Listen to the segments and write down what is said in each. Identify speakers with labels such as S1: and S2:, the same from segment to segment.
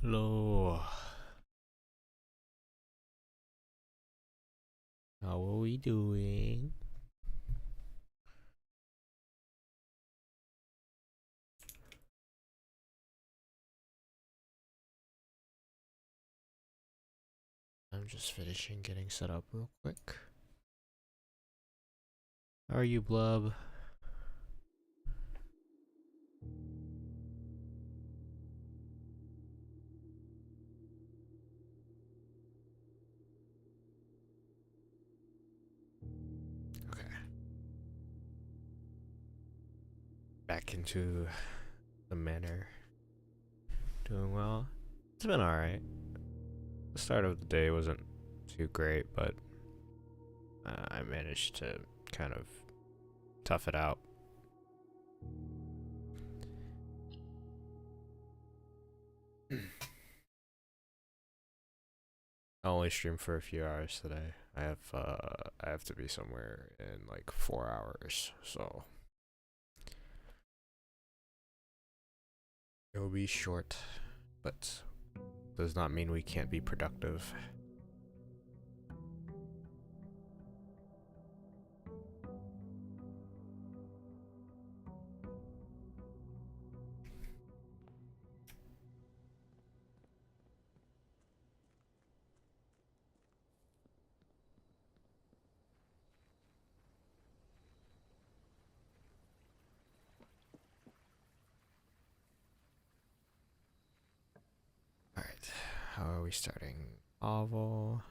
S1: Hello. How are we doing? I'm just finishing getting set up real quick. How are you, Blub? Okay. Back into the manor. Doing well. It's been alright. The start of the day wasn't too great, but I managed to kind of tough it out. I only streamed for a few hours today. I have to be somewhere in like 4 hours, so it'll be short, but does not mean we can't be productive. Alright, how are we starting? Oval.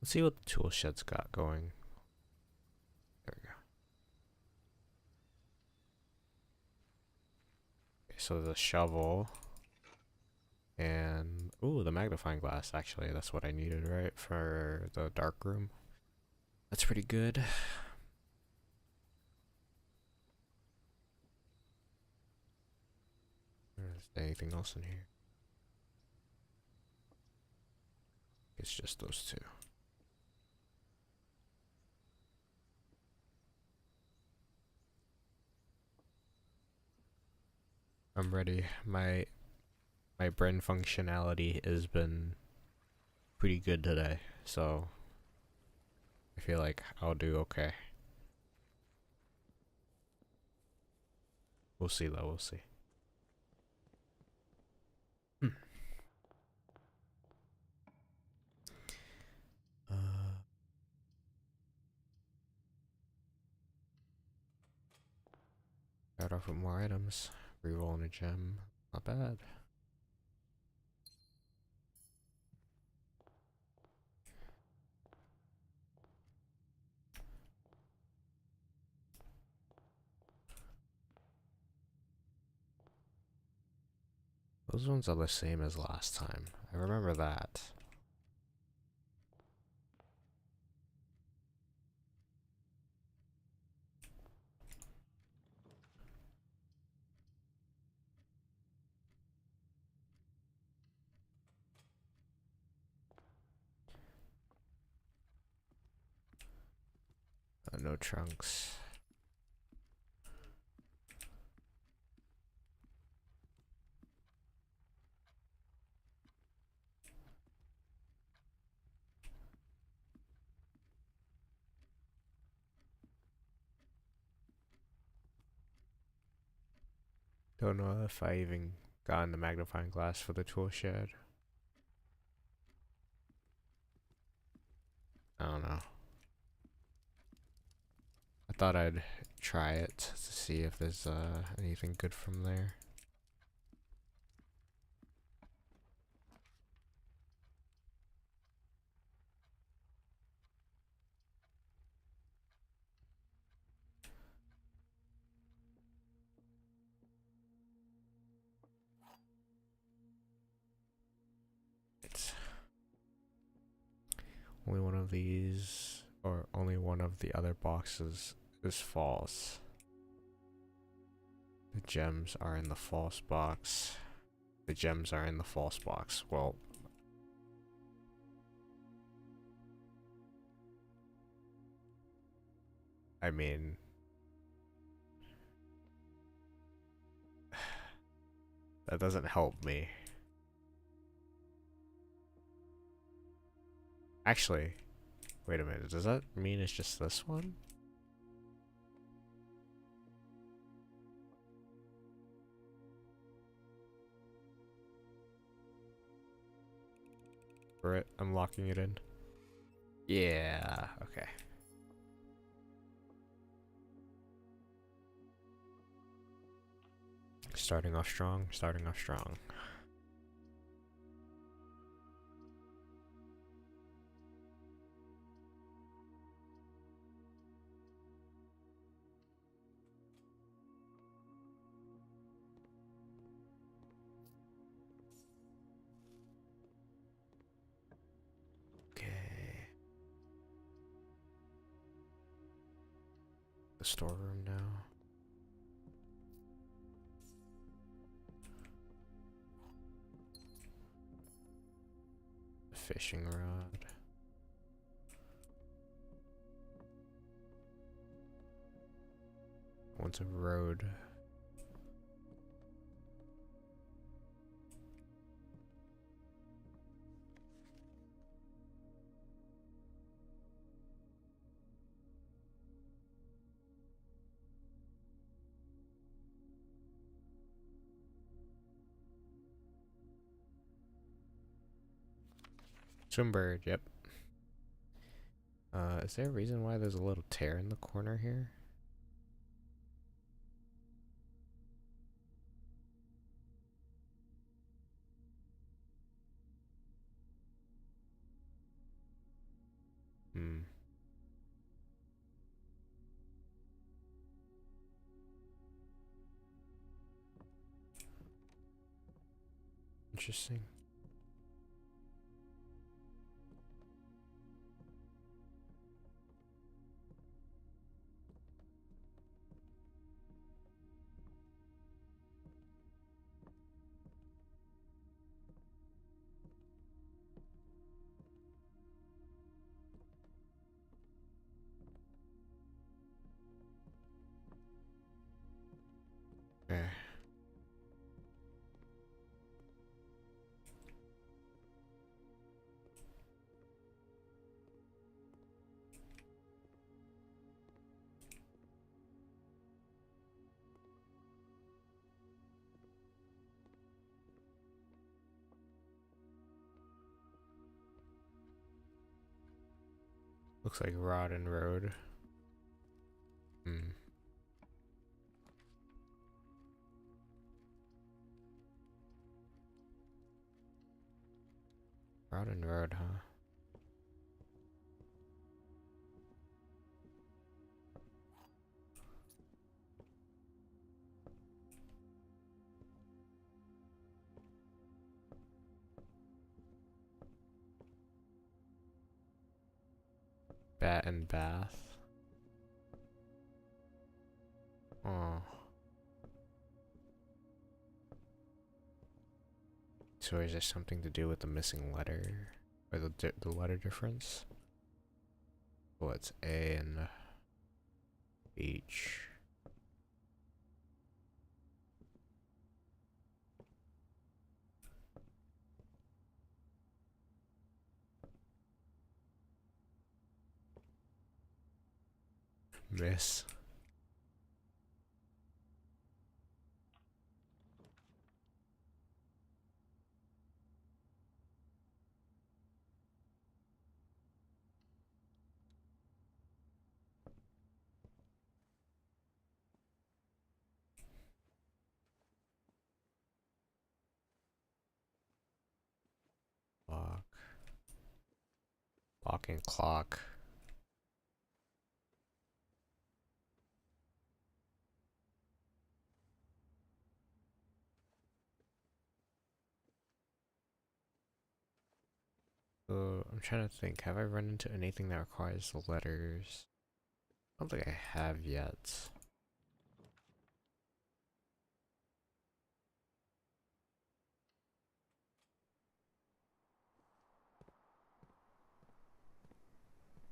S1: Let's see what the tool shed's got going. There we go. Okay, so the shovel and ooh, the magnifying glass. Actually, that's what I needed, right, for the dark room. That's pretty good. Is there anything else in here? It's just those two. I'm ready. My brain functionality has been pretty good today, so I feel like I'll do okay. We'll see though, we'll see. Hmm. Uh, Start off with more items. Rerolling a gem. Not bad. Those ones are the same as last time. I remember that. No trunks. Don't know if I even got the magnifying glass for the tool shed. I don't know. I thought I'd try it to see if there's anything good from there. It's only one of these, or only one of the other boxes is false. The gems are in the false box. The gems are in the false box. Well, I mean, That doesn't help me. Actually, wait a minute. Does that mean it's just this one? For it, I'm locking it in. Yeah, okay. Starting off strong, starting off strong. Okay. The storeroom now. The fishing rod. One's a road. Swim bird, yep. Is there a reason why there's a little tear in the corner here? Hmm. Interesting. Okay. Looks like rod and road. Hmm. Rod and road, huh? Bat and bath. Oh. So is there something to do with the missing letter? Or the letter difference? Well, it's A and H. Miss. Lock. Lock and clock. So I'm trying to think. Have I run into anything that requires the letters? I don't think I have yet.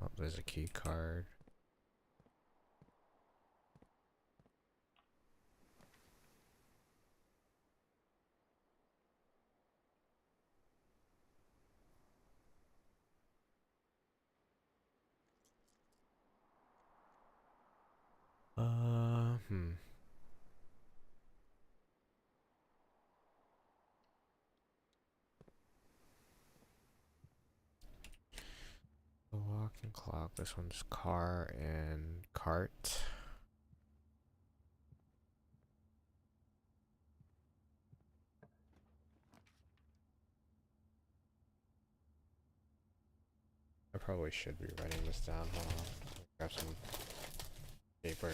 S1: Oh, there's a key card. clock. This one's car and cart. I probably should be writing this down. Hold on. Grab some paper.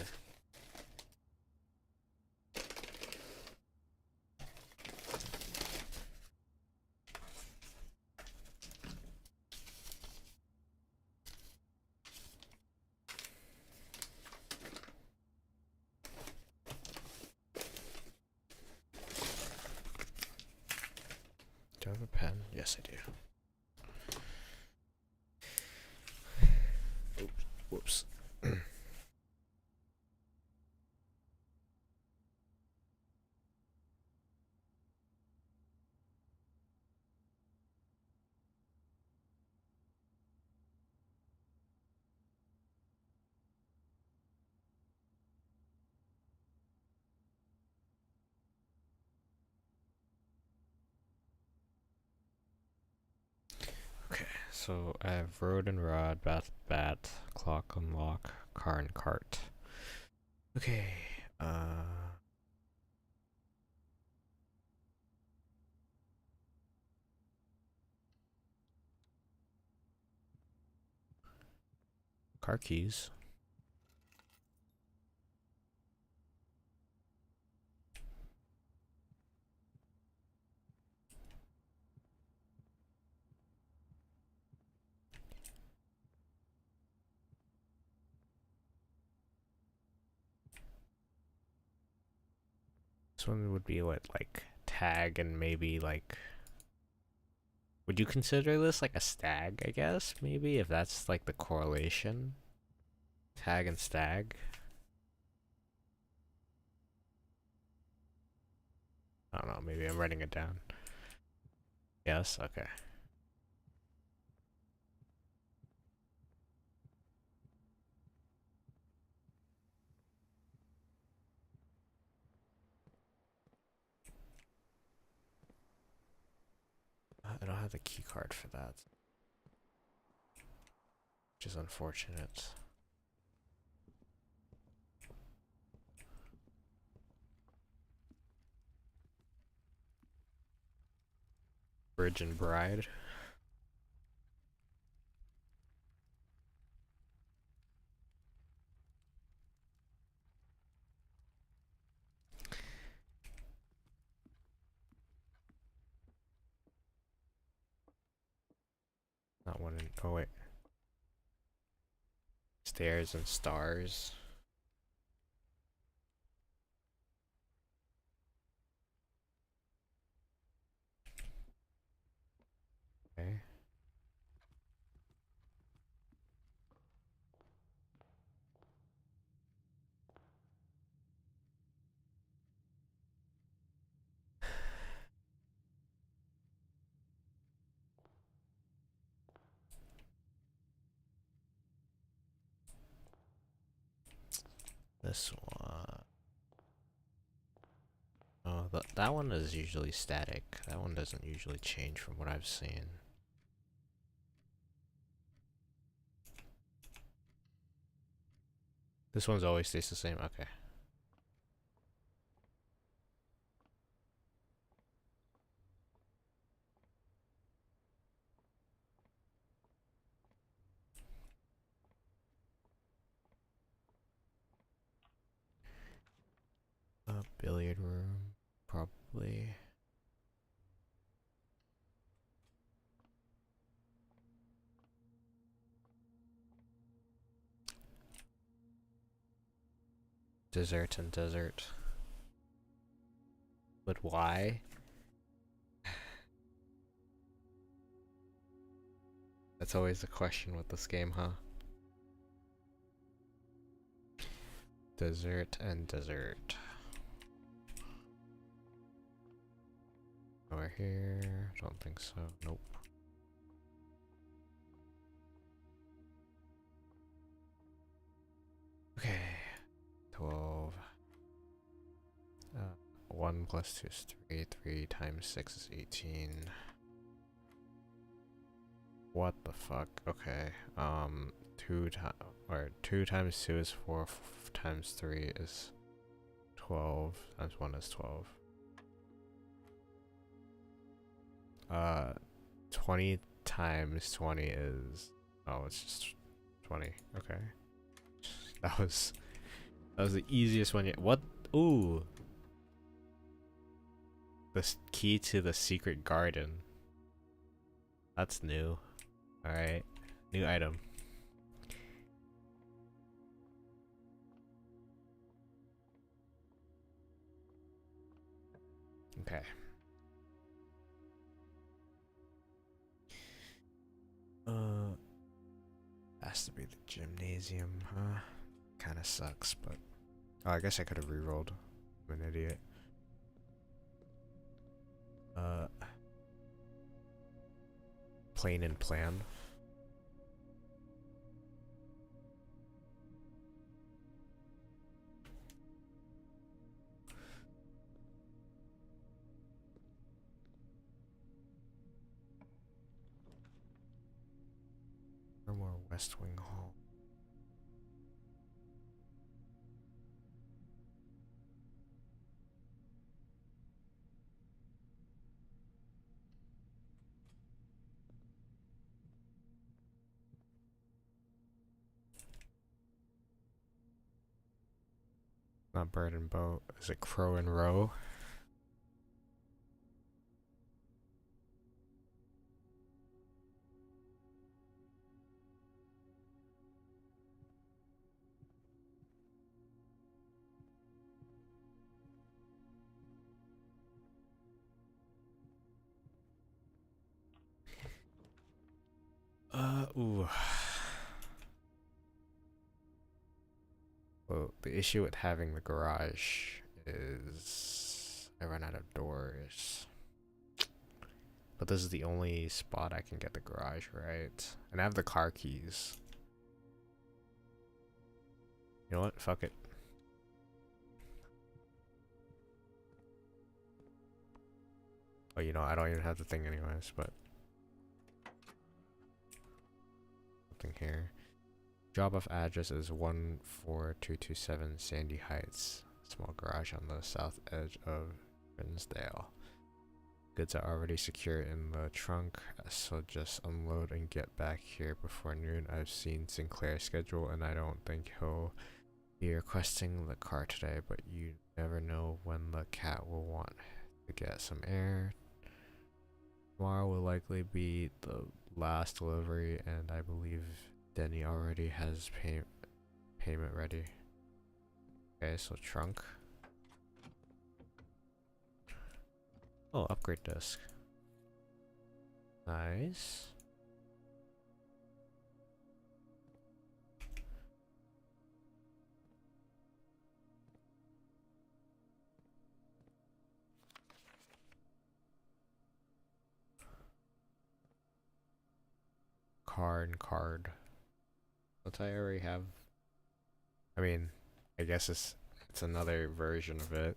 S1: Do I have a pen? Yes, I do. Oops. Whoops. Okay, so I have road and rod, bat, clock, unlock, car and cart. Okay, car keys. This one would be what, like tag and maybe like. Would you consider this like a stag? I guess maybe if that's like the correlation. Tag and stag. I don't know. Maybe I'm writing it down. Yes. Okay. I don't have the key card for that, which is unfortunate. Bridge and bride. Not one in. Oh wait. Stairs and stars. Okay. This one. Oh, that one is usually static. That one doesn't usually change from what I've seen. This one's always stays the same. Okay. A billiard room, probably. Dessert and desert. But why? That's always the question with this game, huh? Dessert and desert. Over here? Don't think so. Nope. Okay. 12. 1 plus 2 is 3. 3 times 6 is 18. What the fuck? Okay. 2 times 2 is 4, times 3 is 12, times 1 is 12. 20 times 20 is, oh, it's just 20. Okay. That was the easiest one yet. What? Ooh. The key to the secret garden. That's new. Alright. New item. Okay. Has to be the gymnasium, huh? Kinda sucks, but... Oh, I guess I could have rerolled. I'm an idiot. Plane and plan. Or more West Wing Hall. Not bird and boat. Is it crow and row? Ooh. Well, the issue with having the garage is I run out of doors. But this is the only spot I can get the garage, right? And I have the car keys. You know what? Fuck it. Oh, you know, I don't even have the thing anyways, but... Something here. Drop-off address is 14227 Sandy Heights. Small garage on the south edge of Rinsdale. Goods are already secure in the trunk, so just unload and get back here before noon. I've seen Sinclair's schedule and I don't think he'll be requesting the car today, but you never know when the cat will want to get some air. Tomorrow will likely be the last delivery, and I believe Denny already has payment ready. Okay, so trunk. Oh, upgrade disc. Nice. Card. But I already have. I mean, I guess it's another version of it.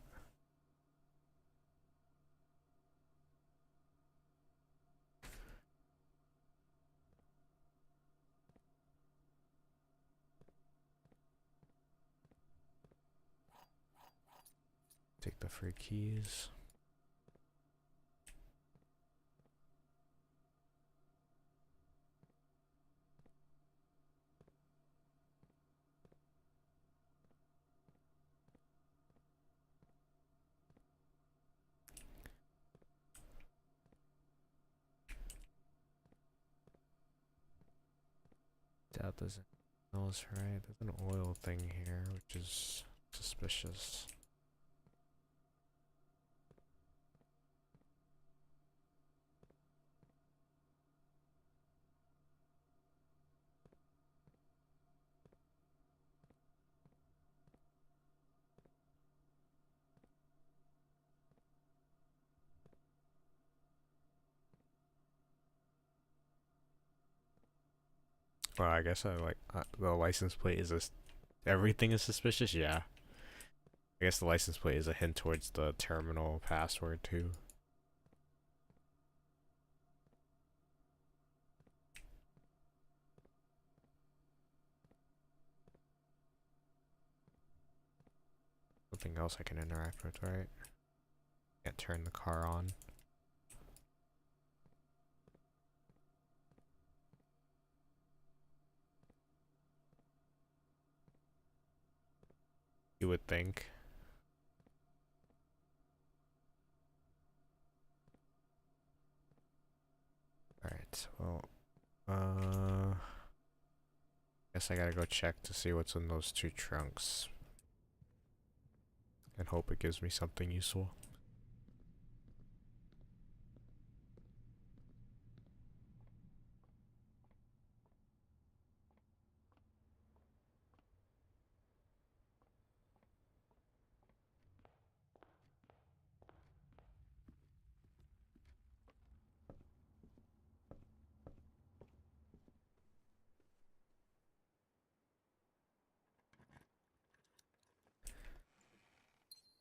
S1: Take the free keys. Doubt there's anything else, right? There's an oil thing here, which is suspicious. Well, I guess the license plate is everything is suspicious. Yeah, I guess the license plate is a hint towards the terminal password too. nothing else I can interact with, right? Can't turn the car on. You would think. Alright, well, guess I gotta go check to see what's in those two trunks. And hope it gives me something useful.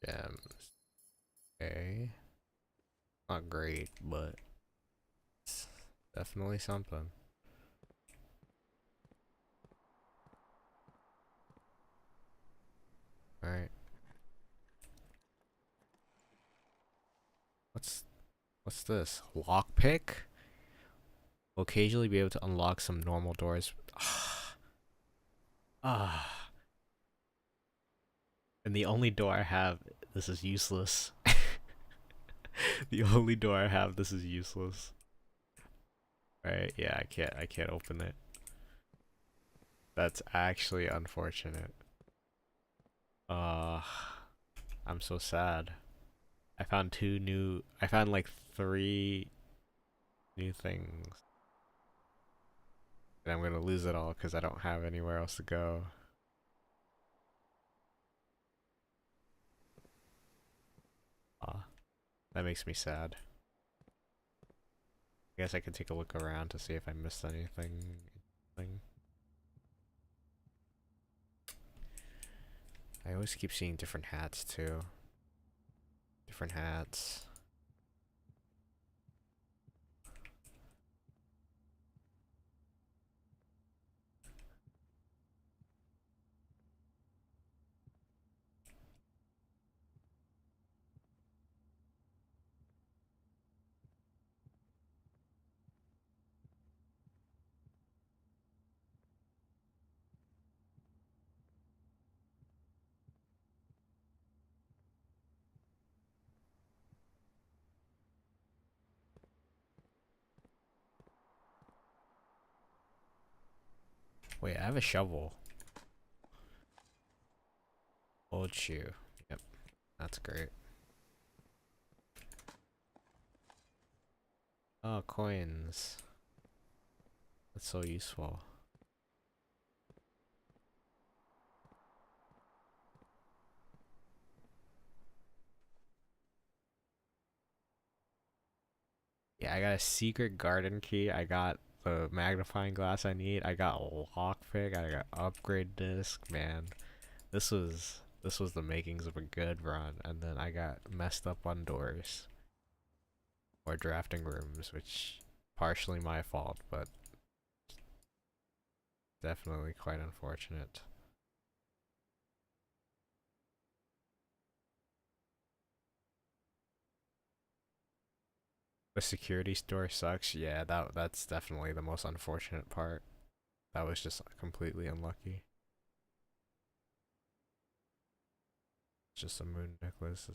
S1: Gems. Okay. Not great, but it's definitely something. Alright. What's this? Lockpick? Will occasionally be able to unlock some normal doors. Ah. And the only door I have, this is useless. The only door I have, this is useless. Right? Yeah, I can't open it. That's actually unfortunate. Uh, I'm so sad. I found like 3 new things. And I'm gonna lose it all because I don't have anywhere else to go. That makes me sad. I guess I could take a look around to see if I missed anything. I always keep seeing different hats too. Different hats. Wait, I have a shovel. Old shoe. Yep, that's great. Oh, coins. That's so useful. Yeah, I got a secret garden key. I got the magnifying glass I need. I got a lockpick. I got upgrade disc. Man, this was the makings of a good run. And then I got messed up on doors or drafting rooms, which partially my fault, but definitely quite unfortunate. The security store sucks. Yeah, that's definitely the most unfortunate part. That was just completely unlucky. Just a moon necklace.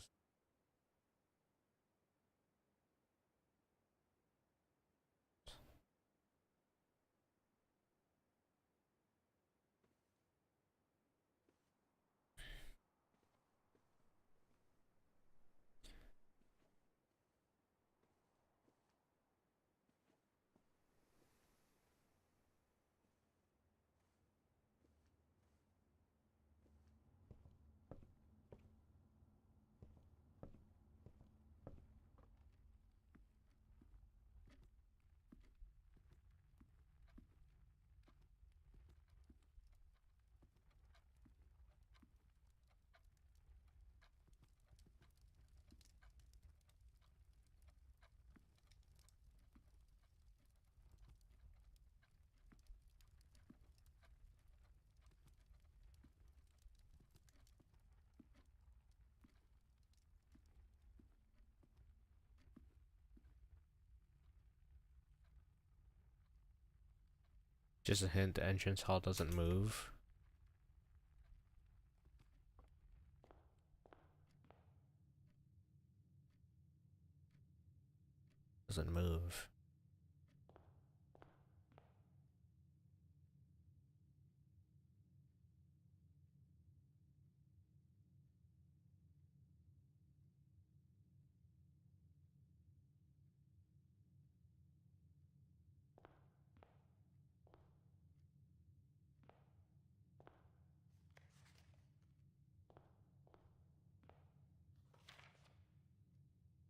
S1: Just a hint, the entrance hall doesn't move. Doesn't move.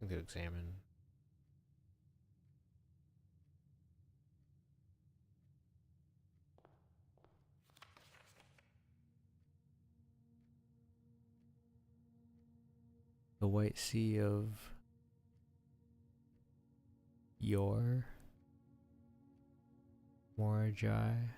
S1: I'm gonna examine. The White Sea of Yor Morajai.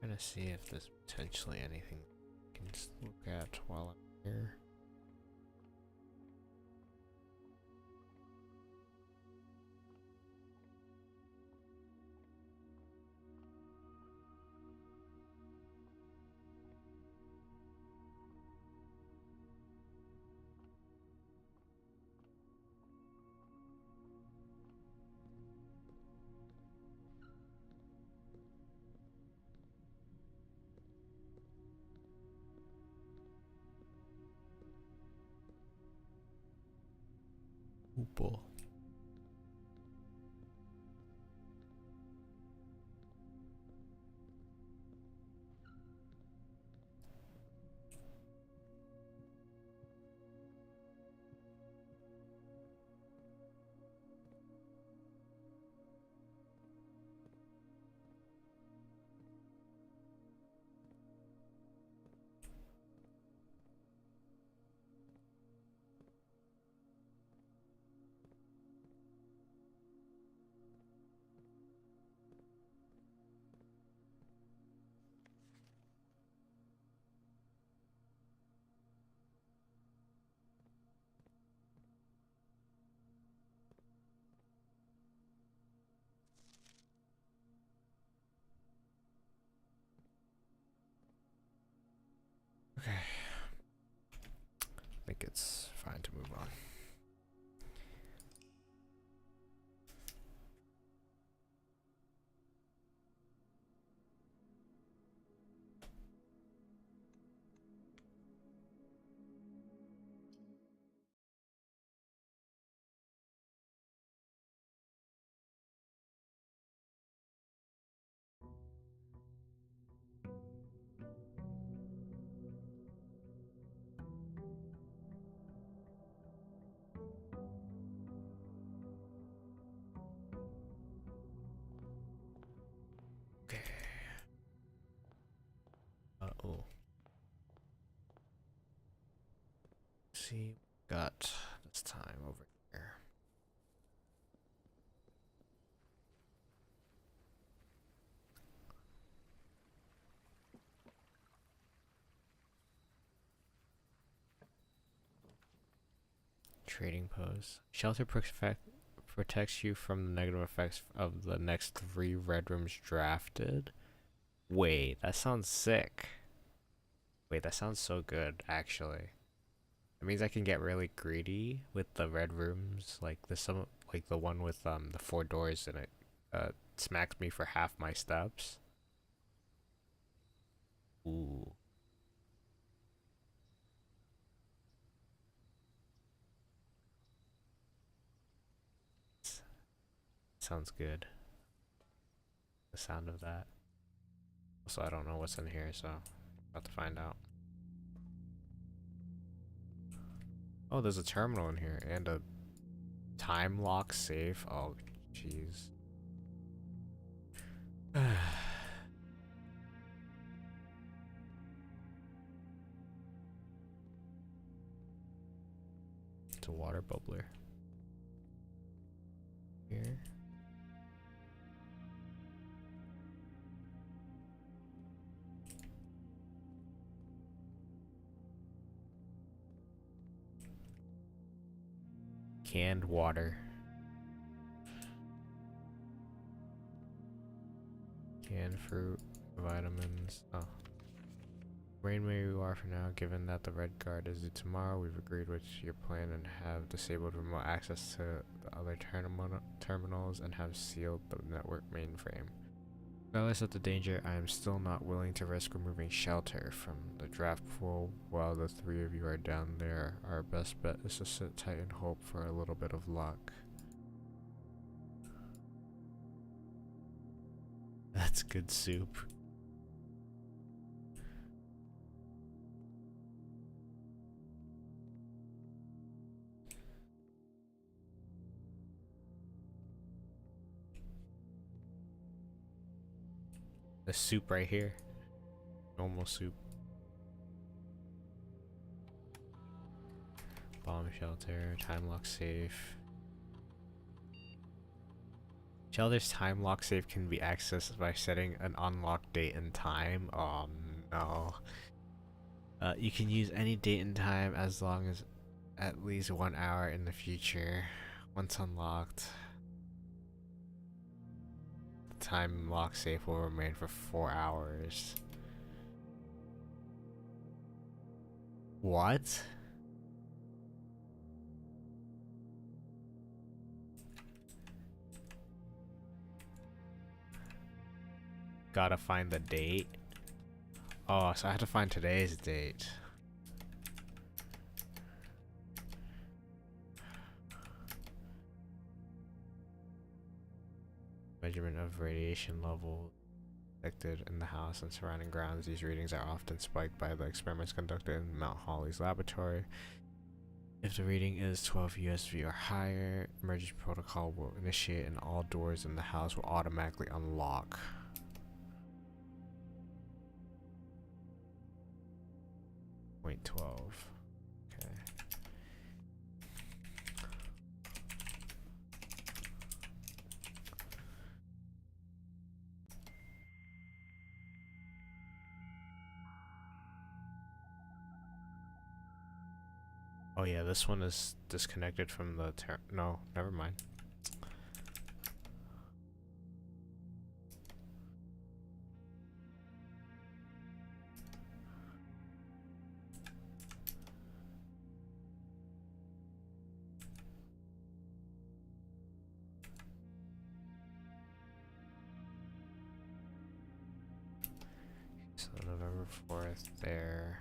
S1: Trying to see if there's potentially anything I can look at while I'm here. Oople. Okay. I think it's fine to move on. Okay. Oh. See, got this time over here. Trading pose. Shelter protects you from the negative effects of the next 3 red rooms drafted. Wait, that sounds sick. Wait, that sounds so good, actually. It means I can get really greedy with the red rooms, like like the one with the 4 doors in it. Smacks me for half my steps. Ooh. Sounds good. The sound of that. Also, I don't know what's in here, so about to find out. Oh, there's a terminal in here and a time lock safe. Oh, jeez. It's a water bubbler. Here. Canned water. Canned fruit, vitamins. Oh. Remain where you are for now, given that the red guard is due tomorrow. We've agreed with your plan and have disabled remote access to the other terminals and have sealed the network mainframe. Regardless of the danger, I am still not willing to risk removing shelter from the draft pool while the three of you are down there. Our best bet is to sit tight and hope for a little bit of luck. That's good soup. The soup right here. Normal soup. Bomb shelter, time lock safe. Shelter's time lock safe can be accessed by setting an unlock date and time. Oh no. You can use any date and time as long as at least 1 hour in the future. Once unlocked, the time lock safe will remain for 4 hours. What? Gotta find the date. Oh, so I have to find today's date. Measurement of radiation level detected in the house and surrounding grounds. These readings are often spiked by the experiments conducted in Mount Holly's laboratory. If the reading is 12 USV or higher, emergency protocol will initiate and all doors in the house will automatically unlock. Point 12. Okay. Oh yeah, this one is disconnected from the no, never mind. So November 4th there.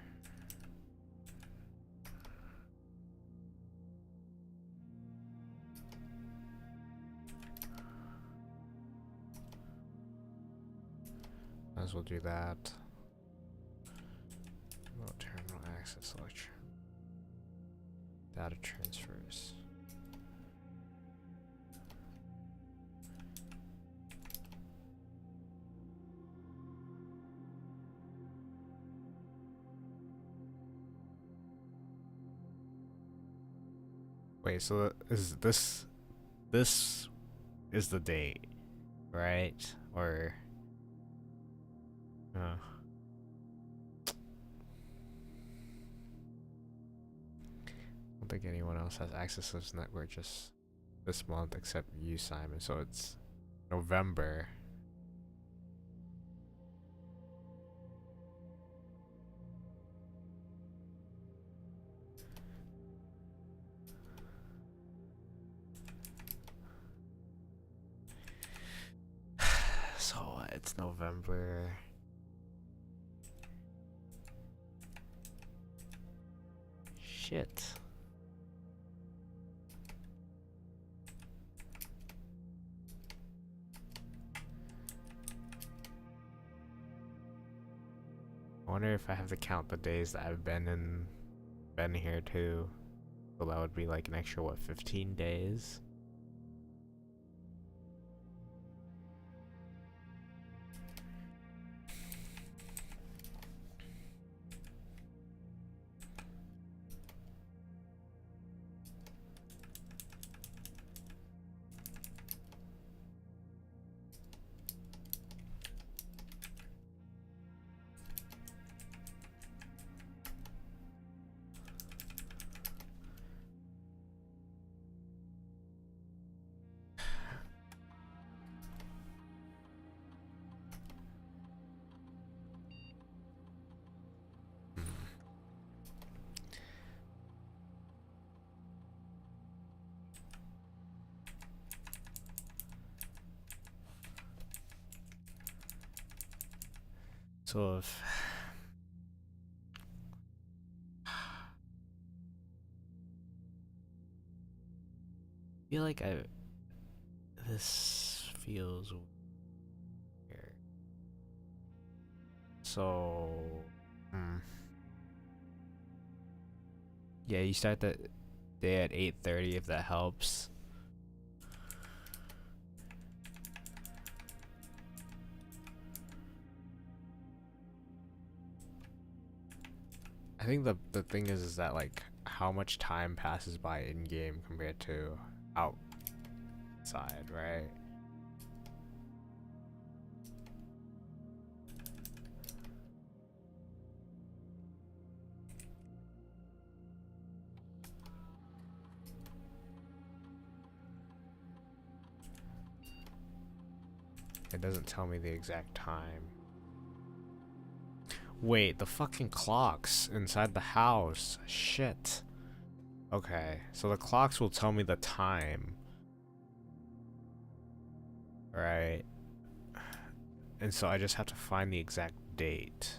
S1: Might as well do that. Remote terminal access lecture. Data transfers. Wait, so this is the date, right? Or I don't think anyone else has access to this network just this month except you, Simon. So it's November. So it's November. Shit. I wonder if I have to count the days that I've been here too. So that would be like an extra, what, 15 days? So if I feel like this feels weird. So, yeah, you start the day at 8:30 if that helps. I think the thing is that like how much time passes by in game compared to outside, right? It doesn't tell me the exact time. Wait, the fucking clocks inside the house. Shit. Okay, so the clocks will tell me the time. Right. And so I just have to find the exact date.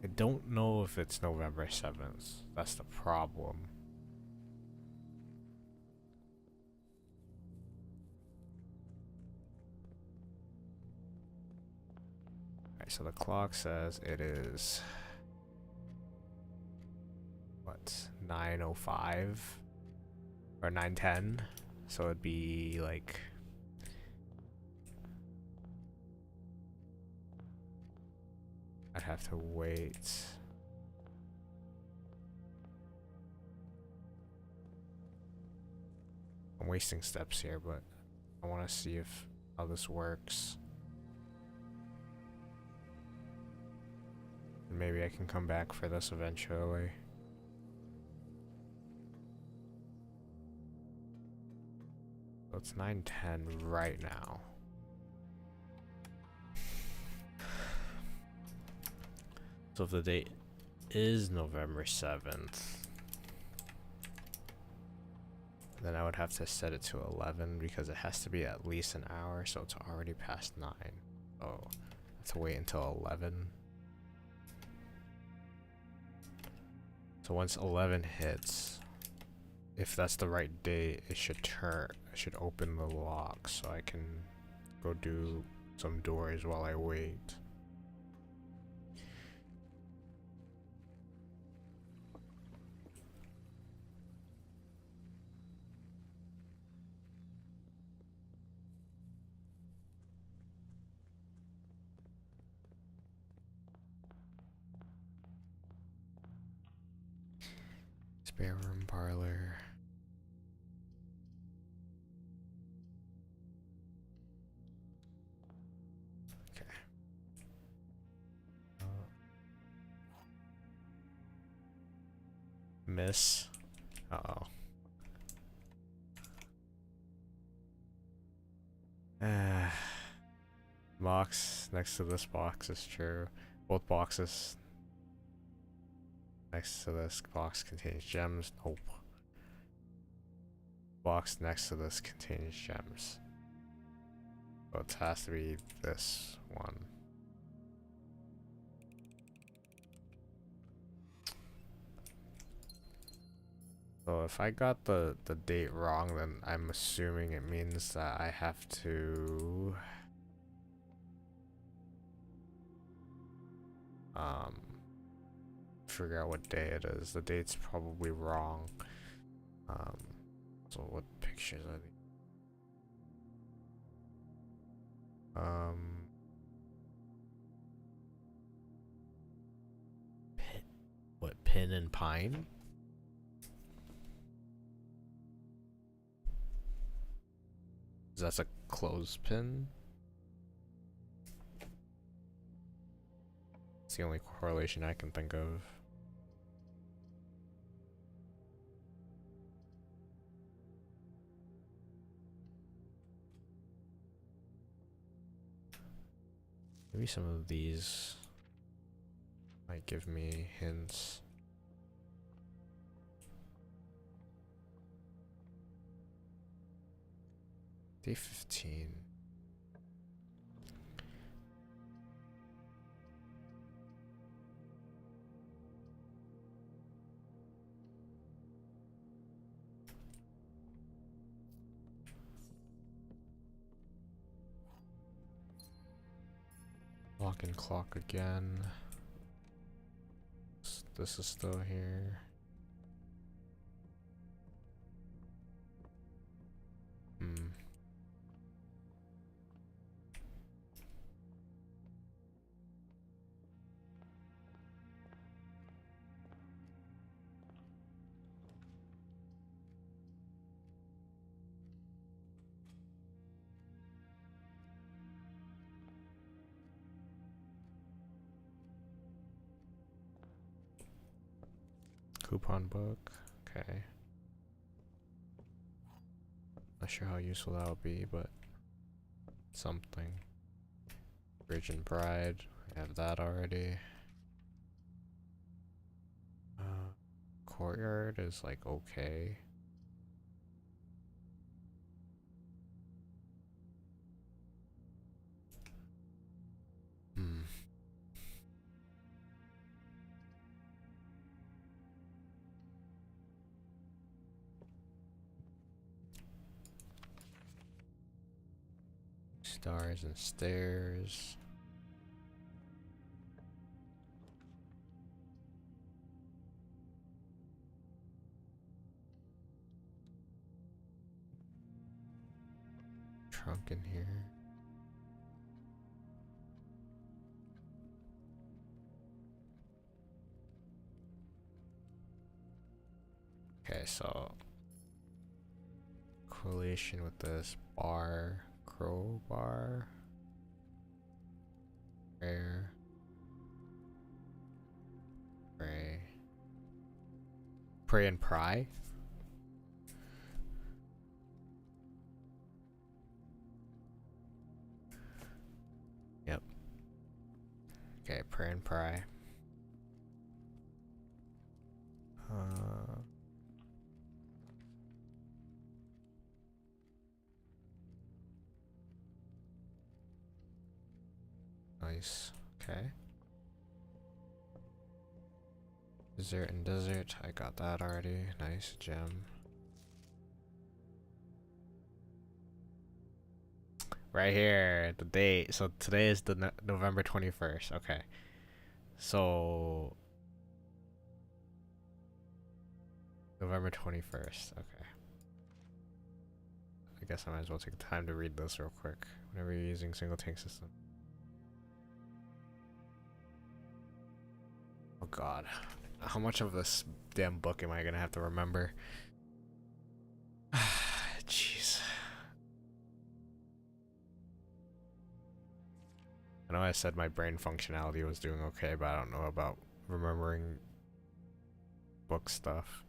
S1: I don't know if it's November 7th. That's the problem. Alright, so the clock says it is... what? 9:05? Or 9:10? So it'd be like... I'd have to wait. I'm wasting steps here, but I want to see if how this works. And maybe I can come back for this eventually. So it's 9:10 right now. So if the date is November 7th, then I would have to set it to 11 because it has to be at least an hour, so it's already past 9. Oh, I have to wait until 11. So once 11 hits, if that's the right date, it should open the lock so I can go do some doors while I wait. Spare room parlor. Okay. Miss. Uh-oh. Box next to this box is true. Both boxes next to this box contains gems. Nope. Box next to this contains gems. So it has to be this one. So if I got the date wrong, then I'm assuming it means that I have to figure out what day it is. The date's probably wrong. Um, so what pictures are these? Pin, what, pin and pine? That's a clothespin? It's the only correlation I can think of. Maybe some of these might give me hints. Day 15. Lock and clock again. This is still here. Coupon book. Okay. Not sure how useful that will be, but something. Bridge and Bride. I have that already. Courtyard is like okay. Stars and stairs. Trunk in here. Okay, so correlation with this bar, crowbar, prayer, pray and pry. Yep. Okay, pray and pry. Nice. Okay. Dessert and desert. I got that already. Nice gem. Right here, the date. So today is the November 21st. Okay. So November 21st. Okay. I guess I might as well take the time to read this real quick. Whenever you're using single tank system. Oh god. How much of this damn book am I gonna have to remember? Jeez. I know I said my brain functionality was doing okay, but I don't know about remembering book stuff.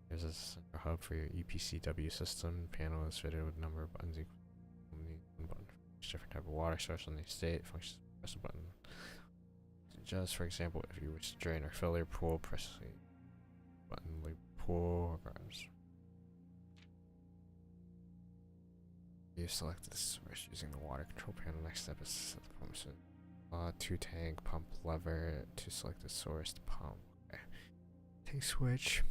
S1: There's a central hub for your EPCW system. Panel is fitted with a number of buttons equal to one button for each different type of water source on the estate. Functions press a button. Just for example, if you wish to drain or fill your pool, press the button like pool regardless. You select this source using the water control panel. Next step is set the pump switch. 2 tank pump lever to select the source to pump. Okay. Tank switch.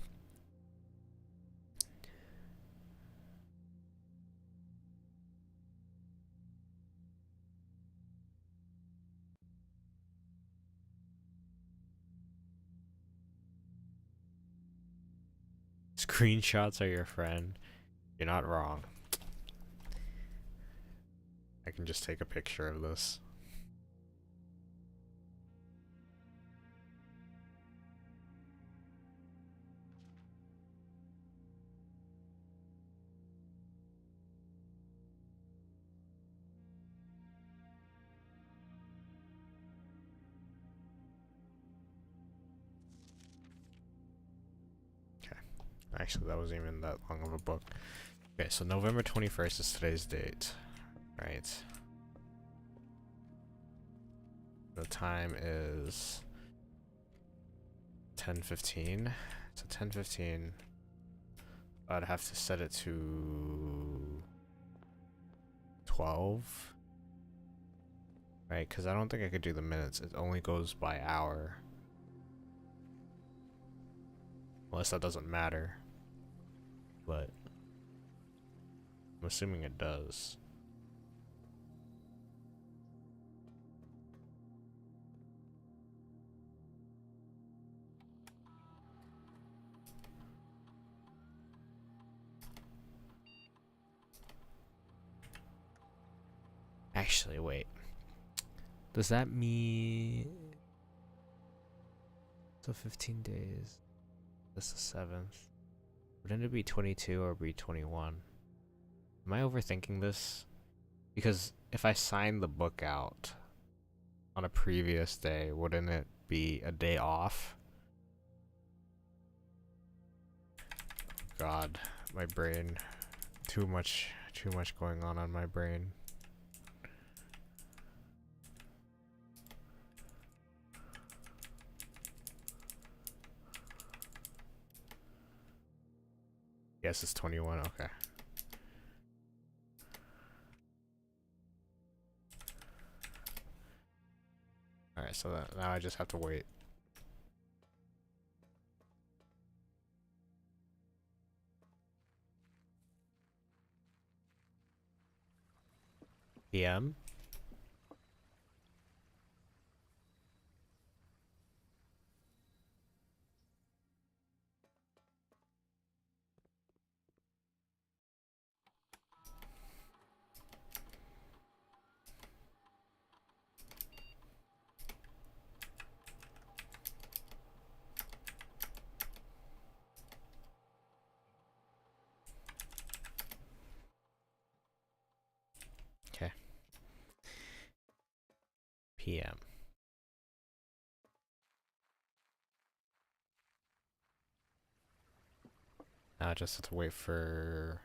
S1: Screenshots are your friend. You're not wrong. I can just take a picture of this. Okay. Actually, that wasn't even that long of a book. Okay, so November 21st is today's date. Right. The time is 10:15. So 10:15. I'd have to set it to 12. Right, because I don't think I could do the minutes. It only goes by hour. Unless that doesn't matter. But I'm assuming it does. Actually, wait. Does that mean... So 15 days. This is 7th. Wouldn't it be 22 or be 21? Am I overthinking this? Because if I sign the book out on a previous day, wouldn't it be a day off? God, my brain. Too much going on my brain. Yes, it's 21, okay. Alright, so now I just have to wait. PM? Okay. PM. Now I just have to wait for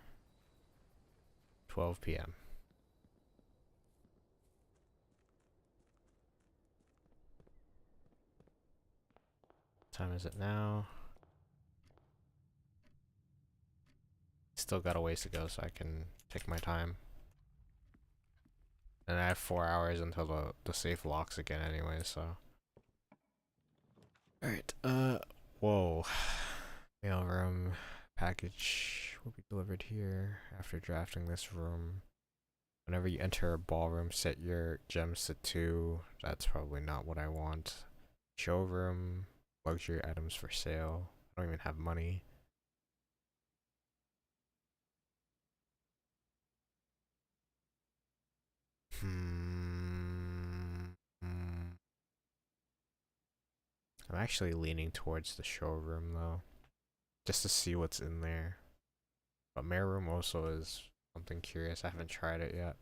S1: 12 PM. What time is it now? Still got a ways to go, so I can take my time. And I have 4 hours until the safe locks again anyway, so. Alright, whoa. Mailroom package will be delivered here after drafting this room. Whenever you enter a ballroom, set your gems to 2. That's probably not what I want. Showroom, luxury items for sale. I don't even have money. I'm actually leaning towards the showroom though, just to see what's in there. But mailroom also is something curious. I haven't tried it yet.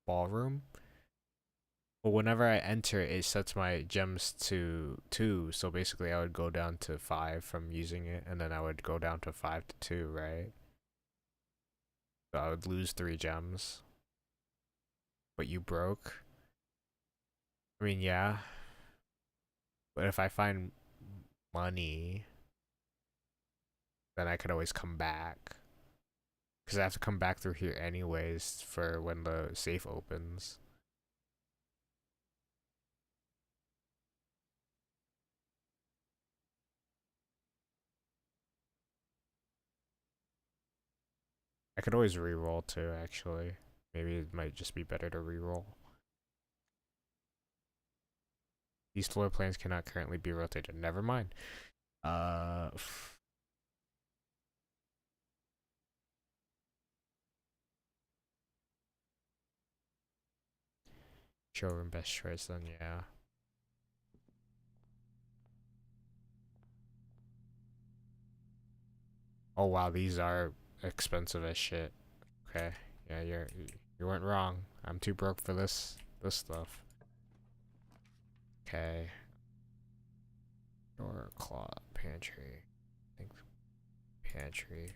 S1: Ballroom? Well, whenever I enter, it sets my gems to 2. So basically, I would go down to 5 from using it, and then I would go down to 5 to 2, right? So I would lose 3 gems. But you broke? I mean, yeah. But if I find money, then I could always come back. Because I have to come back through here anyways for when the safe opens. I could always reroll too, actually. Maybe it might just be better to reroll. These floor plans cannot currently be rotated. Never mind. Uh, showroom best choice then, yeah. Oh wow, these are expensive as shit. Okay, yeah, you weren't wrong. I'm too broke for this stuff. Okay, door, closet, pantry. I think pantry.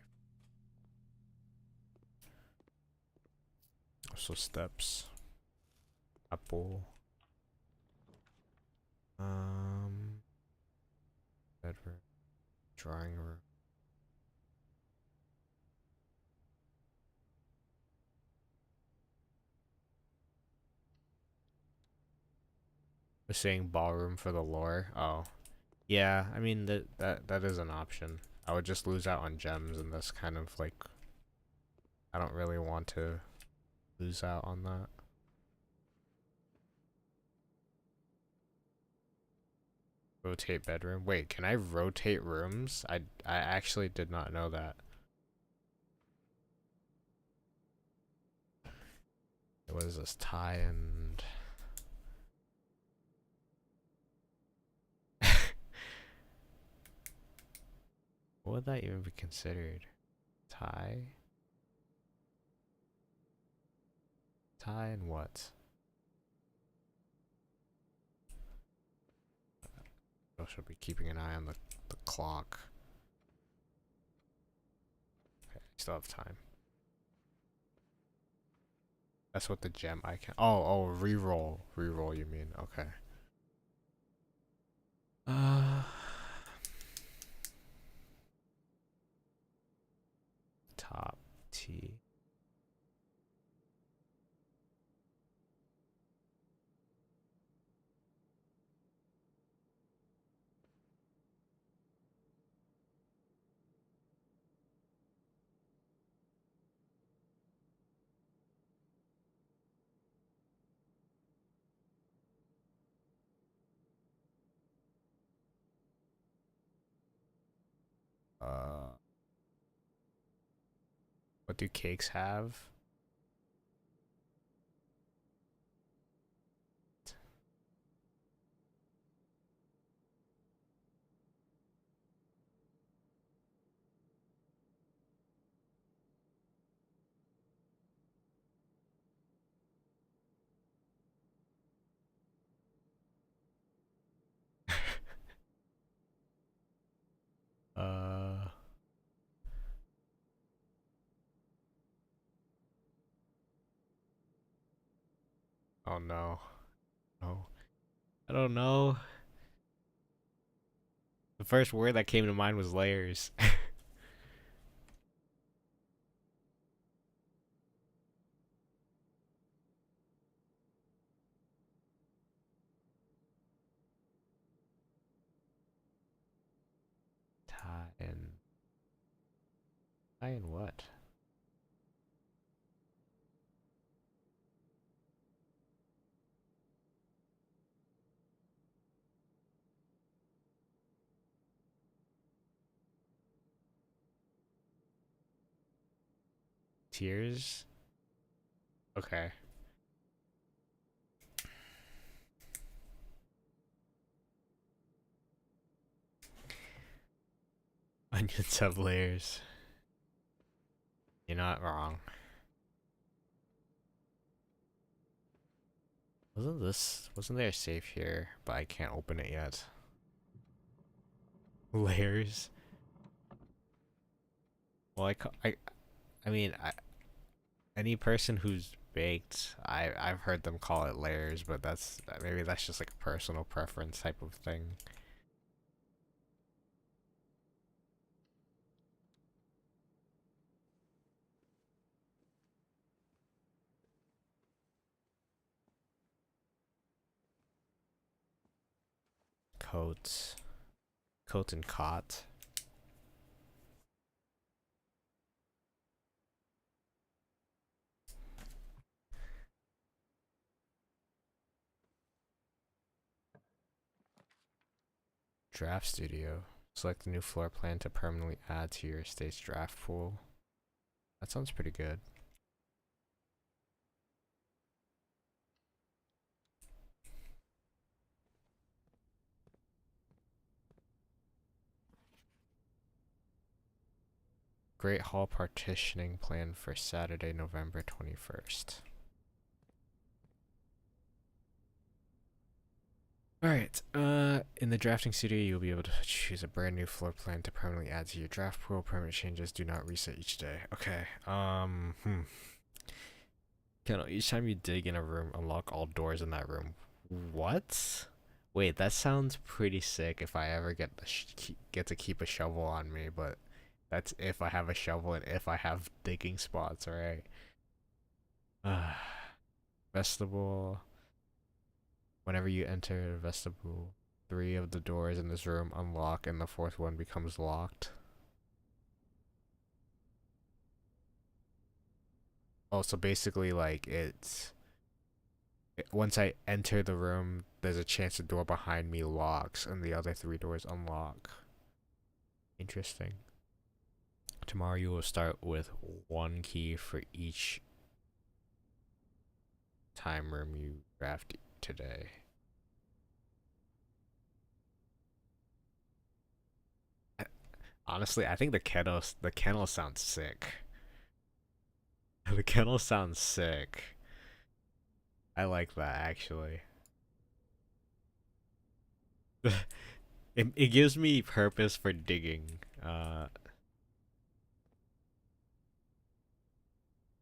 S1: Also steps. Apple. Um, bedroom, drawing room. We're saying ballroom for the lore. Oh, yeah. I mean that is an option. I would just lose out on gems, and this kind of like I don't really want to lose out on that. Rotate bedroom. Wait, can I rotate rooms? I actually did not know that. What is this? Tie and what would that even be considered? Tie? Tie and what? I should be keeping an eye on the clock. Okay, I still have time. That's what the gem icon. Oh, reroll. Reroll, you mean? Okay. Uh, top T. Uh, what do cakes have? Uh, oh no. No. I don't know. The first word that came to mind was layers. Tie and tie and what? Tears? Okay. Onions have layers. You're not wrong. Wasn't there a safe here, but I can't open it yet. Layers? Well, I mean, any person who's baked, I've heard them call it layers, but maybe that's just like a personal preference type of thing. Coats, coat and cot. Draft studio. Select the new floor plan to permanently add to your estate's draft pool. That sounds pretty good. Great Hall partitioning plan for Saturday, November 21st. Alright, in the drafting studio, you'll be able to choose a brand new floor plan to permanently add to your draft pool. Permanent changes do not reset each day. Okay, Kendall, each time you dig in a room, unlock all doors in that room. What? Wait, that sounds pretty sick if I ever get to keep a shovel on me, but that's if I have a shovel and if I have digging spots, alright? Vestibule. Whenever you enter the vestibule, 3 of the doors in this room unlock and the 4th one becomes locked. Oh, so basically, like, once I enter the room, there's a chance the door behind me locks and the other 3 doors unlock. Interesting. Tomorrow you will start with 1 key for each time room you draft today. Honestly, I think the kennel sounds sick. The kennel sounds sick. I like that actually. It gives me purpose for digging.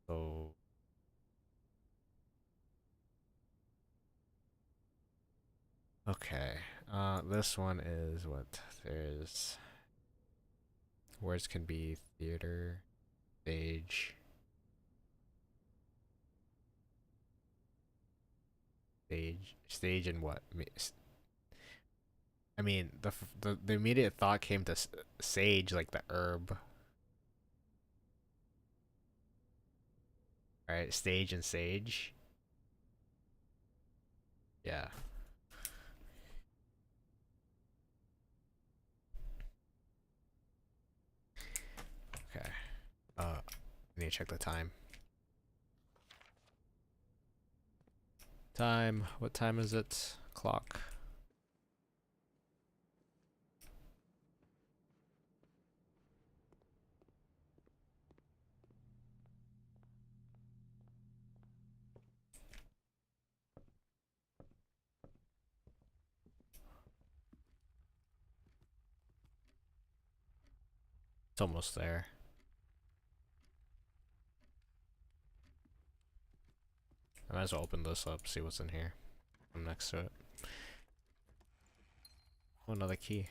S1: So okay. This one is what there's words can be theater, stage, stage, and what? I mean, the immediate thought came to sage, like the herb. Right, stage and sage. Yeah. Okay. I need to check the time. Time. What time is it? Clock. It's almost there. I might as well open this up, see what's in here. I'm next to it. Oh, another key.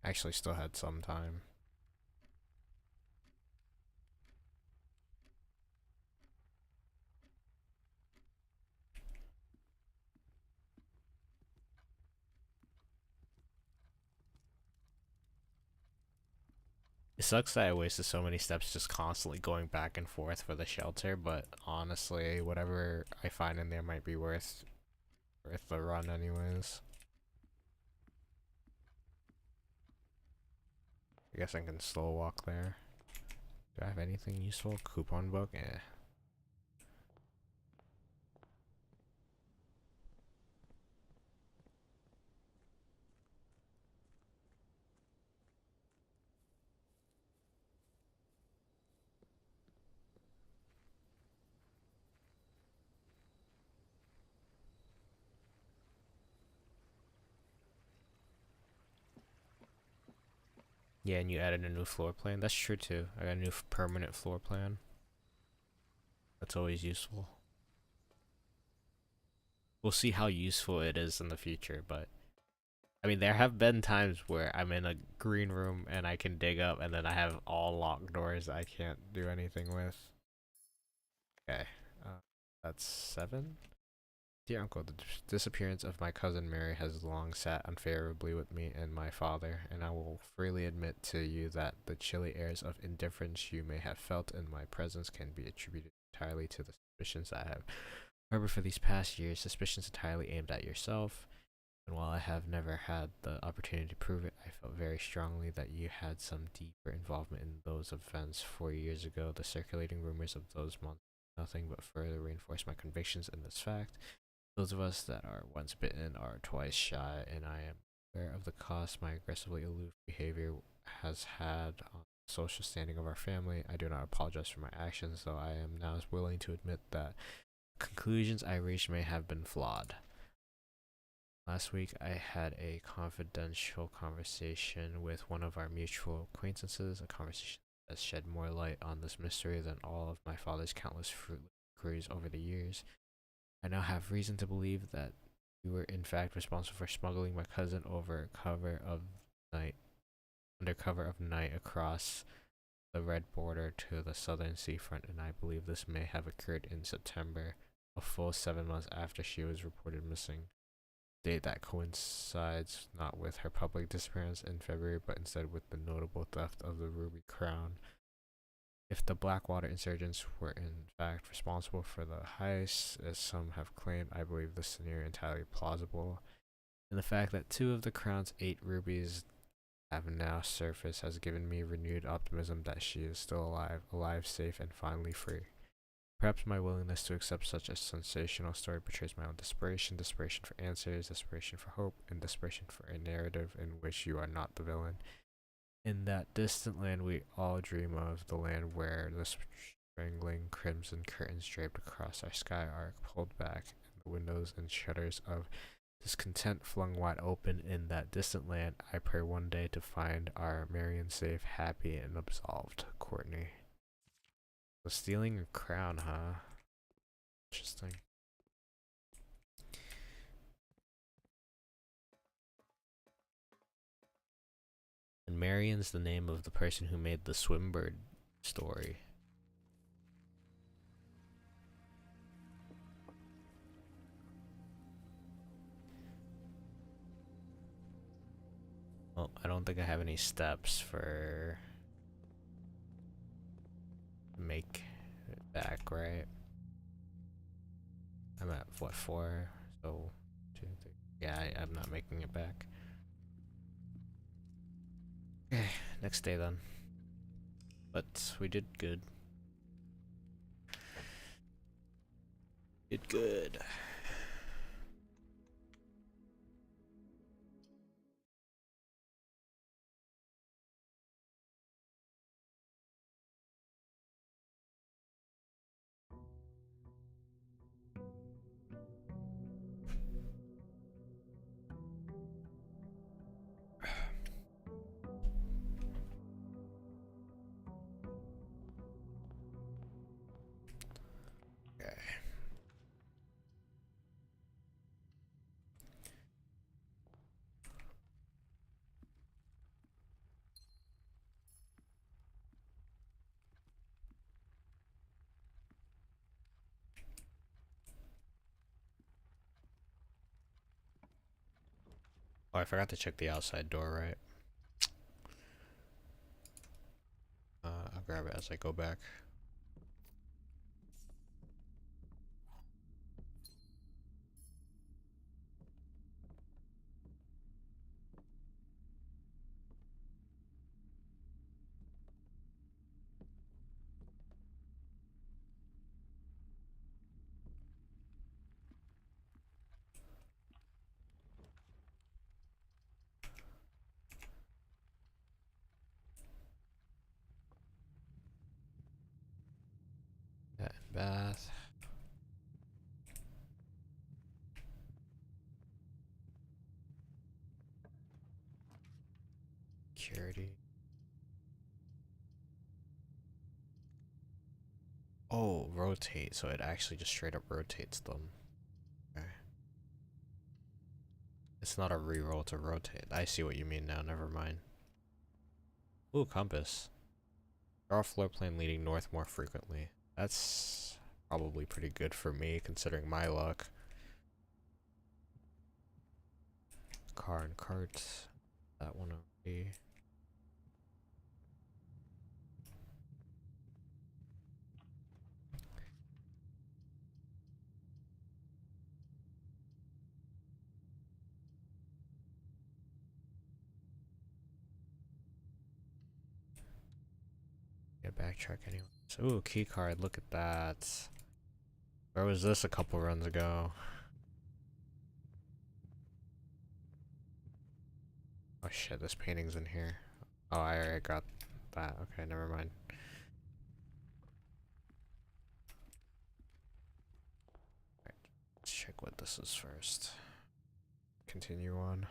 S1: Actually, still had some time. It sucks that I wasted so many steps just constantly going back and forth for the shelter, but honestly, whatever I find in there might be worth the run anyways. I guess I can slow walk there. Do I have anything useful? Coupon book? Eh. Yeah, and you added a new floor plan. That's true too. I got a new permanent floor plan. That's always useful. We'll see how useful it is in the future, but I mean, there have been times where I'm in a green room and I can dig up and then I have all locked doors I can't do anything with. Okay, that's 7. Dear Uncle, the disappearance of my cousin Mary has long sat unfavorably with me and my father, and I will freely admit to you that the chilly airs of indifference you may have felt in my presence can be attributed entirely to the suspicions I have However, for these past years, suspicions entirely aimed at yourself, and while I have never had the opportunity to prove it, I felt very strongly that you had some deeper involvement in those events 4 years ago. The circulating rumors of those months nothing but further reinforce my convictions in this fact. Those of us that are once bitten are twice shy, and I am aware of the cost my aggressively aloof behavior has had on the social standing of our family. I do not apologize for my actions, though I am now willing to admit that conclusions I reached may have been flawed. Last week, I had a confidential conversation with one of our mutual acquaintances, a conversation that shed more light on this mystery than all of my father's countless fruitless inquiries over the years. I now have reason to believe that you were in fact responsible for smuggling my cousin under cover of night across the red border to the southern seafront, and I believe this may have occurred in September, a full 7 months after she was reported missing. Date that coincides not with her public disappearance in February, but instead with the notable theft of the ruby crown. If the Blackwater insurgents were in fact responsible for the heist, as some have claimed, I believe this scenario entirely plausible. And the fact that 2 of the crown's 8 rubies have now surfaced has given me renewed optimism that she is still alive, safe, and finally free. Perhaps my willingness to accept such a sensational story betrays my own desperation for answers, desperation for hope, and desperation for a narrative in which you are not the villain. In that distant land we all dream of, the land where the strangling crimson curtains draped across our sky are pulled back, and the windows and shutters of discontent flung wide open. In that distant land, I pray one day to find our Marion safe, happy, and absolved. Courtney. So stealing a crown, huh? Interesting. And Marion's the name of the person who made the Swimbird story. Well, I don't think I have any steps for make it back, right? I'm at what, 4? So 2, 3. Yeah, I'm not making it back. Okay, next day then. But we did good. Did good. Okay. Oh, I forgot to check the outside door, right? I'll grab it as I go back. That bath. Security. Oh, rotate. So it actually just straight up rotates them. Okay. It's not a reroll to rotate. I see what you mean now. Never mind. Ooh, compass. Draw a floor plan leading north more frequently. That's probably pretty good for me considering my luck. Car and cart. That one already. backtrack anyway. So, ooh, key card. Look at that. Where was this a couple runs ago? Oh shit, this painting's in here. Oh, I already got that. Okay, never mind. Alright, let's check what this is first. Continue on.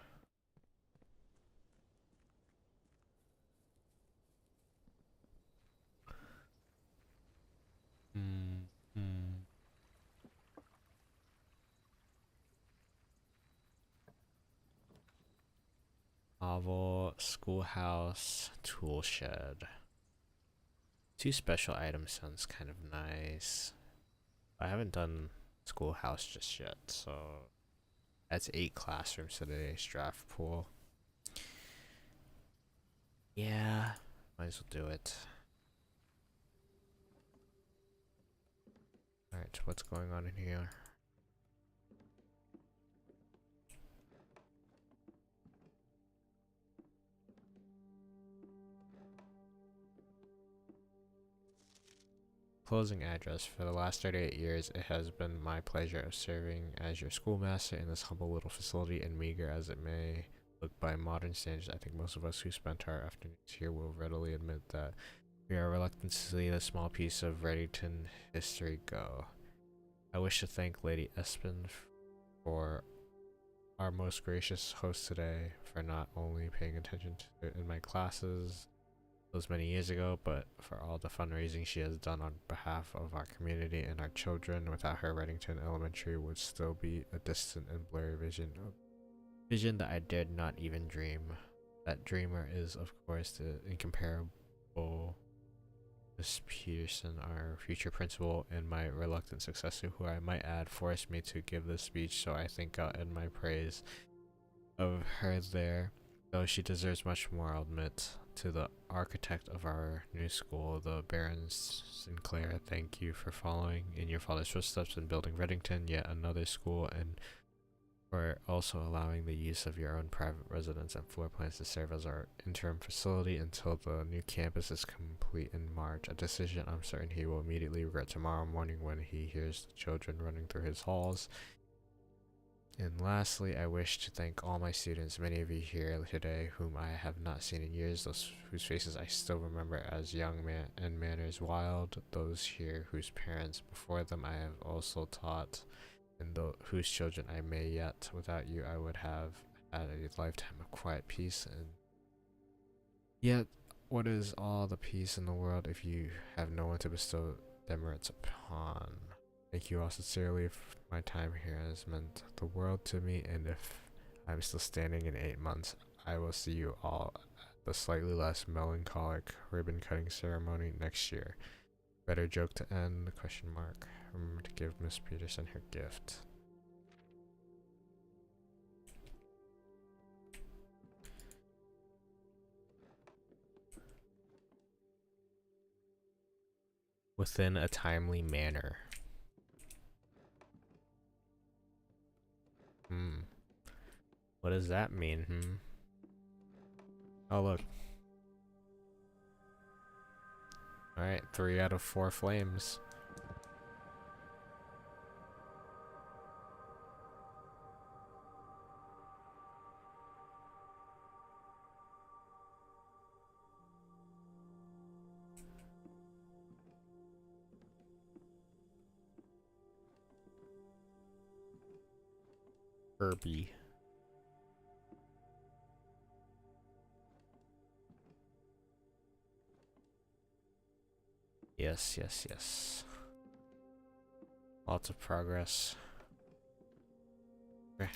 S1: Novel, schoolhouse, tool shed. 2 special items sounds kind of nice. I haven't done schoolhouse just yet, so that's 8 classrooms to today's draft pool. Yeah, might as well do it. Alright, what's going on in here? Closing address. For the last 38 years, it has been my pleasure of serving as your schoolmaster in this humble little facility, and meager as it may look by modern standards. I think most of us who spent our afternoons here will readily admit that we are reluctant to see this small piece of Reddington history go. I wish to thank Lady Espin for our most gracious host today, for not only paying attention to it in my classes those many years ago, but for all the fundraising she has done on behalf of our community and our children. Without her, Reddington Elementary would still be a distant and blurry vision that I dared not even dream. That dreamer is, of course, the incomparable Miss Peterson, our future principal, and my reluctant successor, who I might add forced me to give this speech, so I think I'll end my praise of her there, though she deserves much more, I'll admit. To the architect of our new school, the Baron Sinclair, thank you for following in your father's footsteps and building Reddington, yet another school, and for also allowing the use of your own private residence and floor plans to serve as our interim facility until the new campus is complete in March. A decision I'm certain he will immediately regret tomorrow morning when he hears the children running through his halls. And lastly, I wish to thank all my students, many of you here today whom I have not seen in years, those whose faces I still remember as young and manners wild, those here whose parents before them I have also taught, and whose children I may yet. Without you, I would have had a lifetime of quiet peace, and yet what is all the peace in the world if you have no one to bestow demerits upon? Thank you all sincerely. My time here has meant the world to me, and if I'm still standing in 8 months, I will see you all at the slightly less melancholic ribbon cutting ceremony next year. Better joke to end? Question mark. Remember to give Miss Peterson her gift. Within a timely manner. What does that mean, Oh, look. Alright, 3 out of 4 flames. Herbie. Yes, yes, yes. Lots of progress. Okay.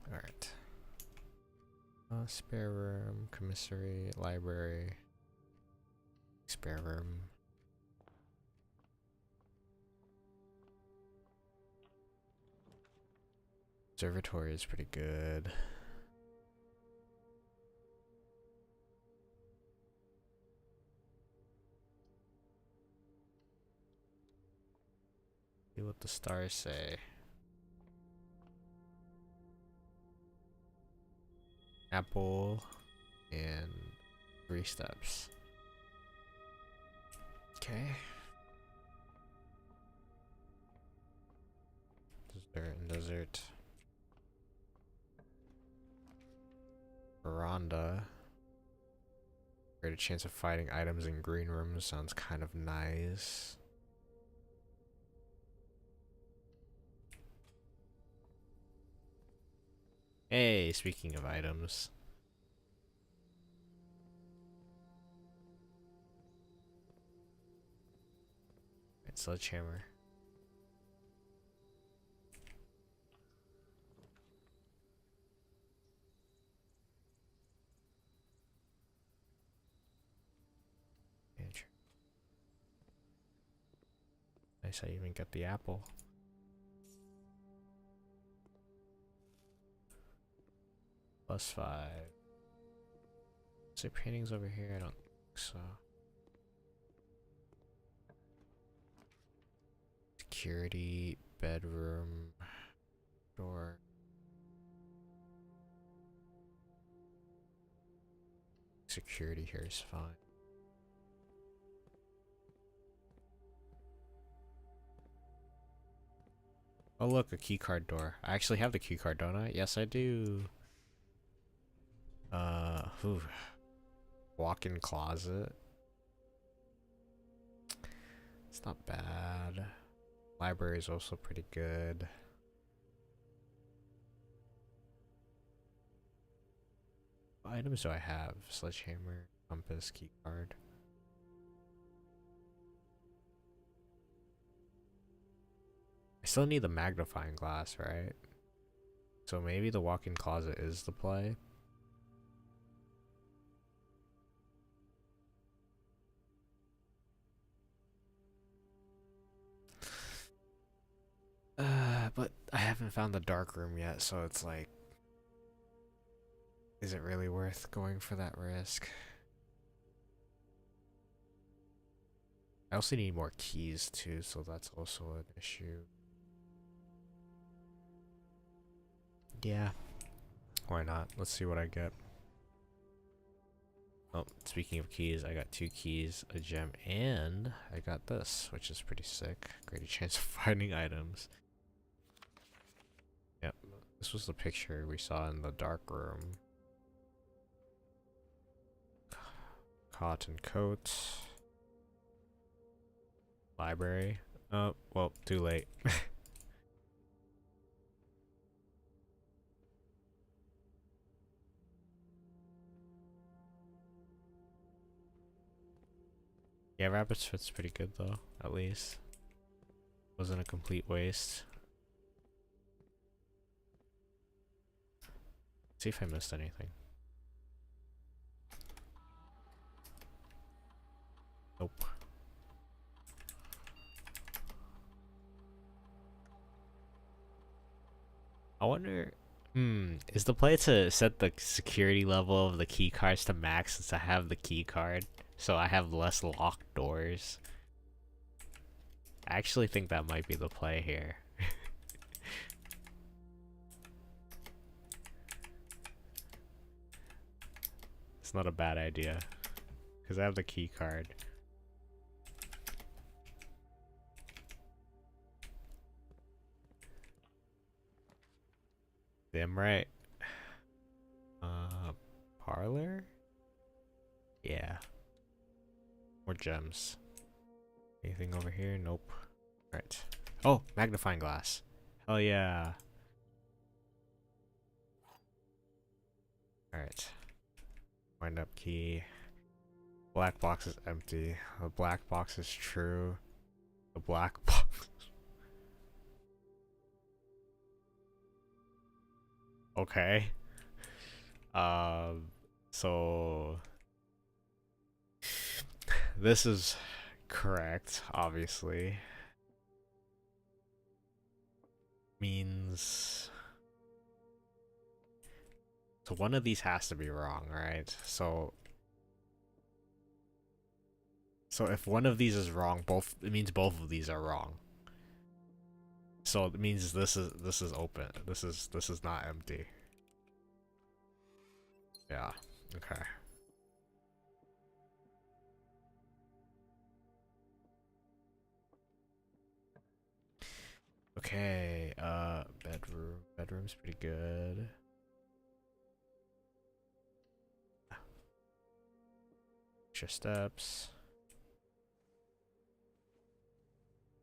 S1: Alright. Spare room, commissary, library. Spare room. Observatory is pretty good. See what the stars say. Apple and 3 steps. Okay. Desert and desert. Veranda. Greater chance of fighting items in green rooms sounds kind of nice. Hey, speaking of items. It's sledgehammer. Nice, I even got the apple. +5. Is there paintings over here? I don't think so. Security, bedroom, door. Security here is fine. Oh look, a keycard door. I actually have the keycard, don't I? Yes, I do. Walk-in closet. It's not bad. Library is also pretty good. What items do I have? Sledgehammer, compass, keycard. I still need the magnifying glass, right? So maybe the walk-in closet is the play. But I haven't found the dark room yet, so it's like, is it really worth going for that risk? I also need more keys too, so that's also an issue. Yeah, why not? Let's see what I get. Oh, speaking of keys, I got 2 keys, a gem, and I got this, which is pretty sick. Greater chance of finding items. Yep, this was the picture we saw in the dark room. Cotton coat. Library. Oh, well, too late. Yeah, Rabbit's Foot's pretty good though, at least. Wasn't a complete waste. See if I missed anything. Nope. I wonder, is the play to set the security level of the key cards to max since I have the key card, so I have less locked doors? I actually think that might be the play here. It's not a bad idea, because I have the key card. Damn right. Parlor? Yeah. More gems. Anything over here? Nope. Right. Oh, magnifying glass. Hell yeah. Alright. Wind up key. Black box is empty. The black box is true. The black box. Okay. So this is correct, obviously. Means so one of these has to be wrong, right? So if one of these is wrong, it means both of these are wrong. So it means this is open. This is not empty. Yeah. Okay. Okay. Bedroom. Bedroom's pretty good. Extra steps.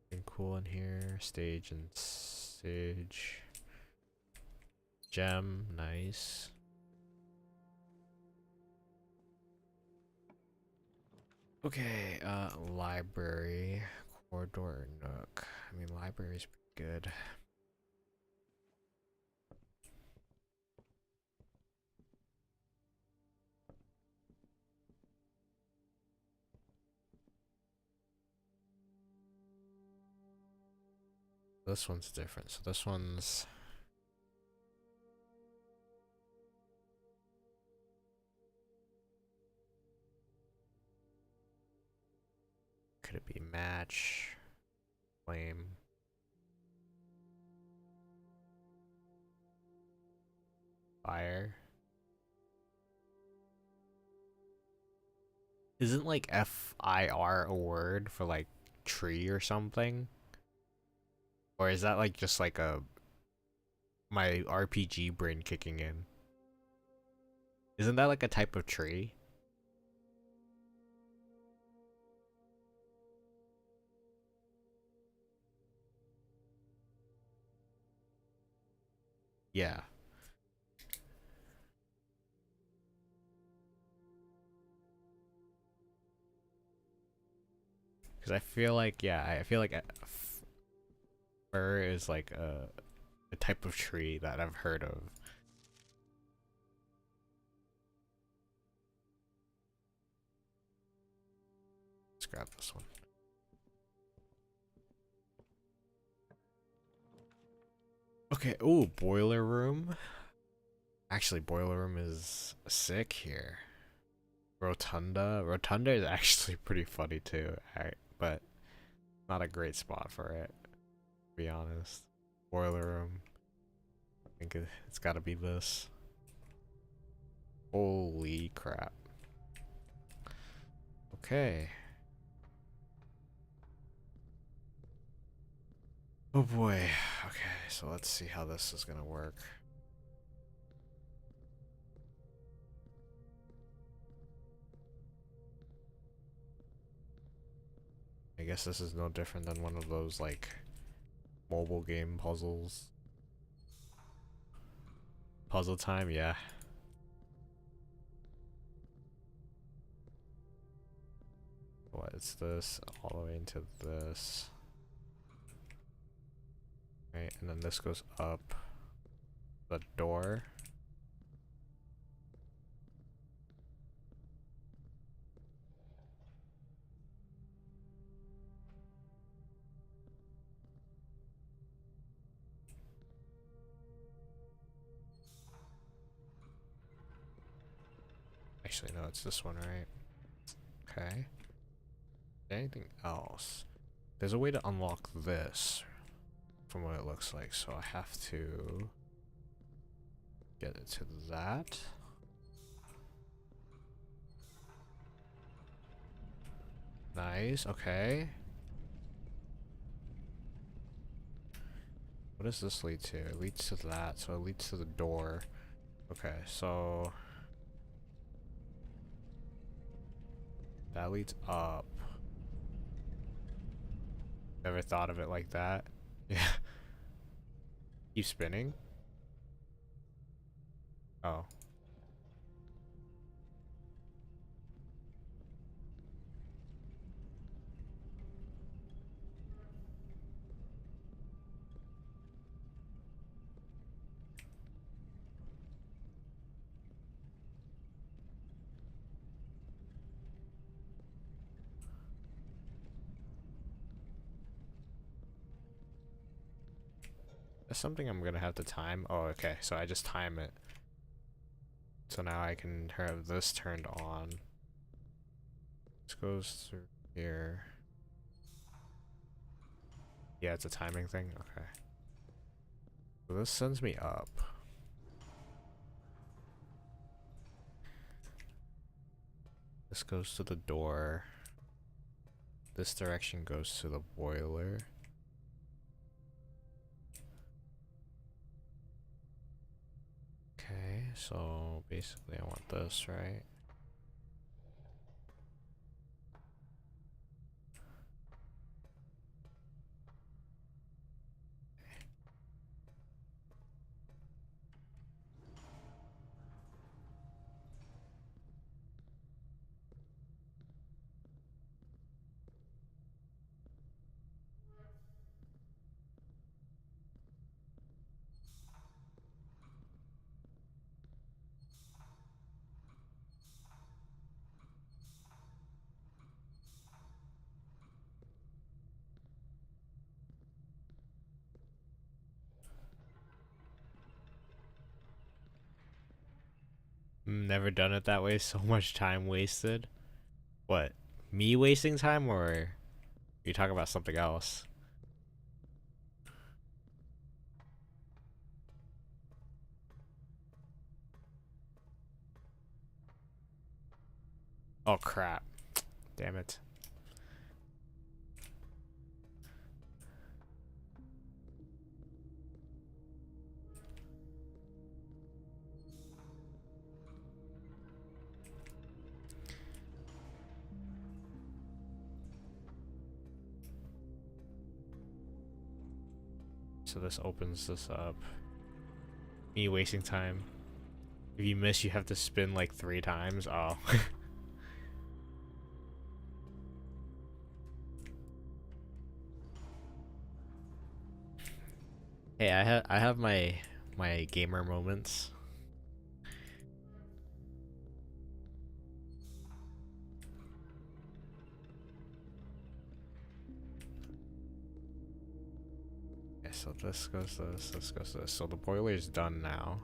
S1: Been cool in here. Stage and sage. Gem, nice. Okay, library, corridor, nook. I mean, library's pretty good. This one's different. So this one's could it be match, flame, fire? Isn't like FIR a word for like tree or something? Or is that like just like a my RPG brain kicking in? Isn't that like a type of tree? Yeah. Because I feel like, yeah, I feel like fir is like a type of tree that I've heard of. Let's grab this one. Okay, ooh, boiler room. Actually, boiler room is sick here. Rotunda. Rotunda is actually pretty funny too, but not a great spot for it, to be honest. Boiler room. I think it's gotta be this. Holy crap. Okay. Oh boy. Okay, so let's see how this is gonna work. I guess this is no different than one of those like mobile game puzzles. Puzzle time, yeah. What is this? All the way into this. Right, and then this goes up the door. Actually, no, it's this one, right? Okay. Anything else? There's a way to unlock this from what it looks like, so I have to get it to that. Nice, okay. What does this lead to? It leads to that, so it leads to the door. Okay, so that leads up. Never thought of it like that. Yeah. Keep spinning? Oh. That's something I'm gonna have to time. Oh, okay, so I just time it. So now I can have this turned on. This goes through here. Yeah, it's a timing thing? Okay. So this sends me up. This goes to the door. This direction goes to the boiler. Okay, so basically I want this, right? Never done it that way, so much time wasted. What? Me wasting time, or are you talking about something else? Oh crap. Damn it. So this opens this up. Me wasting time. If you miss, you have to spin like 3 times. Oh. Hey, I have my gamer moments. Okay, so this goes to this goes to this. So the boiler is done now.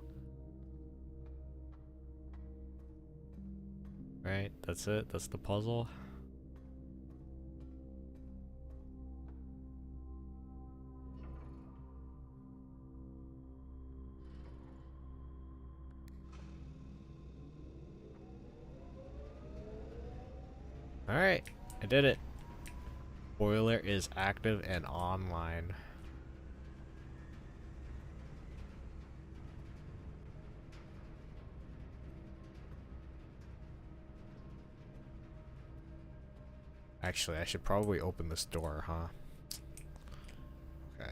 S1: Right, that's it. That's the puzzle. Alright, I did it. Boiler is active and online. Actually, I should probably open this door, huh? Okay.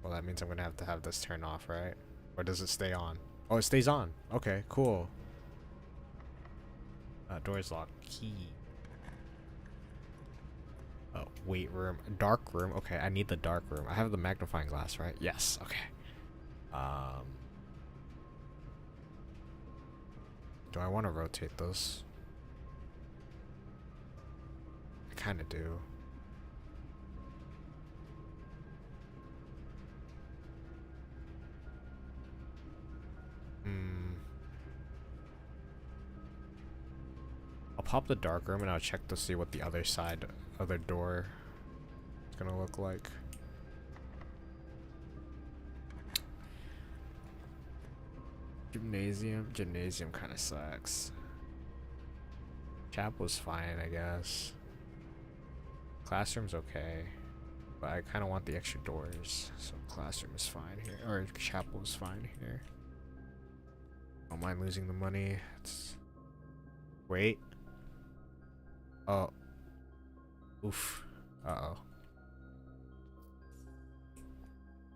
S1: Well, that means I'm gonna have to have this turn off, right? Or does it stay on? Oh, it stays on. Okay, cool. Door's locked. Key. Oh, wait room. Dark room. Okay, I need the dark room. I have the magnifying glass, right? Yes, okay. Do I want to rotate this? I kind of do. I'll pop the dark room and I'll check to see what the other side, other door is gonna look like. Gymnasium kind of sucks. Chapel's fine, I guess. Classroom's okay, but I kind of want the extra doors, so classroom is fine here, or chapel is fine here. Don't mind losing the money. Wait. Oh. Oof. Uh-oh.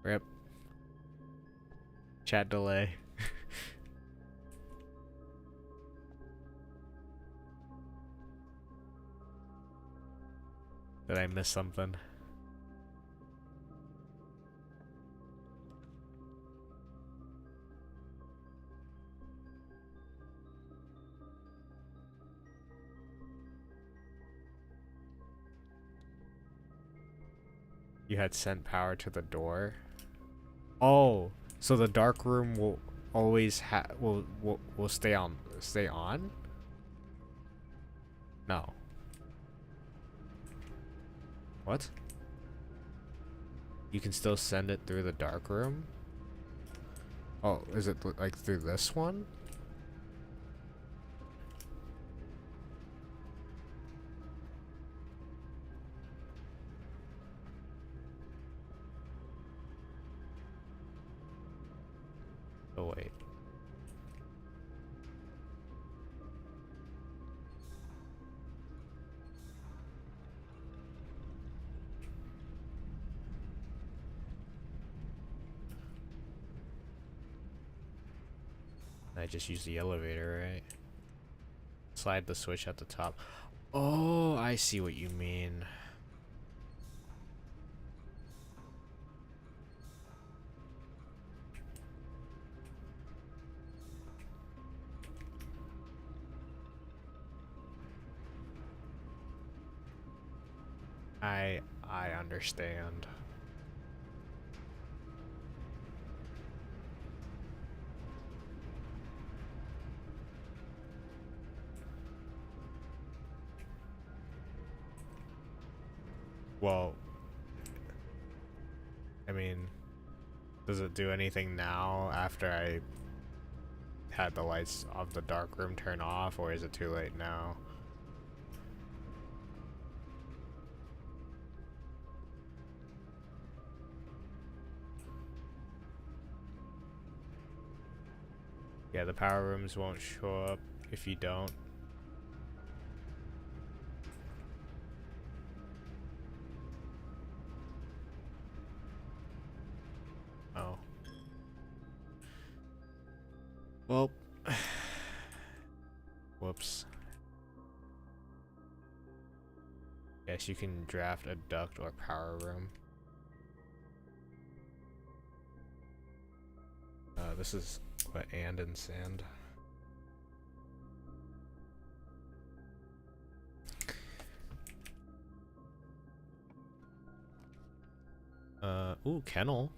S1: Rip. Chat delay. Did I miss something? You had sent power to the door. Oh, so the dark room will always will stay on? No. What? You can still send it through the dark room? Oh, is it like through this one? Oh wait. I just use the elevator, right? Slide the switch at the top. Oh, I see what you mean. I understand. Well, I mean, does it do anything now after I had the lights of the dark room turn off, or is it too late now? Yeah, the power rooms won't show up if you don't. Oh. Well. Whoops. Yes, you can draft a duct or power room. This is what, and sand. Ooh, kennel.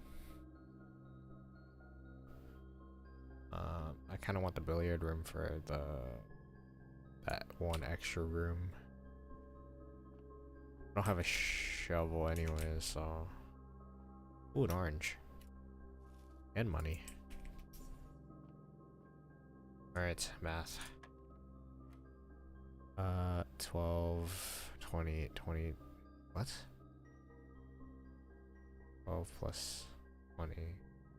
S1: I kind of want the billiard room for that one extra room. I don't have a shovel anyways, so. Ooh, an orange. And money. Alright, math. 12, 20, 20. What? 12 plus 20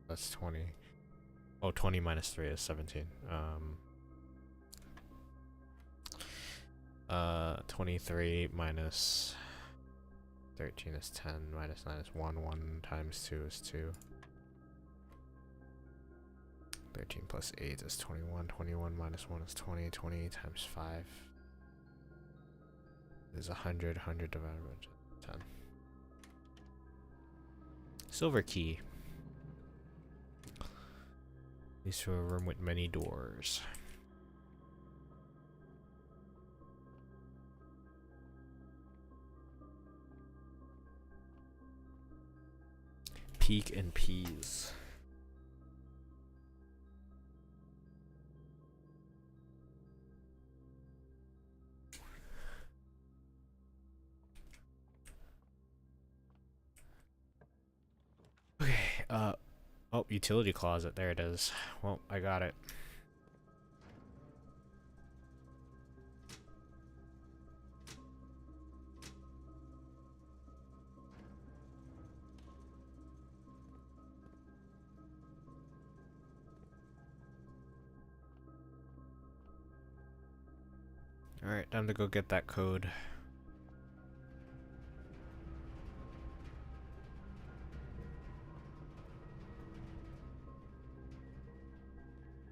S1: plus 20. Oh, 20 minus 3 is 17. 23 minus 13 is 10, minus 9 is 1, 1 times 2 is 2. 13 plus 8 is 21, 21 minus 1 is 20, 20 times 5 is 100, 100 divided by 10. Silver key. Leads to a room with many doors. Peak and peas. Okay, oh, utility closet, there it is. Well, I got it. Alright, time to go get that code.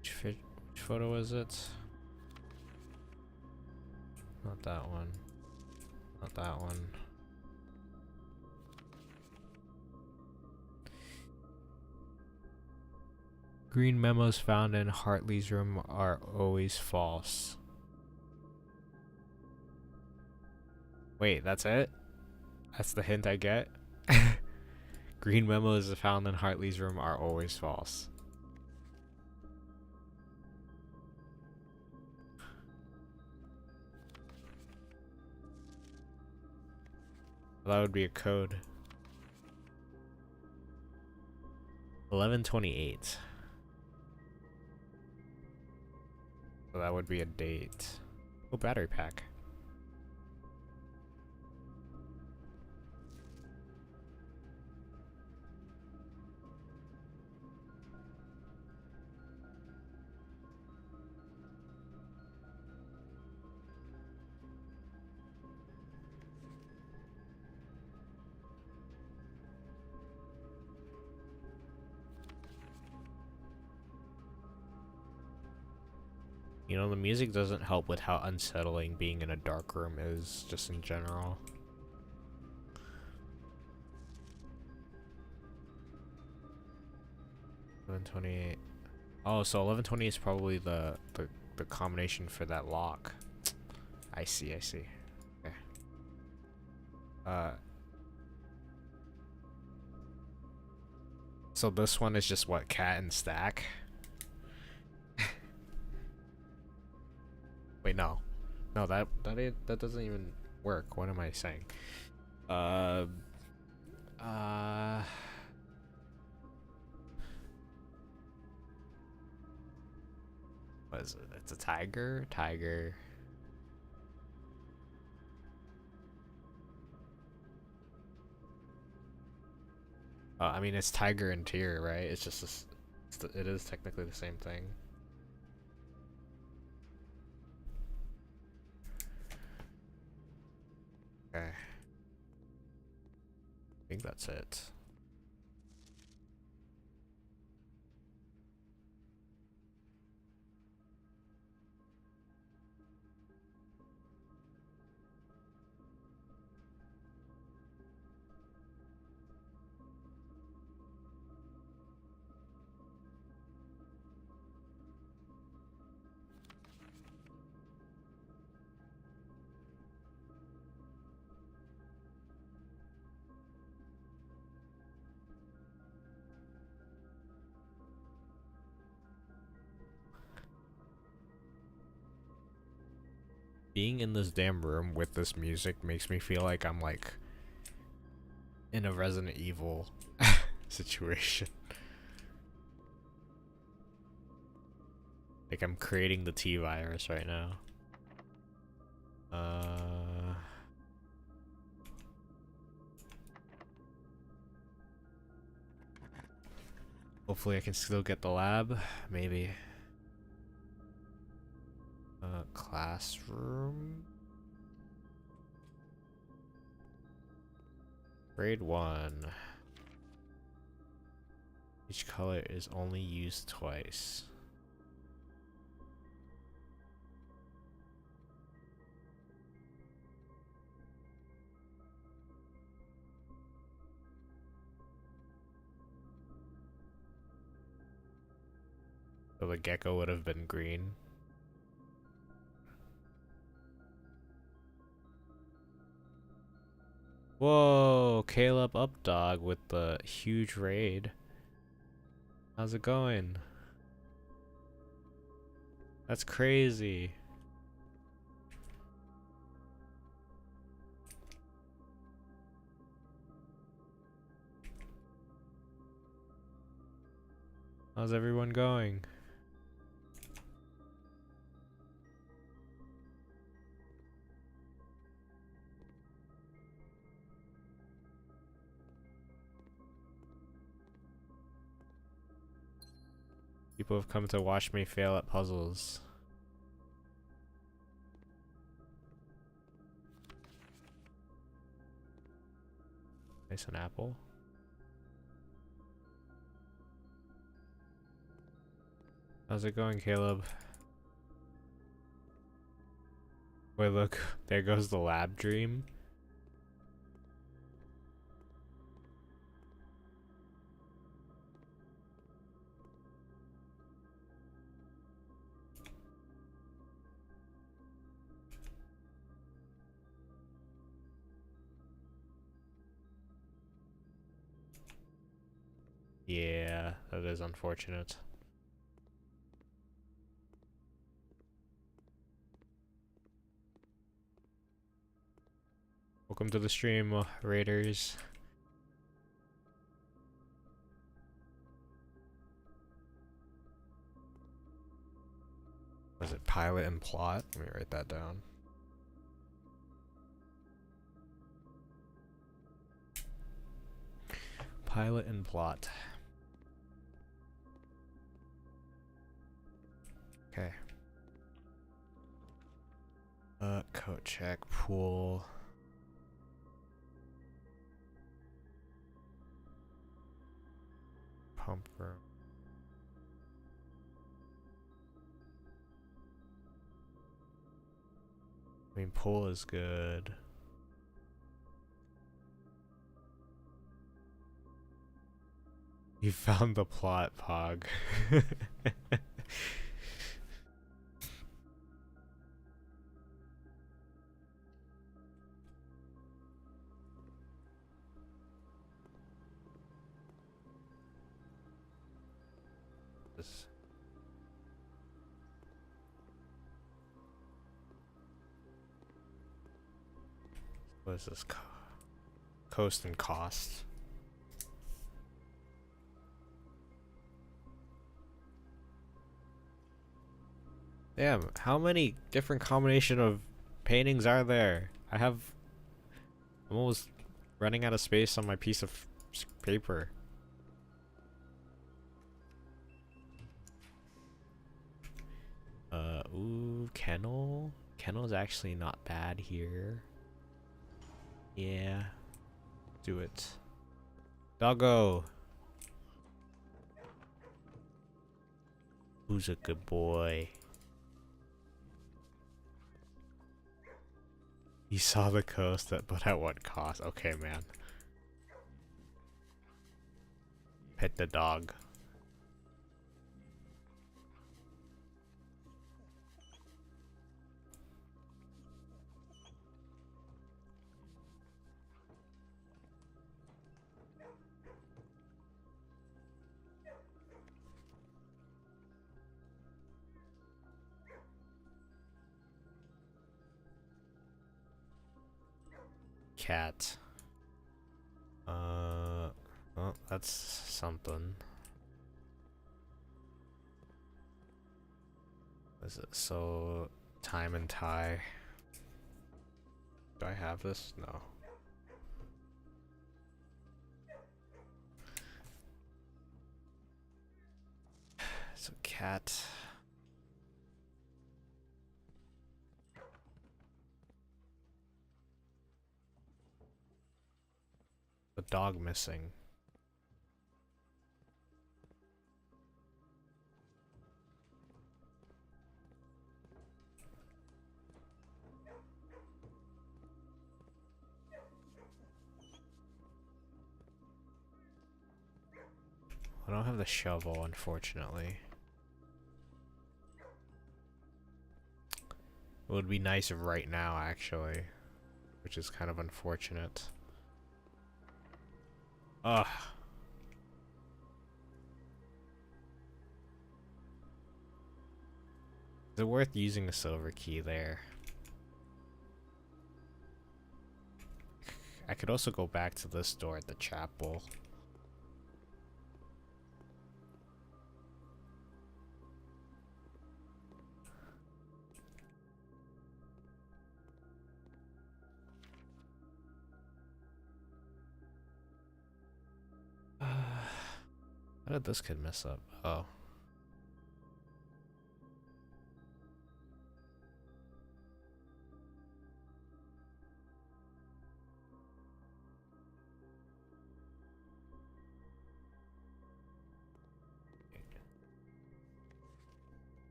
S1: Which photo is it? Not that one. Not that one. Green memos found in Hartley's room are always false. Wait, that's it? That's the hint I get? Green memos found in Hartley's room are always false. That would be a code. 1128. So that would be a date. Oh, battery pack. You know, the music doesn't help with how unsettling being in a dark room is, just in general. $11.28. Oh, so 11:20 is probably the combination for that lock. I see, I see. Okay. So this one is just what, cat and stack? Wait, no. No, that doesn't even work. What am I saying? Uh what is it? It's a tiger? Tiger. I mean, it's tiger and tear, right? It's just this, it is technically the same thing. Okay. I think that's it. Being in this damn room with this music makes me feel like I'm like in a Resident Evil situation. Like I'm creating the T virus right now. Hopefully I can still get the lab, maybe. Classroom. Grade 1. Each color is only used twice. So the gecko would have been green. Whoa, Caleb Updog with the huge raid. How's it going? That's crazy. How's everyone going? People have come to watch me fail at puzzles. Nice, an apple. How's it going, Caleb? Wait, look, there goes the lab dream. Yeah, that is unfortunate. Welcome to the stream, Raiders. Was it pilot and plot? Let me write that down. Pilot and plot. Okay. Coat check, pool. Pump room. I mean, pool is good. You found the plot, Pog. This. What is this? Coast and cost. Damn, how many different combination of paintings are there? I'm almost running out of space on my piece of paper. Ooh, kennel. Kennel's actually not bad here. Yeah. Do it. Doggo. Who's a good boy? You saw the coast, but at what cost? Okay, man. Pet the dog. Cat. Well, that's something. Is it so time and tie? Do I have this? No. So cat. The dog missing. I don't have the shovel, unfortunately. It would be nice right now, actually, which is kind of unfortunate. Ugh. Is it worth using the silver key there? I could also go back to this door at the chapel. How did this kid mess up? Oh.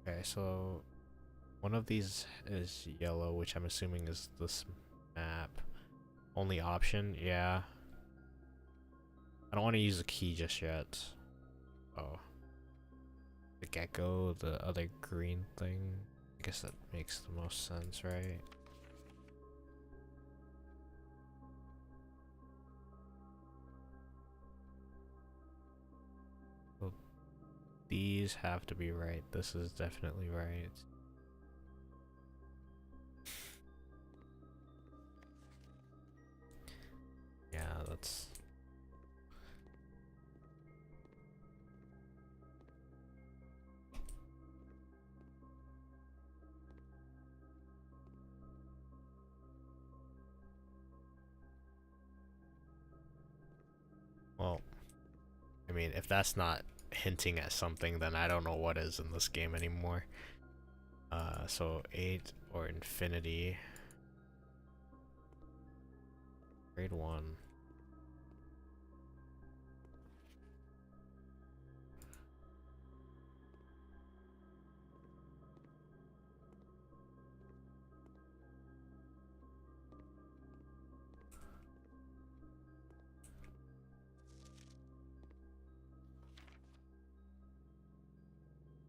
S1: Okay, so one of these is yellow, which I'm assuming is this map. Only option, yeah. I don't want to use the key just yet. Oh. The gecko, the other green thing. I guess that makes the most sense, right? Well, these have to be right. This is definitely right. Yeah, that's... mean, if that's not hinting at something, then I don't know what is in this game anymore. So 8 or infinity. Grade 1.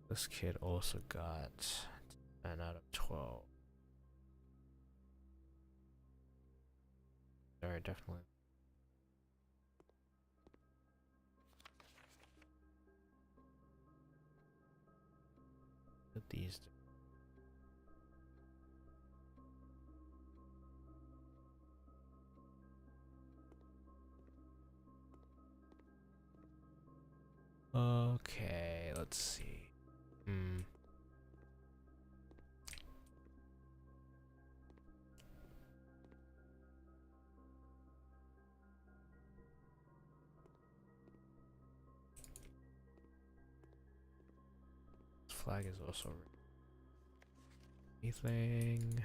S1: This kid also got 10 out of 12. Alright, definitely. Put these. Okay, let's see. This flag is also anything.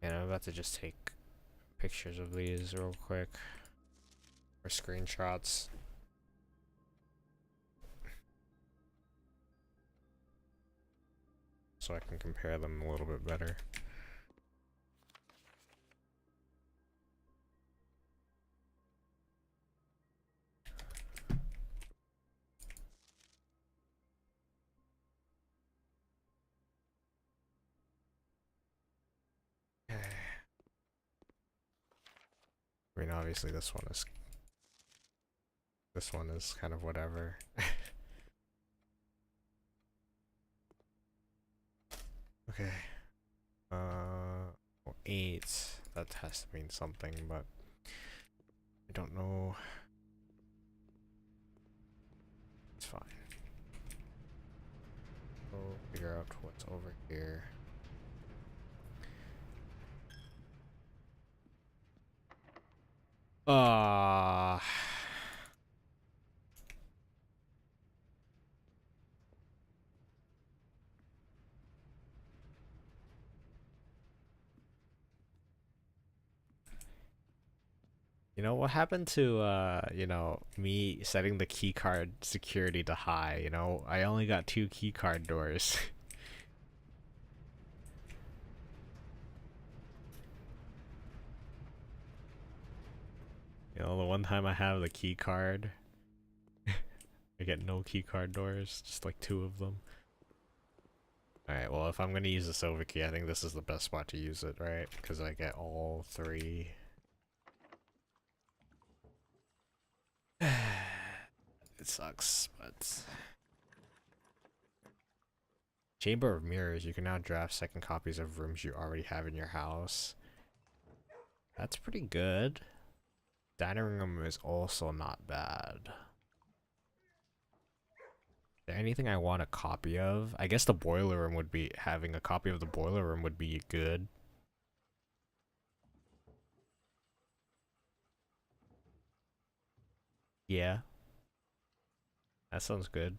S1: And I'm about to just take pictures of these real quick. Or screenshots. So I can compare them a little bit better. I mean, obviously this one is kind of whatever. Okay. 8. That has to mean something, but I don't know. It's fine. We'll figure out what's over here. You know, what happened to, you know, me setting the keycard security to high, you know? I only got 2 keycard doors. You know, the one time I have the keycard, I get no keycard doors, just like 2 of them. Alright, well, if I'm gonna use the silver key, I think this is the best spot to use it, right? Because I get all 3. It sucks, but... Chamber of Mirrors, you can now draft second copies of rooms you already have in your house. That's pretty good. Dining room is also not bad. Is there anything I want a copy of? I guess the boiler room would be... Having a copy of the boiler room would be good. Yeah. That sounds good.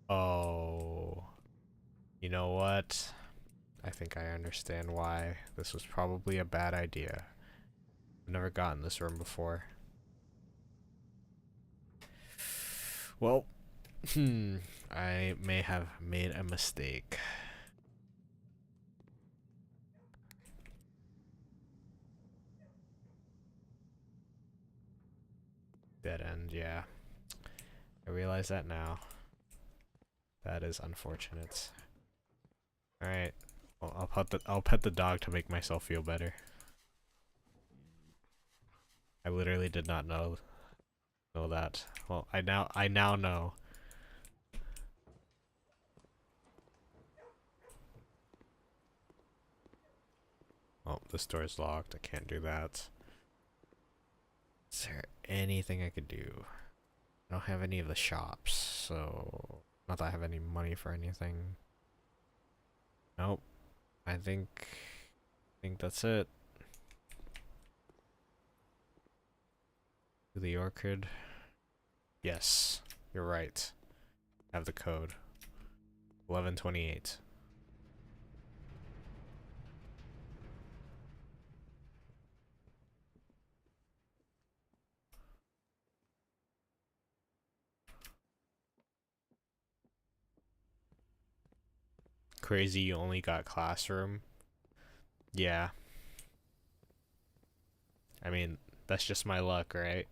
S1: Oh. You know what? I think I understand why this was probably a bad idea. I've never gotten this room before. Well, I may have made a mistake. Dead end, yeah. I realize that now. That is unfortunate. Alright. Well, I'll pet the dog to make myself feel better. I literally did not know know that. Well, I now know. Oh, this door is locked. I can't do that. Is there anything I could do? I don't have any of the shops, so not that I have any money for anything. Nope. I think that's it. To the orchid. Yes, you're right. I have the code. 1128. Crazy, you only got classroom. Yeah. I mean, that's just my luck, right?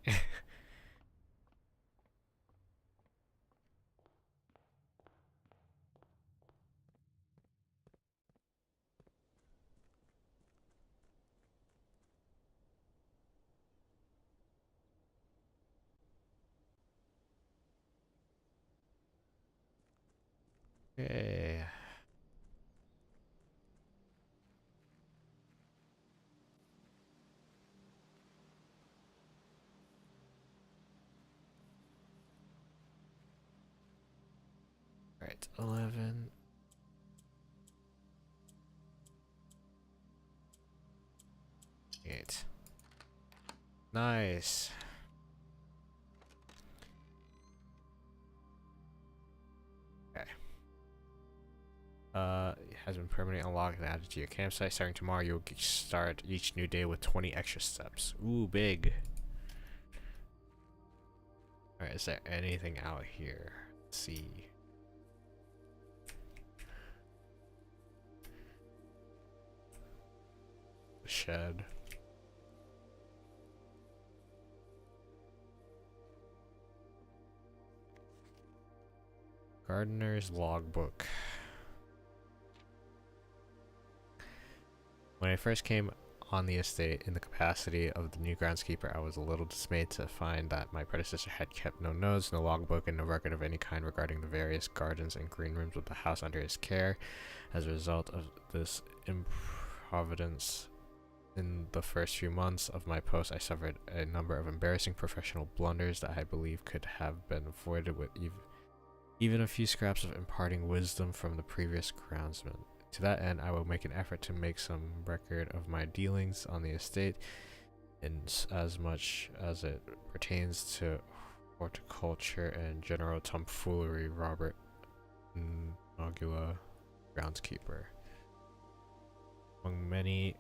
S1: Okay. Alright, 11. Eight. Nice. Okay. It has been permanently unlocked and added to your campsite. Starting tomorrow, you'll start each new day with 20 extra steps. Ooh, big. Alright, is there anything out here? Let's see. The shed. Gardener's logbook. When I first came on the estate in the capacity of the new groundskeeper, I was a little dismayed to find that my predecessor had kept no notes, no logbook, and no record of any kind regarding the various gardens and green rooms of the house under his care. As a result of this improvidence, in the first few months of my post, I suffered a number of embarrassing professional blunders that I believe could have been avoided with even a few scraps of imparting wisdom from the previous groundsman. To that end, I will make an effort to make some record of my dealings on the estate, in as much as it pertains to horticulture and general tomfoolery. Robert Nogula, groundskeeper. Among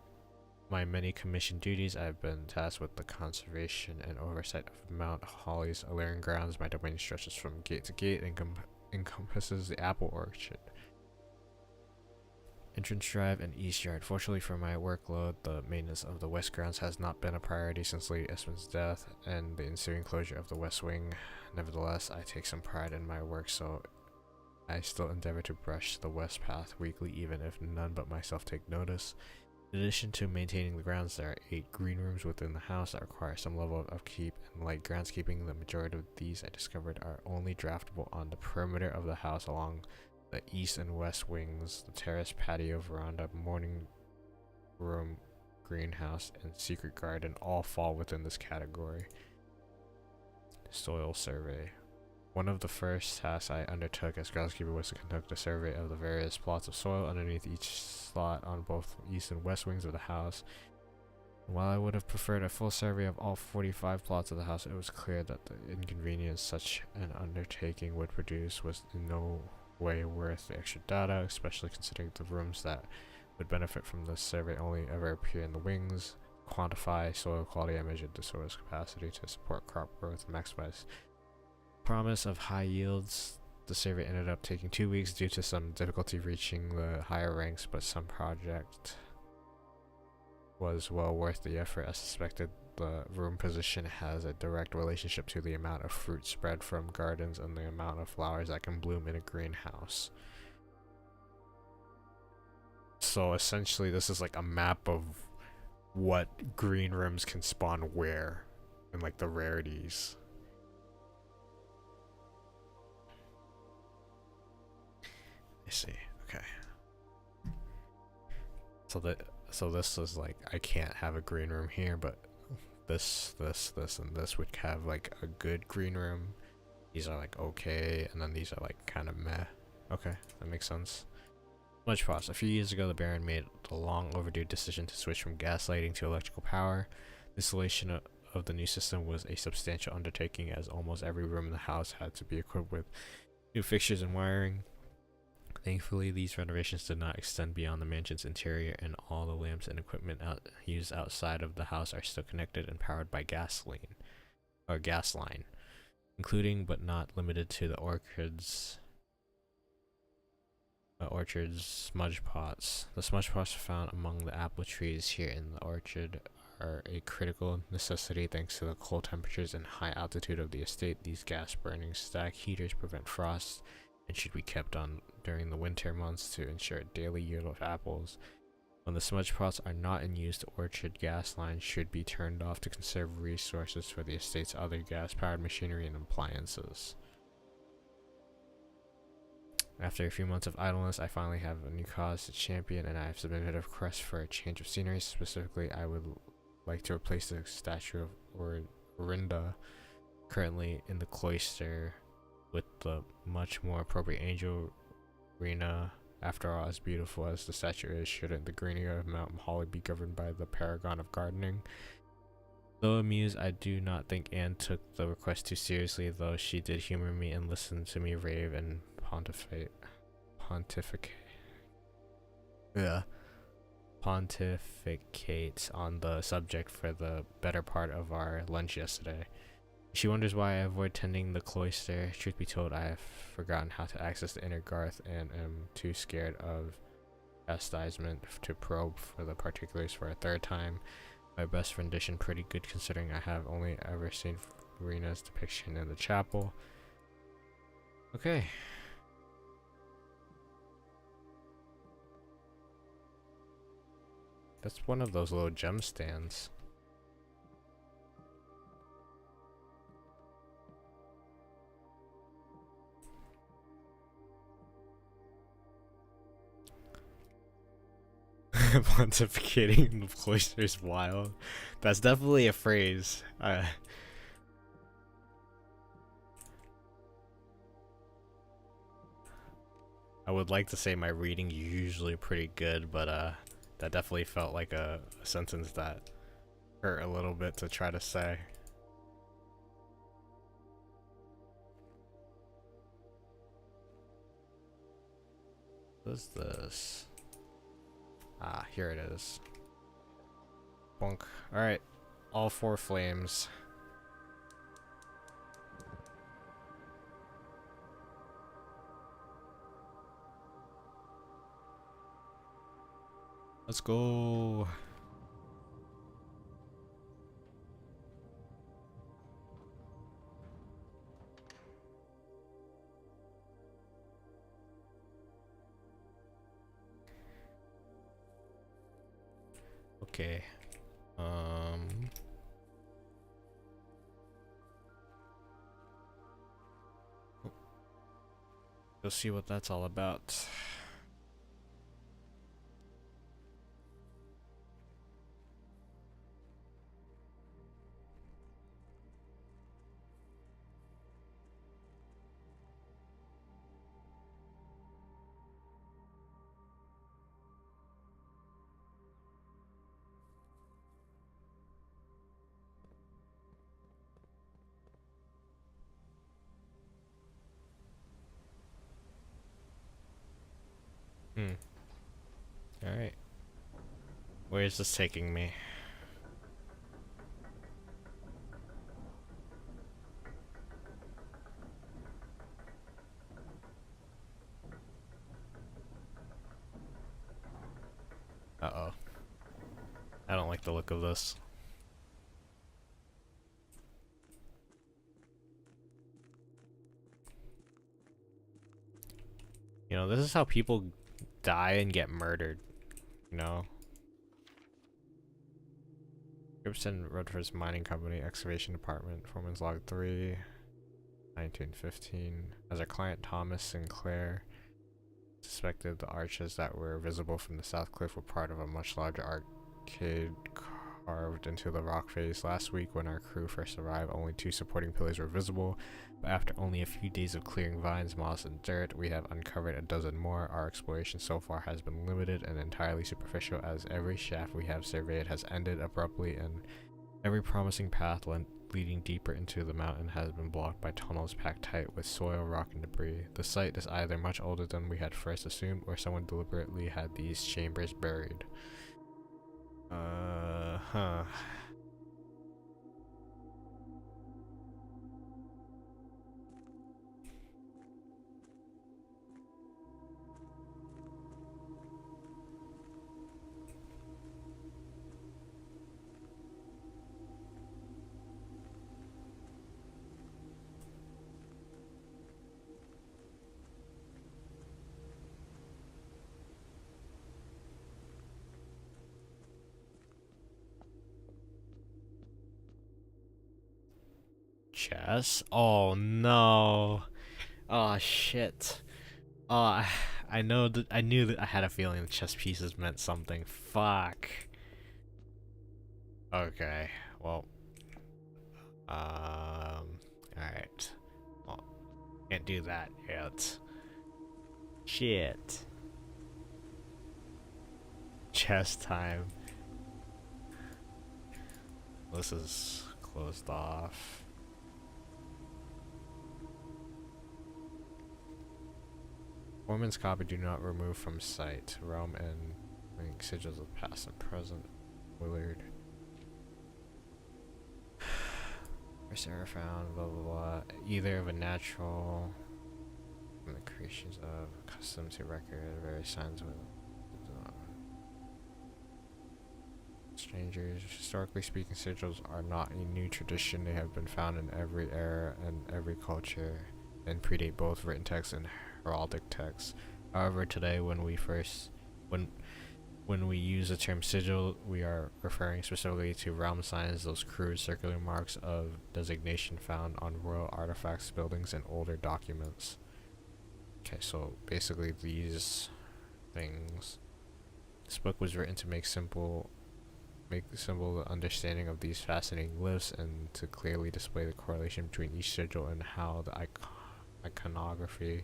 S1: my many commissioned duties, I have been tasked with the conservation and oversight of Mount Holly's alluring grounds. My domain stretches from gate to gate and encompasses the apple orchard, entrance drive, and east yard. Fortunately for my workload, the maintenance of the west grounds has not been a priority since Lady Esmond's death and the ensuing closure of the west wing. Nevertheless, I take some pride in my work, so I still endeavor to brush the west path weekly, even if none but myself take notice. In addition to maintaining the grounds, there are 8 green rooms within the house that require some level of upkeep and light groundskeeping. The majority of these, I discovered, are only draftable on the perimeter of the house along the east and west wings. The terrace, patio, veranda, morning room, greenhouse, and secret garden all fall within this category. Soil survey. One of the first tasks I undertook as groundskeeper was to conduct a survey of the various plots of soil underneath each slot on both east and west wings of the house. While I would have preferred a full survey of all 45 plots of the house, it was clear that the inconvenience such an undertaking would produce was in no way worth the extra data, especially considering the rooms that would benefit from this survey only ever appear in the wings. Quantify soil quality, I measured the soil's capacity to support crop growth and maximize promise of high yields. The survey ended up taking 2 weeks due to some difficulty reaching the higher ranks, but some project was well worth the effort. As suspected, the room position has a direct relationship to the amount of fruit spread from gardens and the amount of flowers that can bloom in a greenhouse. So essentially this is like a map of what green rooms can spawn where and like the rarities. I see. Okay. So this is like, I can't have a green room here, but this, and this would have like a good green room. These are like okay, and then these are like kind of meh. Okay, that makes sense. Much pause. A few years ago, the Baron made the long overdue decision to switch from gas lighting to electrical power. The installation of the new system was a substantial undertaking, as almost every room in the house had to be equipped with new fixtures and wiring. Thankfully, these renovations did not extend beyond the mansion's interior, and all the lamps and equipment used outside of the house are still connected and powered by gas line, including but not limited to the orchard's smudge pots. The smudge pots found among the apple trees here in the orchard are a critical necessity thanks to the cold temperatures and high altitude of the estate. These gas-burning stack heaters prevent frost and should be kept on during the winter months to ensure daily yield of apples. When the smudge pots are not in use, the orchard gas line should be turned off to conserve resources for the estate's other gas-powered machinery and appliances. After a few months of idleness, I finally have a new cause to champion, and I have submitted a request for a change of scenery. Specifically, I would like to replace the statue of Orinda currently in the cloister with the much more appropriate angel Rena. After all, as beautiful as the statue is, shouldn't the greenery of Mount Holly be governed by the paragon of gardening? Though amused, I do not think Anne took the request too seriously, though she did humor me and listen to me rave and pontificate on the subject for the better part of our lunch yesterday. She wonders why I avoid tending the cloister. Truth be told, I have forgotten how to access the inner garth and am too scared of chastisement to probe for the particulars for a third time. My best rendition pretty good considering I have only ever seen Rena's depiction in the chapel. Okay. That's one of those little gem stands. Pontificating in the cloister is wild. That's definitely a phrase. I would like to say my reading is usually pretty good, but that definitely felt like a sentence that hurt a little bit to try to say. What is this? Ah, here it is. Bonk. Alright. All 4 flames. Let's go. Okay. Go see what that's all about. Alright. Where is this taking me? Uh-oh. I don't like the look of this. You know, this is how people die and get murdered. You know? Gibson Rutgers Mining Company, Excavation Department, Foreman's Log 3, 1915. As our client Thomas Sinclair suspected the arches that were visible from the south cliff were part of a much larger arcade carved into the rock face. Last week when our crew first arrived, only 2 supporting pillars were visible, but after only a few days of clearing vines, moss, and dirt, we have uncovered a dozen more. Our exploration so far has been limited and entirely superficial, as every shaft we have surveyed has ended abruptly, and every promising path leading deeper into the mountain has been blocked by tunnels packed tight with soil, rock, and debris. The site is either much older than we had first assumed, or someone deliberately had these chambers buried. Huh. Chess? Oh no. Oh shit. Oh, I know that I knew that I had a feeling the chess pieces meant something. Fuck. Okay. Well. Alright. Well, can't do that yet. Shit. Chess time. This is closed off. Foreman's copy do not remove from sight. Realm and link sigils of past and present. Willard. First error found, blah blah blah. Either of a natural and the creations of custom to record various signs with strangers. Historically speaking, sigils are not a new tradition. They have been found in every era and every culture and predate both written text and heraldic text. However, today when we use the term sigil, we are referring specifically to realm signs, those crude circular marks of designation found on royal artifacts, buildings, and older documents. Okay, so basically these things. This book was written to make simple the understanding of these fascinating glyphs and to clearly display the correlation between each sigil and how the iconography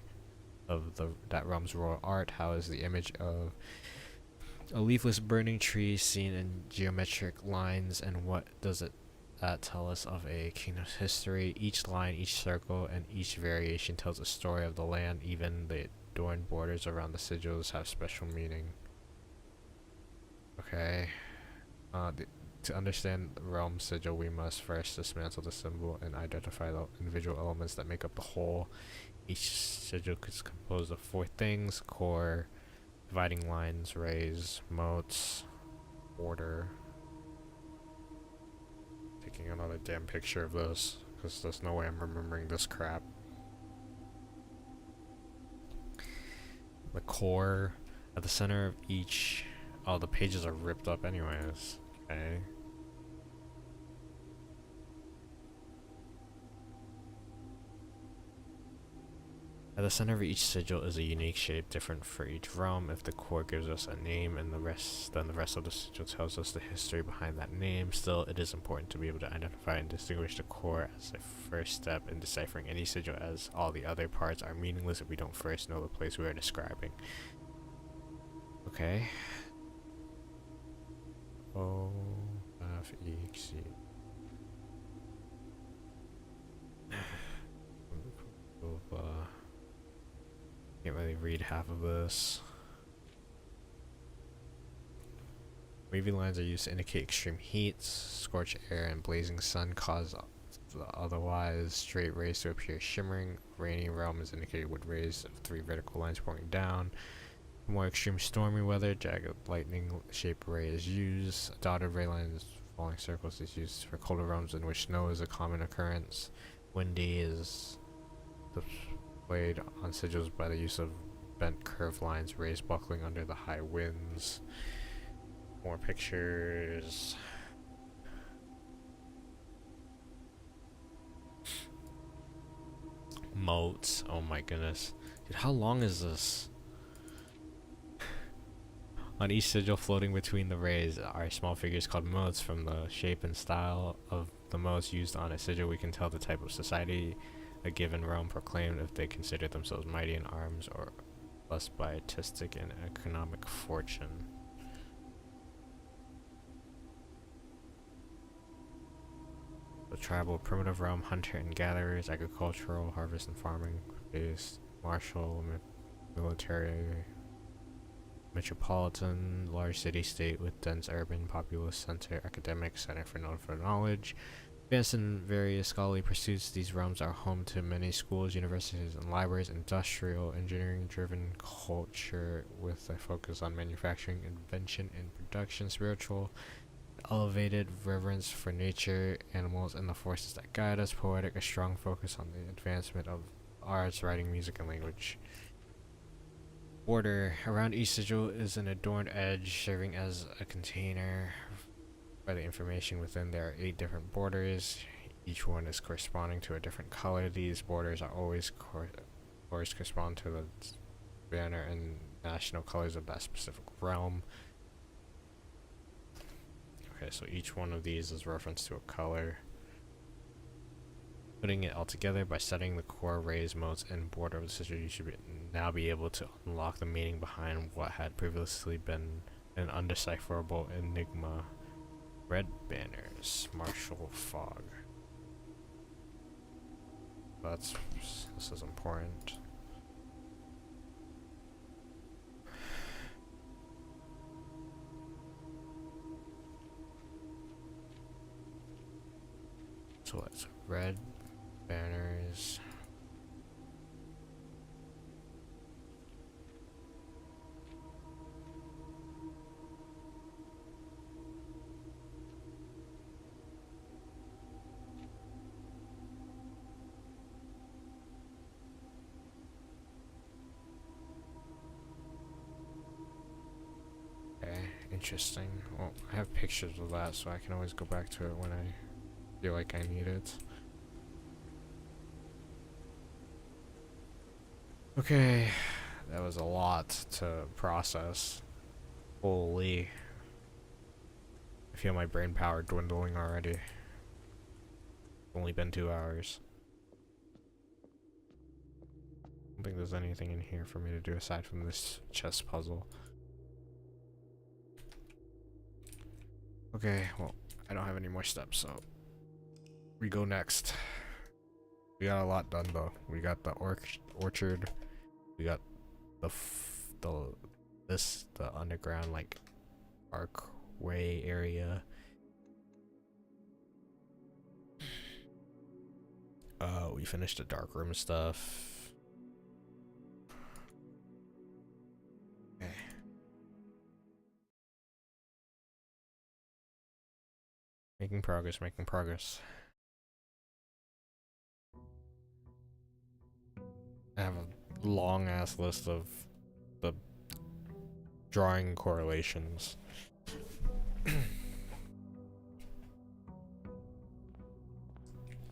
S1: of that realm's royal art. How is the image of a leafless burning tree seen in geometric lines, and what does that tell us of a kingdom's history? Each line, each circle, and each variation tells a story of the land. Even the adorned borders around the sigils have special meaning. Okay. To understand the realm sigil, we must first dismantle the symbol and identify the individual elements that make up the whole. Each sigil is composed of 4 things: core, dividing lines, rays, moats, border. Taking another damn picture of this, because there's no way I'm remembering this crap. The core, at the center of each... Oh, the pages are ripped up anyways. Okay. At the center of each sigil is a unique shape, different for each realm. If the core gives us a name and then the rest of the sigil tells us the history behind that name. Still, it is important to be able to identify and distinguish the core as a first step in deciphering any sigil, as all the other parts are meaningless if we don't first know the place we are describing. Okay. O-F-E-X-E. Can't really read half of this. Wavy lines are used to indicate extreme heat, scorched air, and blazing sun cause the otherwise straight rays to appear shimmering. Rainy realm is indicated with rays of 3 vertical lines pointing down. For more extreme stormy weather, jagged lightning shaped ray is used. A dotted ray line is falling circles is used for colder realms in which snow is a common occurrence. Windy is displayed on sigils by the use of bent curved lines, rays buckling under the high winds. More pictures. Moats. Oh my goodness. Dude, how long is this? On each sigil floating between the rays are small figures called motes. From the shape and style of the motes used on a sigil, we can tell the type of society a given realm proclaimed, if they consider themselves mighty in arms or less by artistic and economic fortune. The tribal primitive realm, hunter and gatherers, agricultural, harvest and farming based, martial, military, metropolitan, large city-state with dense urban populous center, academic center for knowledge. Advanced in various scholarly pursuits, these realms are home to many schools, universities, and libraries. Industrial, engineering-driven culture with a focus on manufacturing, invention, and production. Spiritual, elevated reverence for nature, animals, and the forces that guide us. Poetic, a strong focus on the advancement of arts, writing, music, and language. Border. Around each sigil is an adorned edge serving as a container. By the information within, there are 8 different borders. Each one is corresponding to a different color. These borders are always correspond to the banner and national colors of that specific realm. Okay, so each one of these is reference to a color. Putting it all together by studying the core rays, motes, and border of the sigil, you should now be able to unlock the meaning behind what had previously been an undecipherable enigma. Red banners, martial fog. This is important. So it's red banners. Interesting. Well, I have pictures of that, so I can always go back to it when I feel like I need it. Okay, that was a lot to process. Holy. I feel my brain power dwindling already. It's only been 2 hours. I don't think there's anything in here for me to do aside from this chess puzzle. Okay, well, I don't have any more steps, so we go next. We got a lot done though. We got the orchard. We got the underground like archway area. We finished the dark room stuff. Okay. Making progress, making progress. I have a long ass list of the drawing correlations.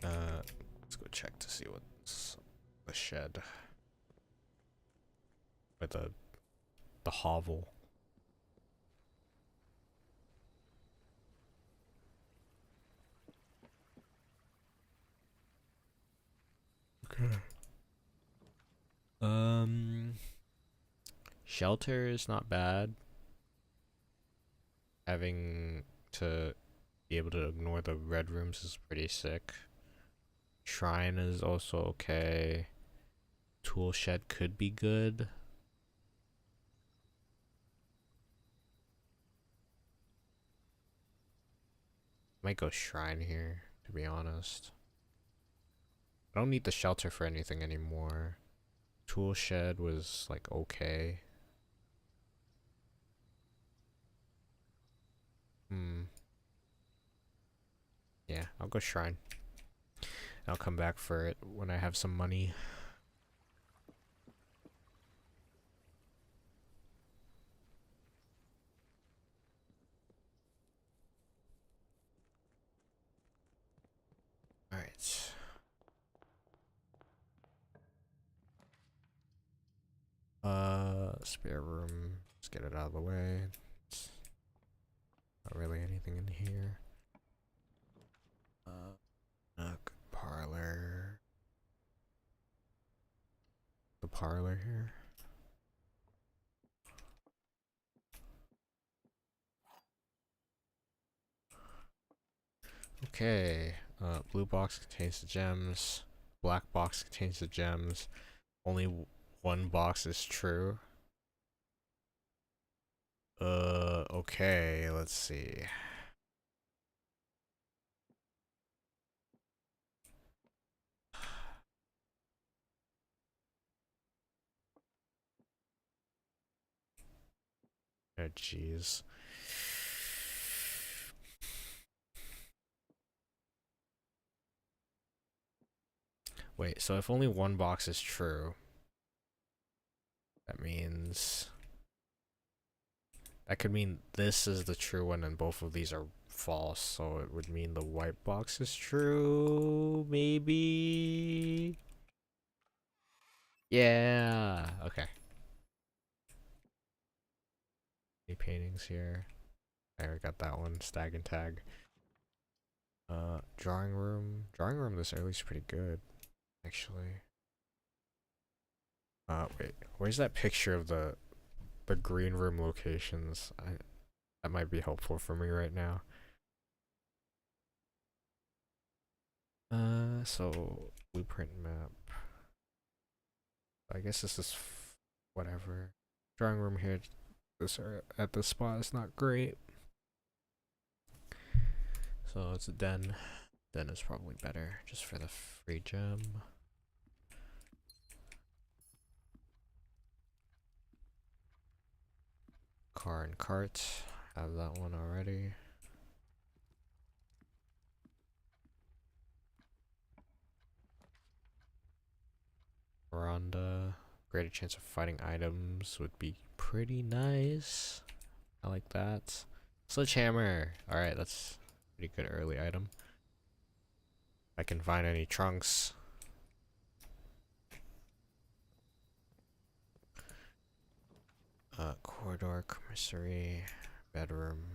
S1: Let's go check to see what's the shed. With the hovel. Okay. Shelter is not bad. Having to be able to ignore the red rooms is pretty sick. Shrine is also okay. Tool shed could be good. Might go shrine here, to be honest. I don't need the shelter for anything anymore. Tool shed was like okay. Yeah, I'll go shrine. I'll come back for it when I have some money. Alright. spare room. Let's get it out of the way. It's not really anything in here. Nook, parlor. The parlor here. Okay. Blue box contains the gems. Black box contains the gems. Only one box is true. Okay, let's see. Oh, jeez. Wait, so if only one box is true, that means... that could mean this is the true one and both of these are false, so it would mean the white box is true, maybe? Yeah, okay. Any paintings here? I got that one, stag and tag. Drawing room. Drawing room this early is pretty good, actually. Wait, where's that picture of the green room locations? That might be helpful for me right now. So blueprint map. I guess this is whatever. Drawing room here. This at this spot is not great. So it's a den. Den is probably better, just for the free gem. Car and cart. Have that one already. Veranda. Greater chance of fighting items would be pretty nice. I like that. Sledgehammer. Alright, that's a pretty good early item. If I can find any trunks. Corridor, commissary, bedroom.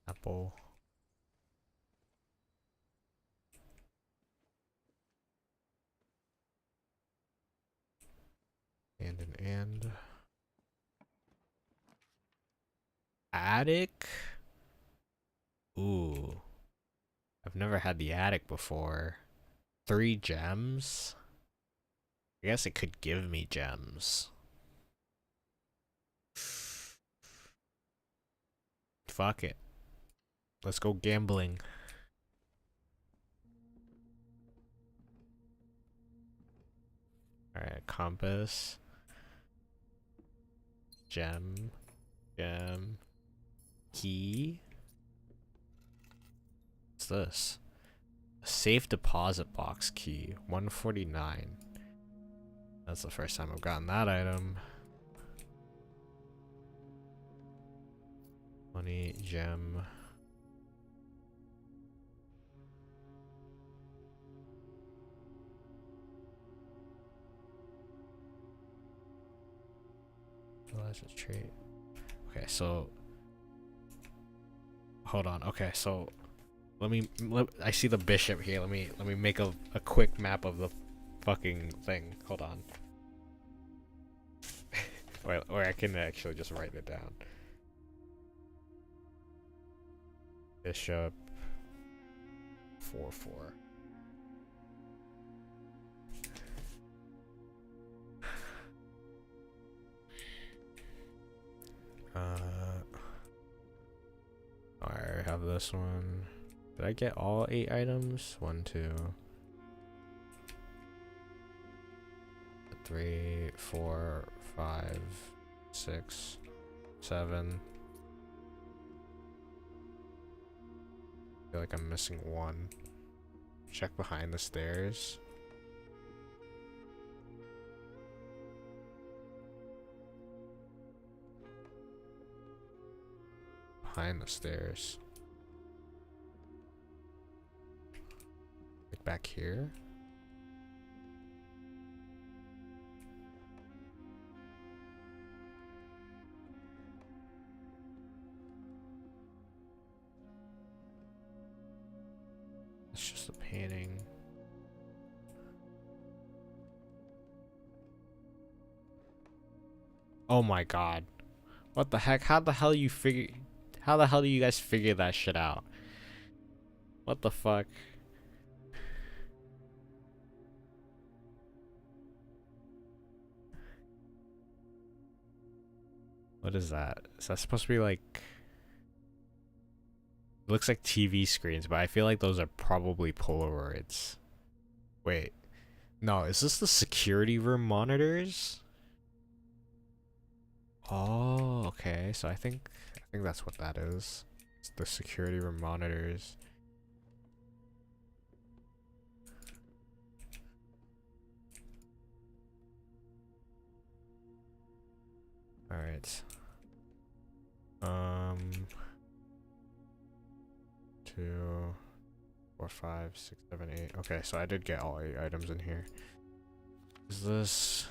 S1: Apple. And. Attic? Ooh. I've never had the attic before. 3 gems? I guess it could give me gems. Fuck it. Let's go gambling. Alright, compass. Gem. Gem. Key. What's this? A safe deposit box key. 149. That's the first time I've gotten that item. Money, gem. Realize a trait. Okay, so hold on. Okay, so I see the bishop here. Let me make a quick map of the fucking thing. Hold on. or I can actually just write it down. Bishop 4-4. I have this one. Did I get all 8 items? 1, 2, 3, 4, 5, 6, 7. I feel like I'm missing 1. Check behind the stairs. Behind the stairs. back here. It's just a painting. Oh my god. What the heck? How the hell do you guys figure that shit out? What the fuck? What is that? Is that supposed to be like... It looks like TV screens, but I feel like those are probably Polaroids. Wait. No, is this the security room monitors? Oh, okay. So I think that's what that is. It's the security room monitors. All right. 2, 4, 5, 6, 7, 8. Okay, so I did get all 8 items in here. Is this?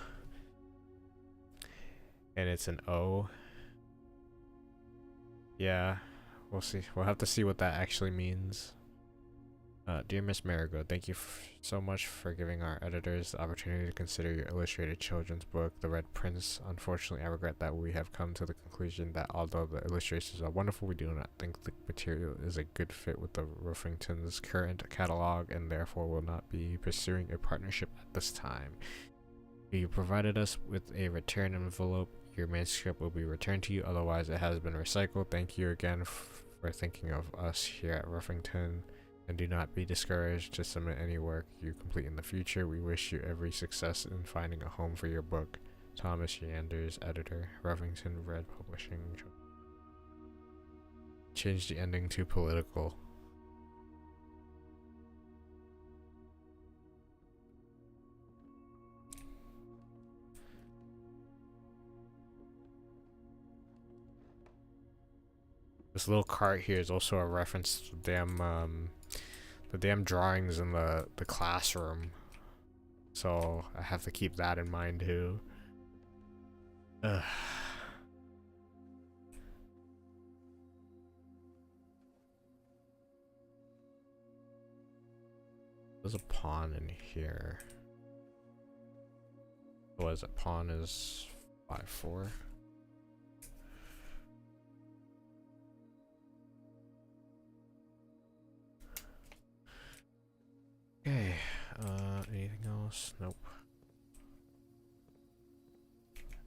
S1: And it's an O. Yeah, we'll see. We'll have to see what that actually means. Dear Miss Marigold, thank you so much for giving our editors the opportunity to consider your illustrated children's book, The Red Prince. Unfortunately, I regret that we have come to the conclusion that although the illustrations are wonderful, we do not think the material is a good fit with the Ruffington's current catalog and therefore will not be pursuing a partnership at this time. You provided us with a return envelope. Your manuscript will be returned to you, otherwise it has been recycled. Thank you again for thinking of us here at Ruffington. And do not be discouraged to submit any work you complete in the future. We wish you every success in finding a home for your book. Thomas Yanders, editor, Ruffington Red Publishing. Change the ending to political. This little cart here is also a reference to the damn drawings in the classroom. So I have to keep that in mind too. Ugh. There's a pawn in here. What is it? Pawn is 5-4. Okay, anything else? Nope.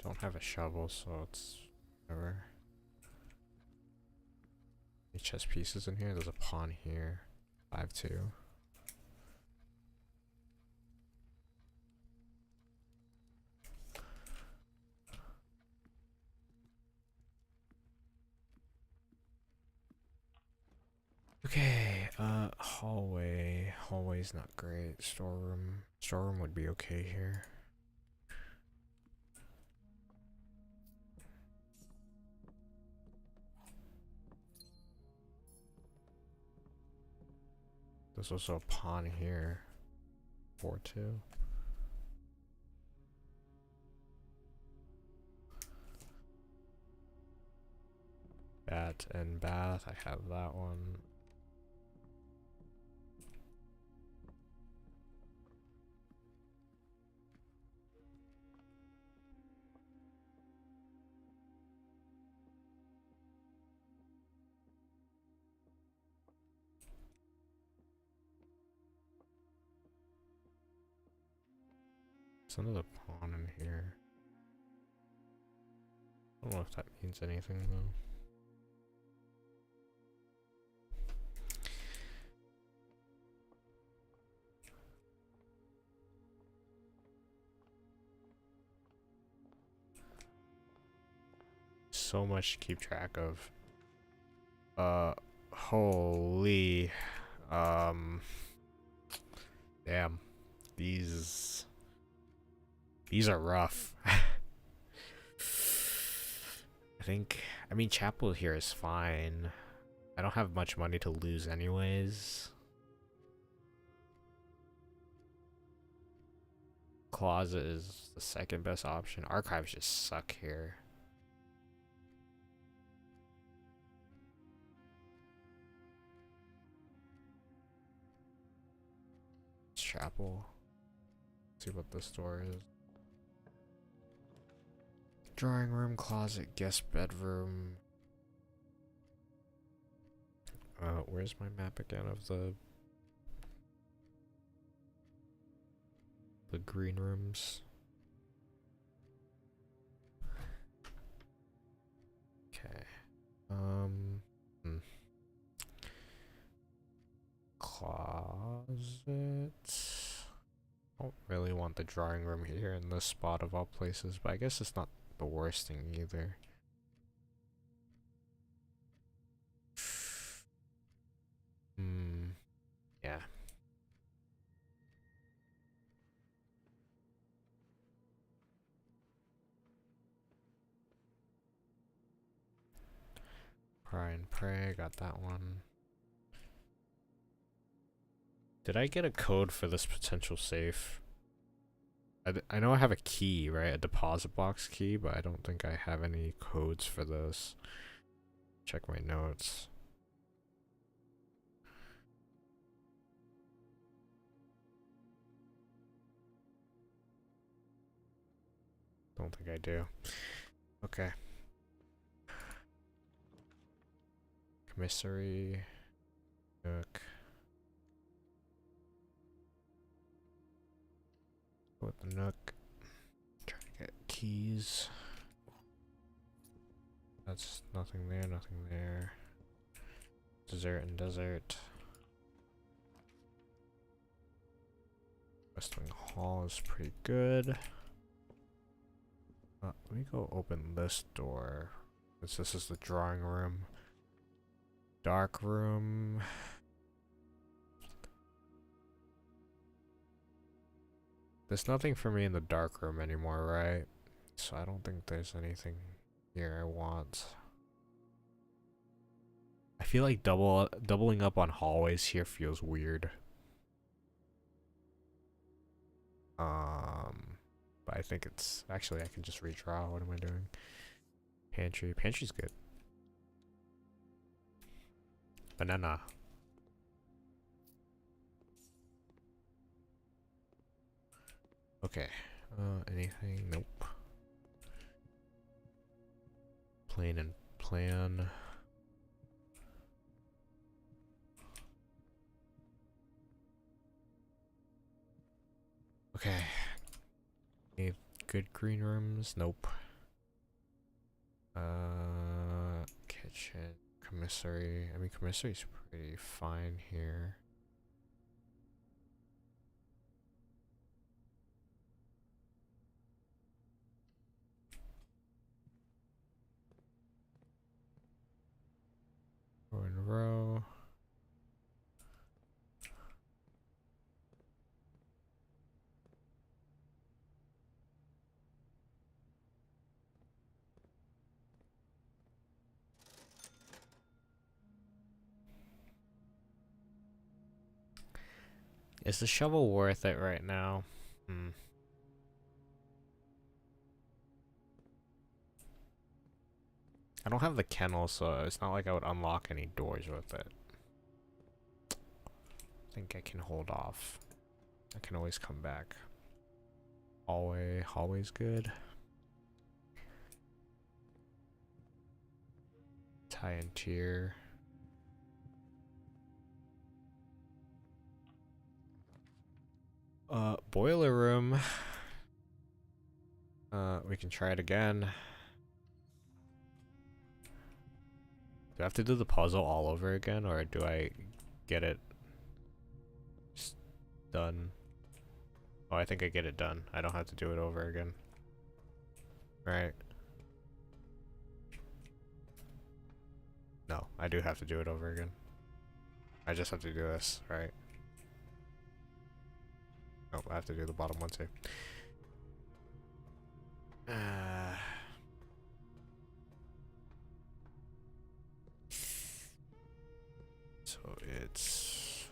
S1: Don't have a shovel, so it's whatever. Any chess pieces in here? There's a pawn here. 5-2. Okay, hallway. Hallway's not great. Storeroom. Storeroom would be okay here. There's also a pawn here. 4-2. Bat and bath. I have that one. There's another pawn in here. I don't know if that means anything though. So much to keep track of. Holy. Damn. These are rough. I mean, chapel here is fine. I don't have much money to lose anyways. Closet is the second best option. Archives just suck here. Chapel. Let's see what this door is. Drawing room, closet, guest bedroom. Where's my map again of the green rooms? Okay. Closet. I don't really want the drawing room here in this spot of all places, but I guess it's not the worst thing either. Yeah. Pry and pray, got that one. Did I get a code for this potential safe? I know I have a key, right? A deposit box key, but I don't think I have any codes for this. Check my notes. Don't think I do. Okay. Commissary. Nook. Go with the Nook. Try to get keys. That's nothing there, nothing there. Dessert and desert. West Wing Hall is pretty good. Let me go open this door. This is the drawing room. Dark room. There's nothing for me in the dark room anymore, right? So I don't think there's anything here I want. I feel like doubling up on hallways here feels weird. But I think it's actually I can just redraw. What am I doing? Pantry. Pantry's good. Banana. Okay. Anything? Nope. Plane and plan. Okay. Any good green rooms? Nope. Kitchen. Commissary. I mean, commissary's pretty fine here. Row in row. Is the shovel worth it right now? I don't have the kennel, so it's not like I would unlock any doors with it. I think I can hold off. I can always come back. Hallway's good. Tie and tier. Boiler room. We can try it again. Do I have to do the puzzle all over again, or do I get it just done? Oh, I think I get it done. I don't have to do it over again. Right? No, I do have to do it over again. I just have to do this, right? Oh, I have to do the bottom one too. So it's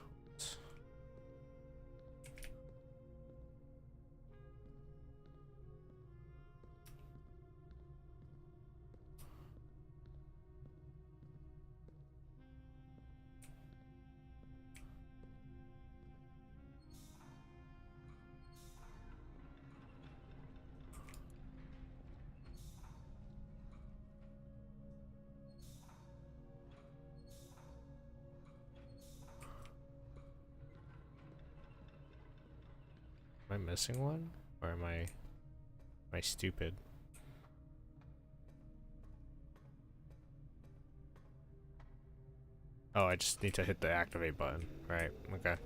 S1: I missing one? Or am I stupid? Oh, I just need to hit the activate button. Right, okay.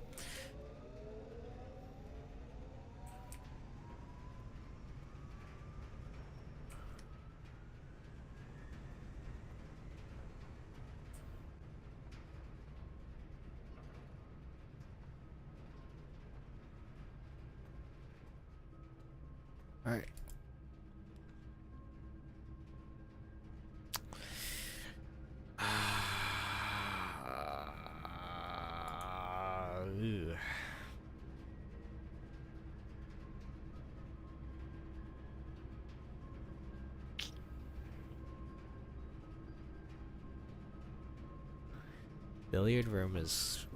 S1: Alright. Ew. Billiard room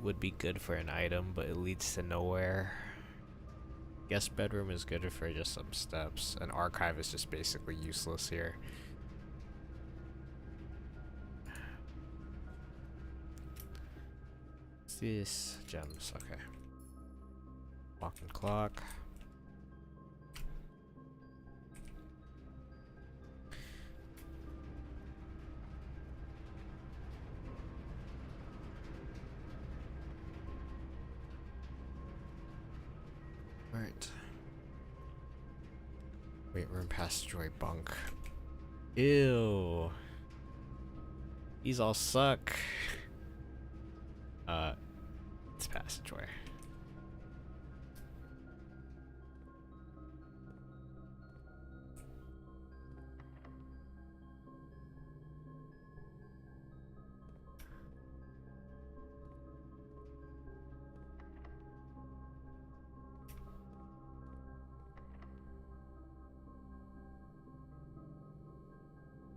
S1: would be good for an item, but it leads to nowhere. Guest bedroom is good for just some steps. An archive is just basically useless here. What's this? Gems, okay. Walking clock. Alright. Weight room, passageway, bunk. Ew. These all suck. It's passageway.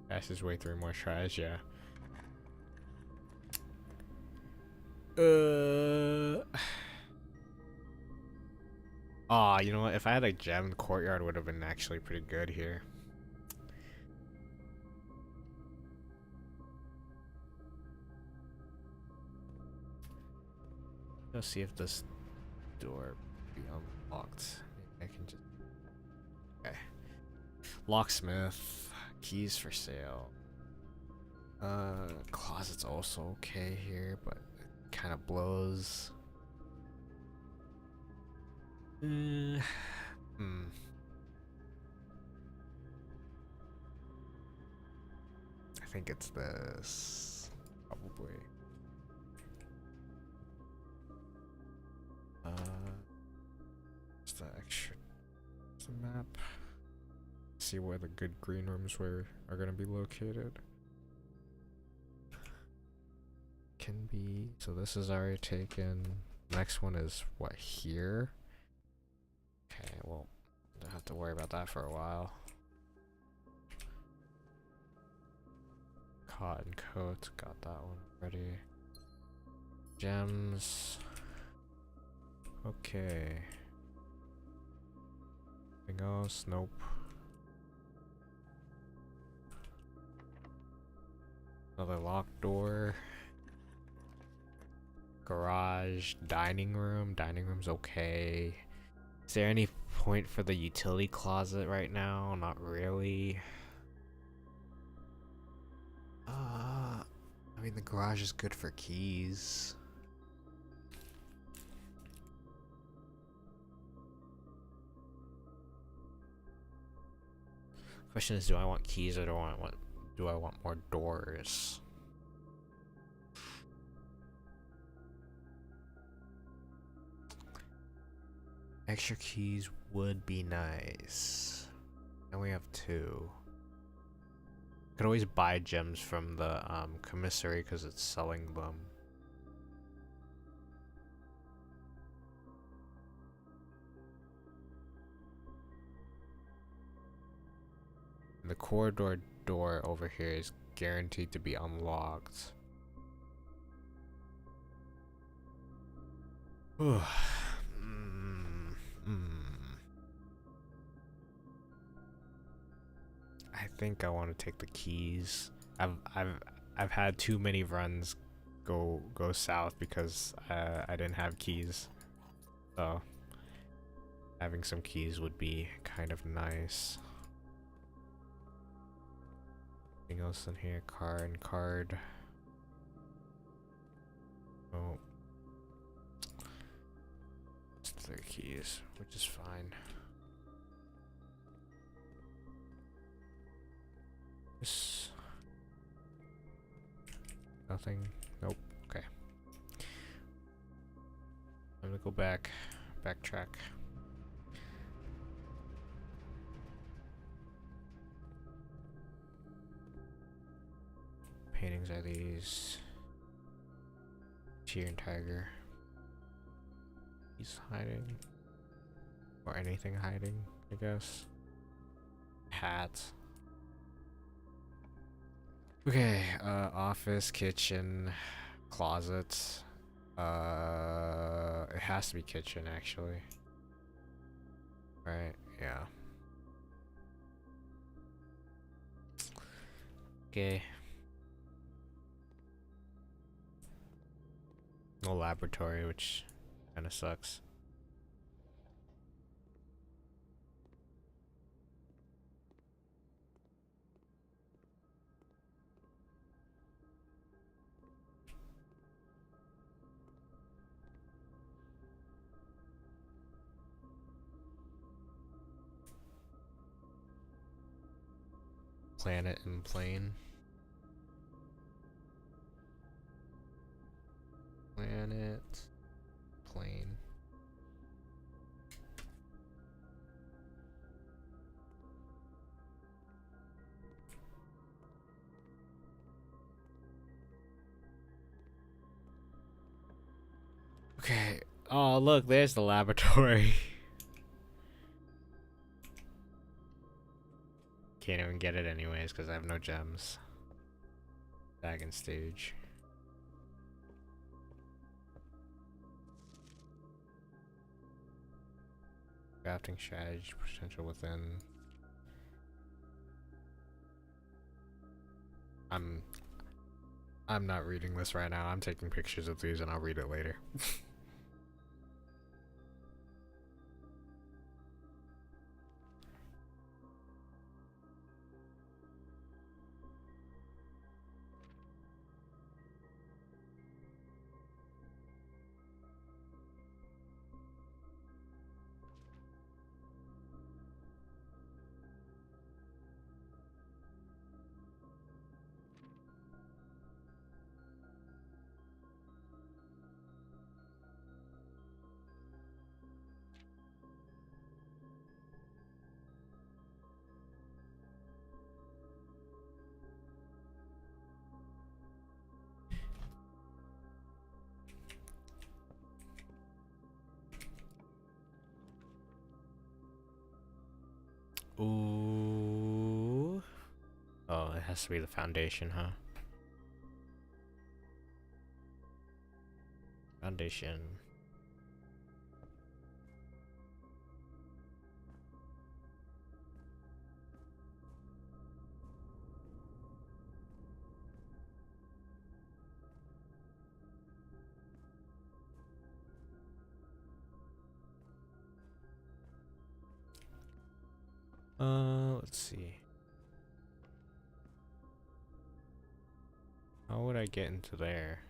S1: Passageway, 3 more tries, yeah. Aw, you know what? If I had a gem, courtyard would have been actually pretty good here. Let's see if this door be unlocked. Maybe I can just... Okay. Locksmith. Keys for sale. Closet's also okay here, but it kind of blows. I think it's this. Probably. What's the extra? What's the map? See where the good green rooms are gonna be located. Can be. So this is already taken. Next one is what, here? Okay, well, don't have to worry about that for a while. Cotton coat, got that one ready. Gems. Okay. Anything else? Nope. Another locked door. Garage, dining room. Dining room's okay. Is there any point for the utility closet right now? Not really. I mean, the garage is good for keys. Question is, do I want keys or do I want more doors? Extra keys would be nice. And we have 2. Could always buy gems from the commissary because it's selling them. The corridor door over here is guaranteed to be unlocked. I think I want to take the keys. I've had too many runs go south because I didn't have keys. So Having some keys would be kind of nice. Anything else in here? Car and card. Oh. It's 3 keys, which is fine. This. Nothing. Nope. Okay. I'm gonna go back. Backtrack. Paintings are these. Cheer and Tiger. He's hiding. Or anything hiding, I guess. Hats. Okay, office, kitchen, closets. It has to be kitchen, actually. Right, yeah. Okay. No laboratory, which kind of sucks. Planet and plane. Planet, plane. Okay. Oh, look, there's the laboratory. Can't even get it anyways because I have no gems. Back in stage. Crafting strategy potential within. I'm not reading this right now. I'm taking pictures of these and I'll read it later. Ooh. Oh, it has to be the foundation, huh? Foundation. Let's see. How would I get into there?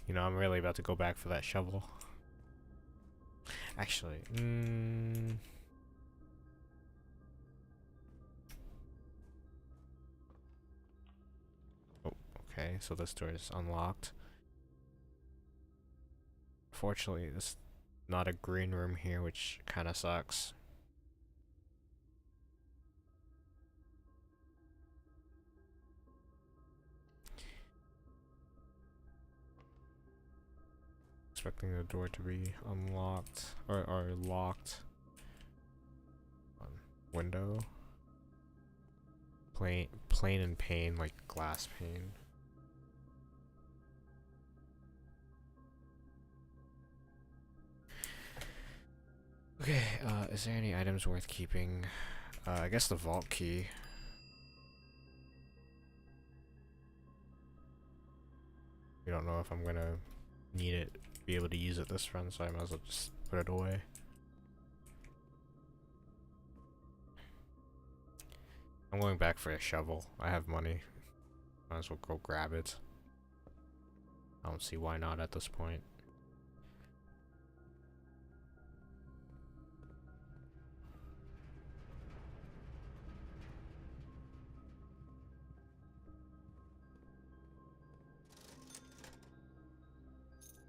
S1: You know, I'm really about to go back for that shovel. Actually, oh, okay, so this door is unlocked. Fortunately, there's not a green room here, which kind of sucks. Expecting the door to be unlocked or locked. Window. Plain and pane, like glass pane. Okay, is there any items worth keeping? I guess the vault key. We don't know if I'm gonna need it, be able to use it this run, so I might as well just put it away. I'm going back for a shovel. I have money. Might as well go grab it. I don't see why not at this point.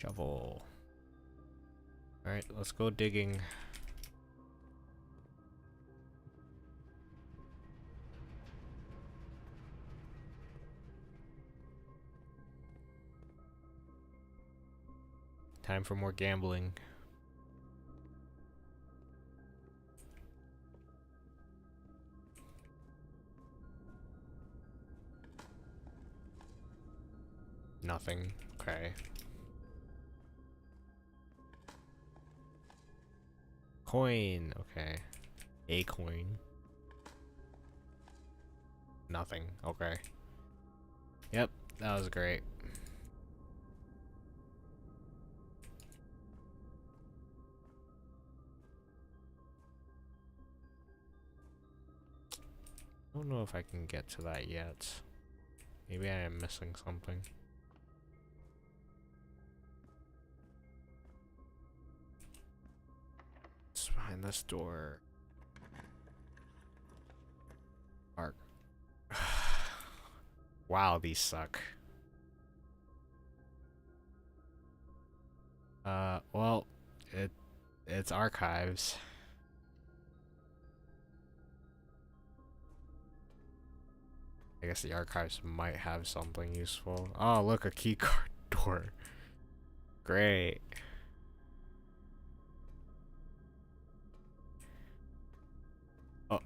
S1: Shovel. Alright, let's go digging. Time for more gambling. Nothing. Okay. Coin. Okay. A coin. Nothing. Okay. Yep, that was great. I don't know if I can get to that yet. Maybe I am missing something. It's behind this door. Arc. Wow, these suck. Well, it's archives. I guess the archives might have something useful. Oh, look, a keycard door. Great. Oh.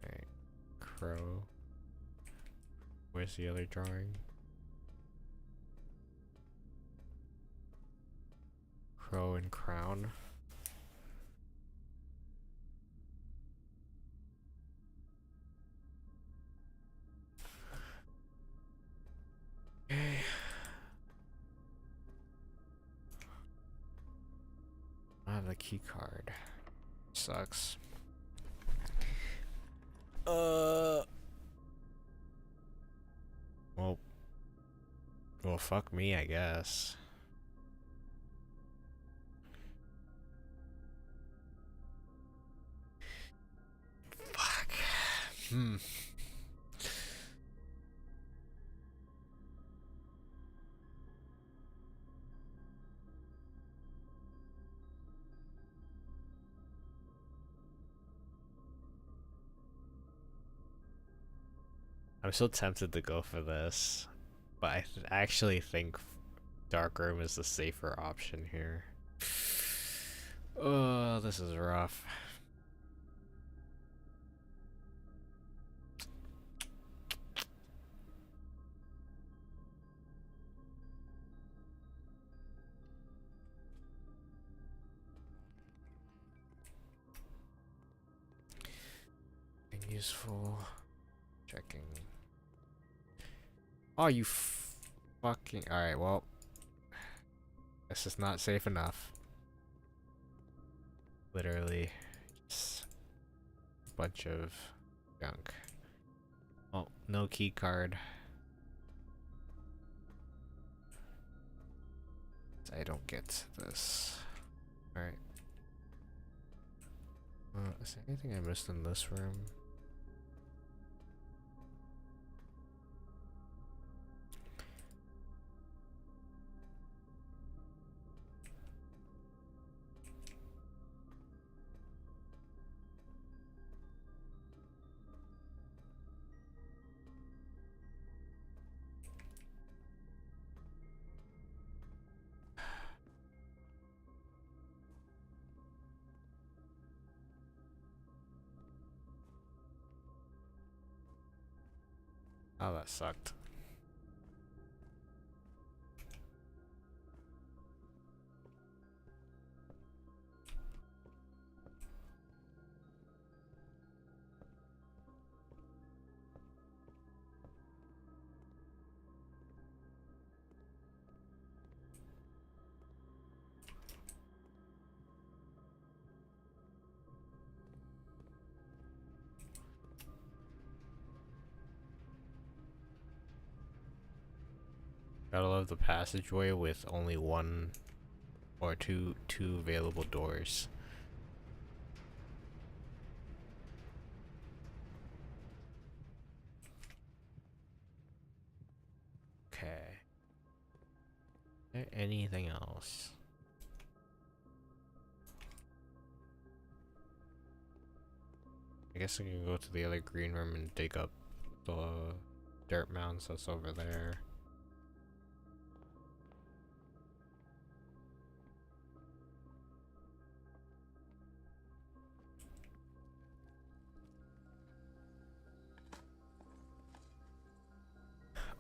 S1: Okay. Crow. Where's the other drawing? Crow and crown. Okay. I have the key card. Sucks. Well, fuck me, I guess. Fuck. I'm so tempted to go for this, but I actually think Dark Room is the safer option here. Oh, this is rough. Useful. Checking. Oh, you fucking. Alright, well. This is not safe enough. Literally. Just a bunch of junk. Oh, no key card. I don't get this. Alright. Is there anything I missed in this room? Oh, that sucked. Gotta love the passageway with only one or two available doors. Okay. Is there anything else? I guess I can go to the other green room and dig up the dirt mounds that's over there.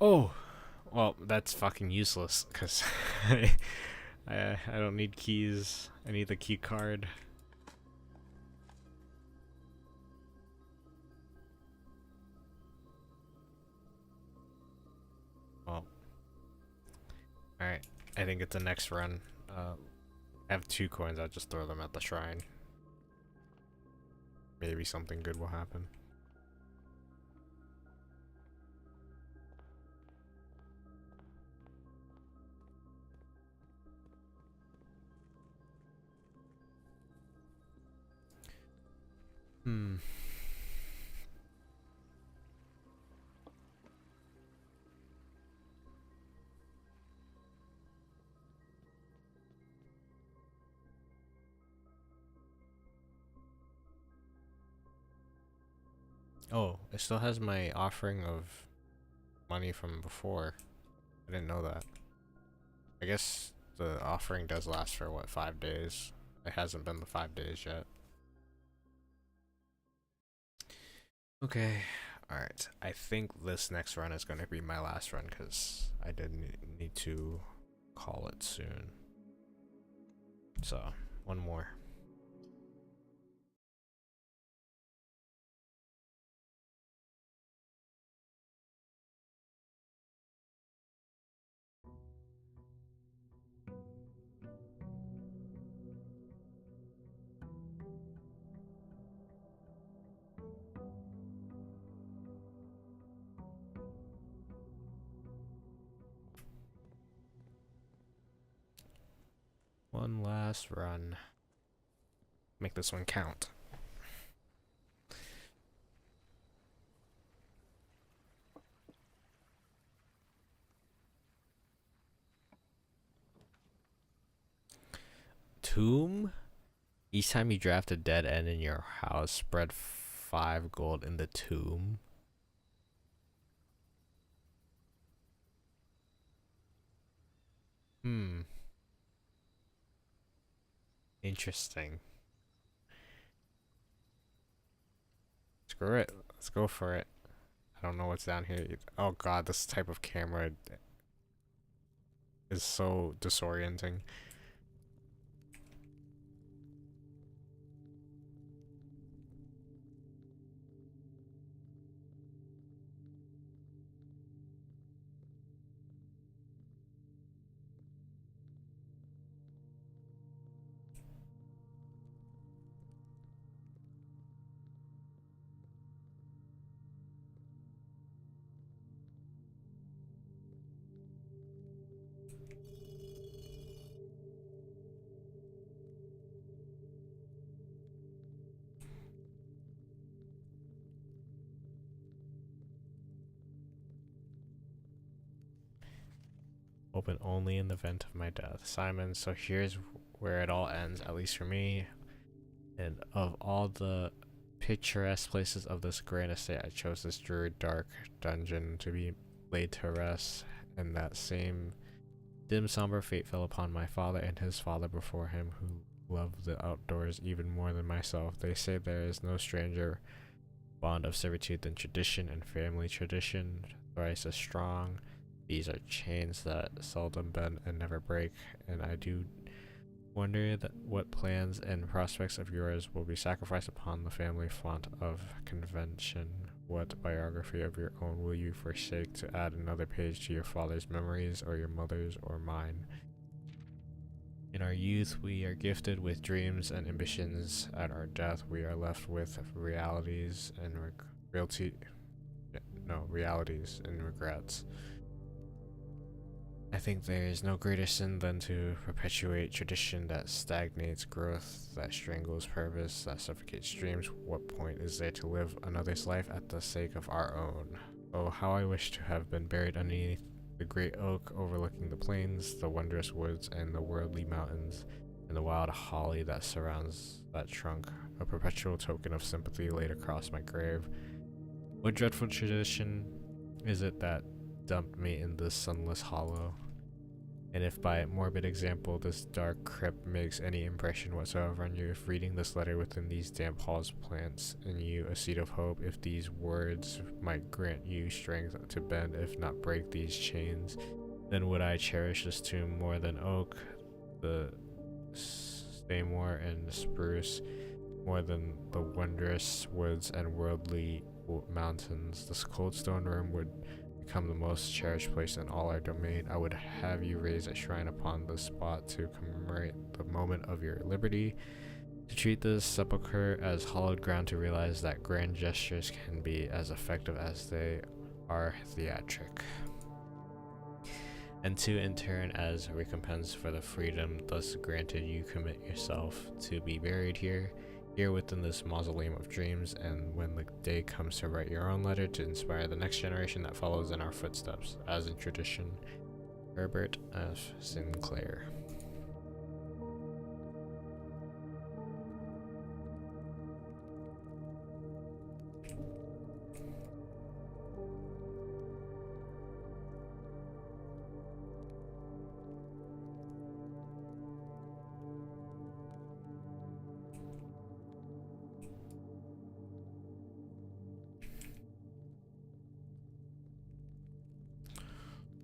S1: Oh! Well, that's fucking useless, because I don't need keys. I need the key card. Well, alright. I think it's the next run. I have 2 coins, I'll just throw them at the shrine. Maybe something good will happen. Hmm. Oh, it still has my offering of money from before. I didn't know that. I guess the offering does last for what, 5 days? It hasn't been the 5 days yet. Okay, alright. I think this next run is going to be my last run because I did need to call it soon. So, one more. One last run. Make this one count. Tomb? Each time you draft a dead end in your house, spread 5 gold in the tomb. Hmm. Interesting. Screw it. Let's go for it. I don't know what's down here. Oh god, this type of camera is so disorienting. Open only in the event of my death. Simon, so here's where it all ends, at least for me. And of all the picturesque places of this grand estate, I chose this dreary, dark dungeon to be laid to rest. And that same dim, somber fate fell upon my father and his father before him, who loved the outdoors even more than myself. They say there is no stranger bond of servitude than tradition, and family tradition, thrice as strong. These are chains that seldom bend and never break, and I do wonder that what plans and prospects of yours will be sacrificed upon the family font of convention. What biography of your own will you forsake to add another page to your father's memories, or your mother's, or mine? In our youth, we are gifted with dreams and ambitions. At our death, we are left with realities and realities and regrets. I think there is no greater sin than to perpetuate tradition that stagnates growth, that strangles purpose, that suffocates dreams. What point is there to live another's life at the sake of our own? Oh, how I wish to have been buried underneath the great oak overlooking the plains, the wondrous woods, and the worldly mountains, and the wild holly that surrounds that trunk, a perpetual token of sympathy laid across my grave. What dreadful tradition is it that dumped me in this sunless hollow? And if by morbid example this dark crypt makes any impression whatsoever on you, if reading this letter within these damp halls plants in you a seed of hope, if these words might grant you strength to bend, if not break these chains, then would I cherish this tomb more than oak, the sycamore and spruce, more than the wondrous woods and worldly mountains. This cold stone room would become the most cherished place in all our domain. I would have you raise a shrine upon this spot to commemorate the moment of your liberty, to treat this sepulchre as hallowed ground, to realize that grand gestures can be as effective as they are theatric, and to in turn, as recompense for the freedom thus granted, you commit yourself to be buried here within this mausoleum of dreams, and when the day comes to write your own letter to inspire the next generation that follows in our footsteps, as in tradition. Herbert F. Sinclair.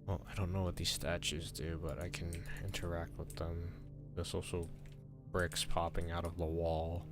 S1: Well, I don't know what these statues do, but I can interact with them. There's also bricks popping out of the wall.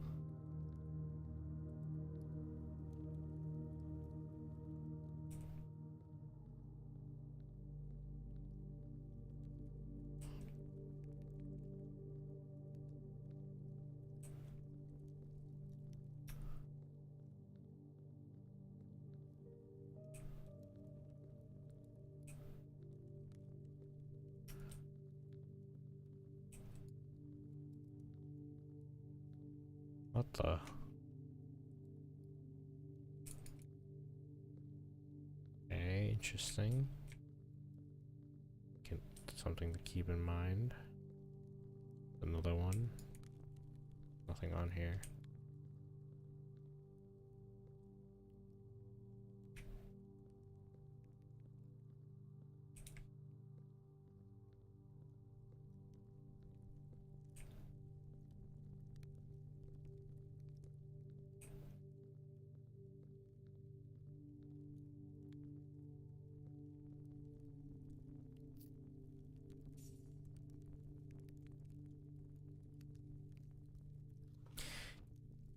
S1: What the? Okay, interesting. Something to keep in mind. Another one. Nothing on here.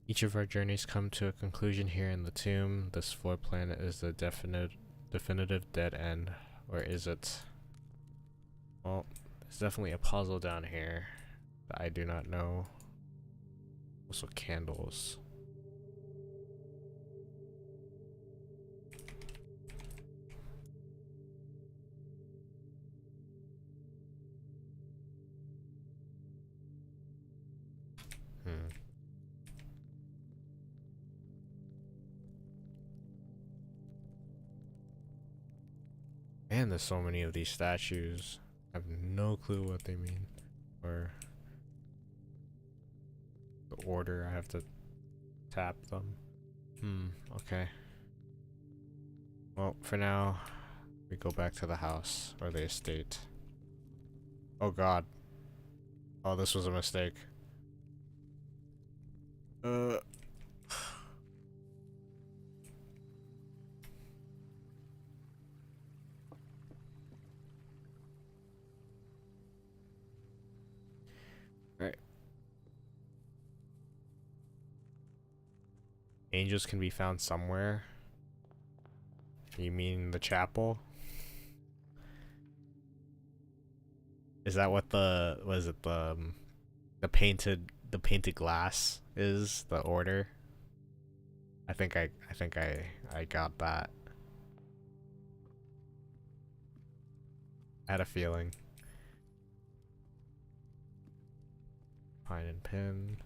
S1: Each of our journeys come to a conclusion here in the tomb. This floor plan is the definitive dead end. Or is it? Well, there's definitely a puzzle down here that I do not know. Also candles. Man, there's so many of these statues. I have no clue what they mean. Or the order I have to tap them. Okay. Well, for now, we go back to the house, or the estate. Oh god. Oh, this was a mistake. Right. Angels can be found somewhere. You mean the chapel? Is that what the painted glass is? The order? I think I got that. I had a feeling. Pine and pin.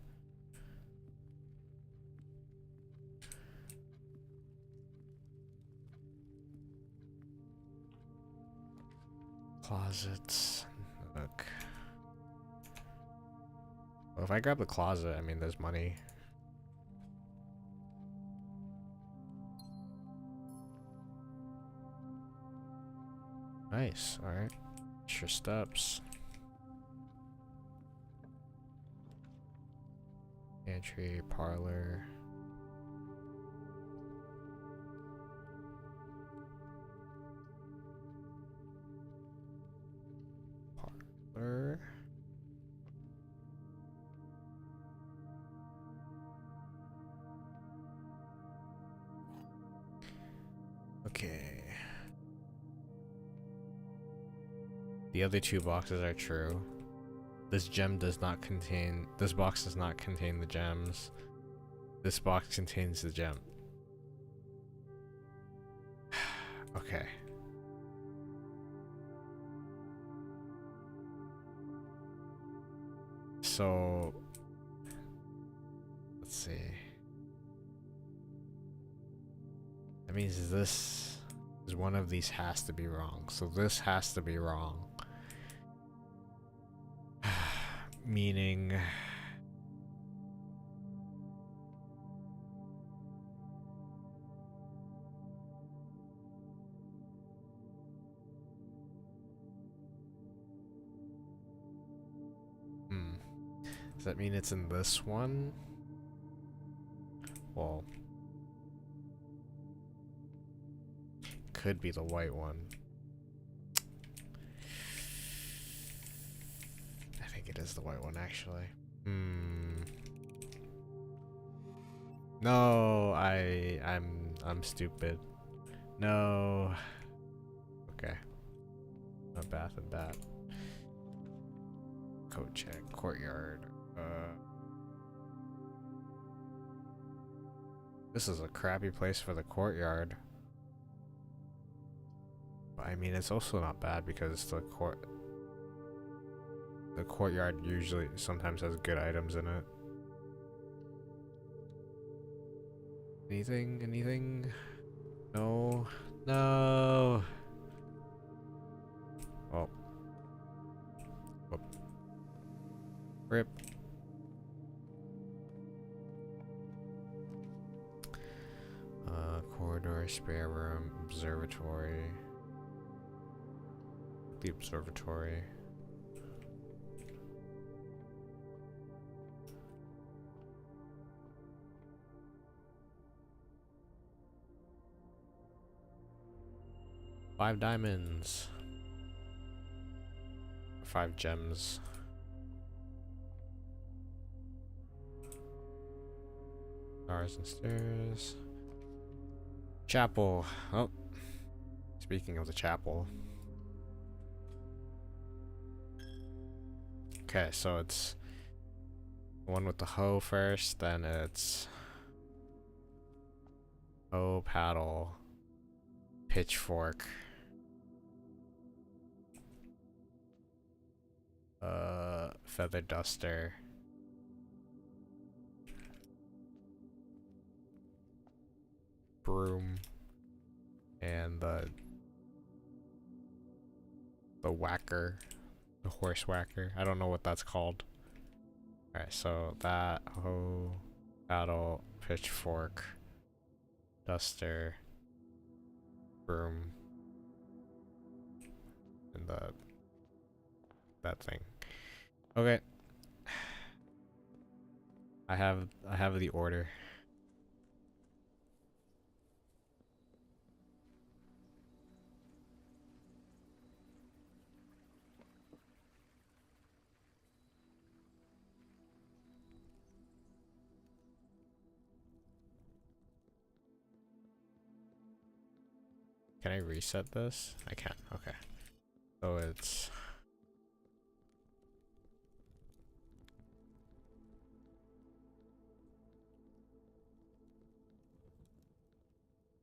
S1: Closets. Look. Well, if I grab the closet, I mean, there's money. Nice. All right. Extra steps. Pantry, parlor. Parlor. Okay. The other two boxes are true. This gem does not contain, this box does not contain the gems. This box contains the gem. Okay. So, let's see. That means this is one of these has to be wrong. So this has to be wrong. Meaning... Does that mean it's in this one? Well... Could be the white one. I think it is the white one, actually. No, I'm stupid. No. Okay. Not bath and bat. Coat check. Courtyard. This is a crappy place for the courtyard. But I mean, it's also not bad because the courtyard usually sometimes has good items in it. Anything? No. No. Oh. Whoop. Rip. Corridor, spare room, observatory. The observatory. Five diamonds. 5 gems. Stars and stairs. Chapel. Oh. Speaking of the chapel. Okay, so it's the one with the hoe first, then it's hoe, paddle, pitchfork, feather duster, broom, and the whacker, the horse whacker. I don't know what that's called. Alright, so that, hoe, paddle, pitchfork, duster, broom, and that thing. Okay. I have the order. Can I reset this? I can. Okay. So it's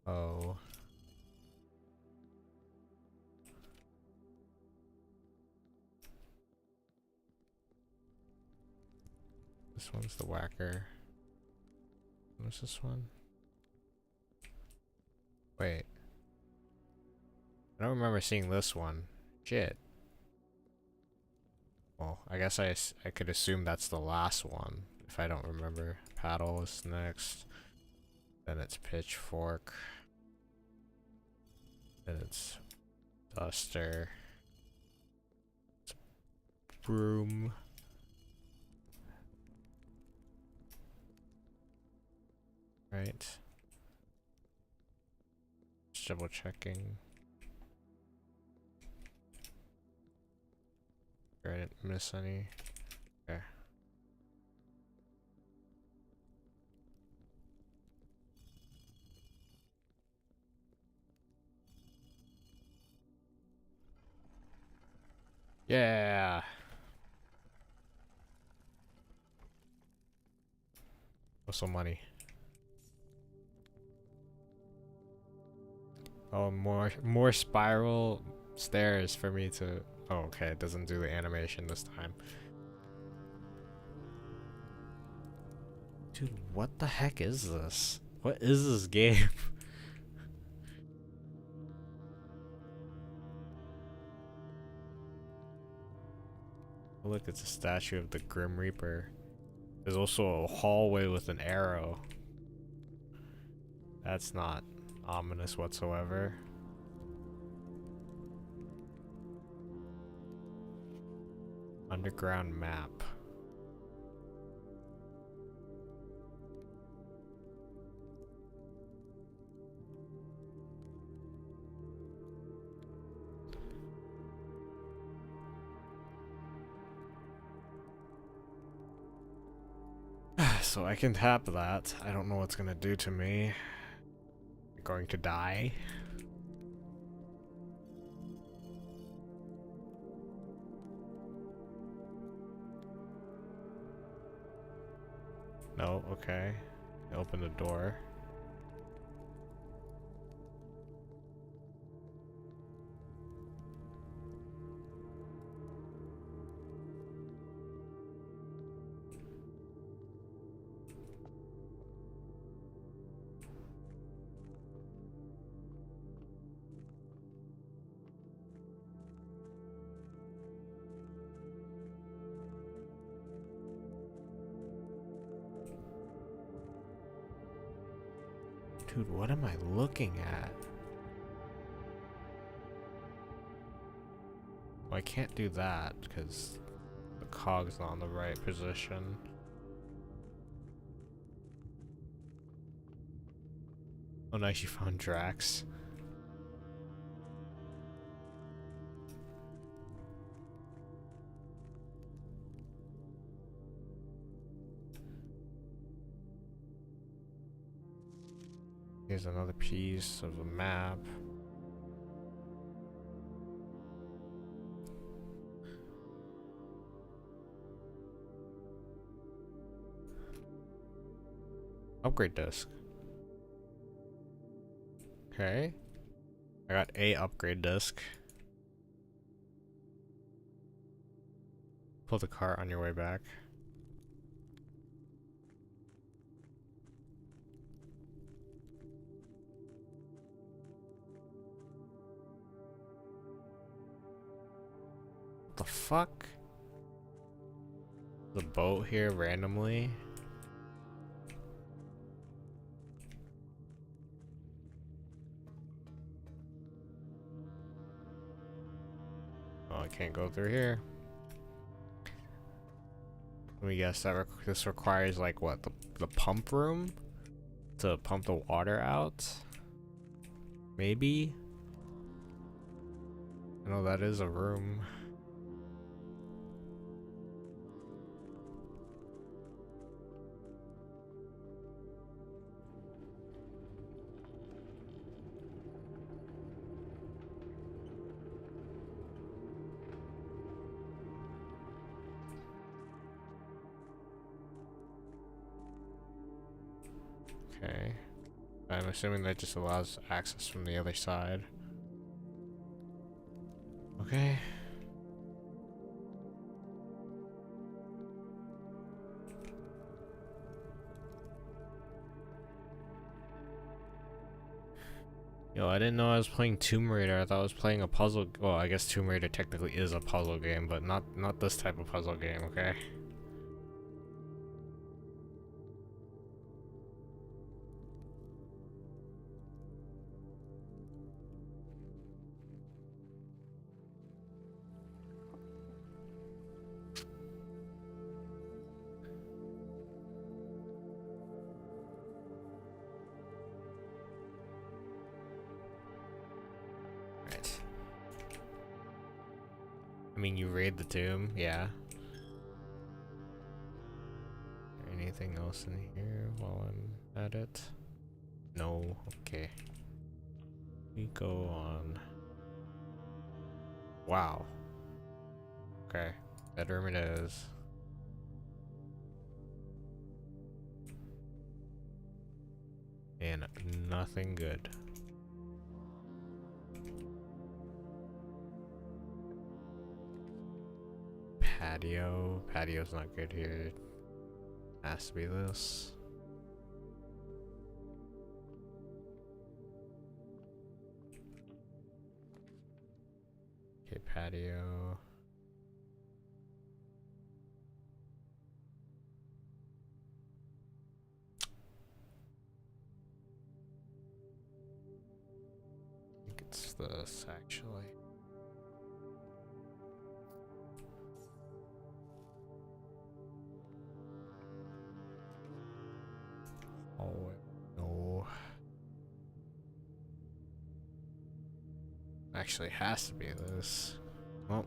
S1: oh. This one's the whacker. What's this one? Wait. I don't remember seeing this one. Shit. Well, I guess I could assume that's the last one, if I don't remember. Paddle is next. Then it's pitchfork. Then it's duster. It's broom. Right. Just double checking. I didn't miss any. Okay. Yeah. What's some money? Oh, more spiral stairs for me to. Oh, okay. It doesn't do the animation this time. Dude, what the heck is this? What is this game? Look, it's a statue of the Grim Reaper. There's also a hallway with an arrow. That's not ominous whatsoever. Underground map. So I can tap that. I don't know what's gonna do to me. I'm going to die. No, okay. Open the door. Dude, what am I looking at? Well, I can't do that because the cog's not in the right position. Oh, nice, you found Drax. Here's another piece of a map. Upgrade disc. Okay. I got a upgrade disc. Pull the cart on your way back. What the fuck? The boat here randomly? Oh, I can't go through here. Let me guess, that this requires like what, the pump room to pump the water out? Maybe? I know that is a room. Okay. I'm assuming that just allows access from the other side. Okay. Yo, I didn't know I was playing Tomb Raider. I thought I was playing a puzzle. Well, I guess Tomb Raider technically is a puzzle game, but not this type of puzzle game, okay? Right. I mean, you raid the tomb, yeah. Anything else in here while I'm at it? No, okay. We go on. Wow. Okay, bedroom it is. And nothing good. Patio. Patio's not good here. Has to be this. Okay, patio. I think it's this actually. Oh no. Actually has to be this. Well,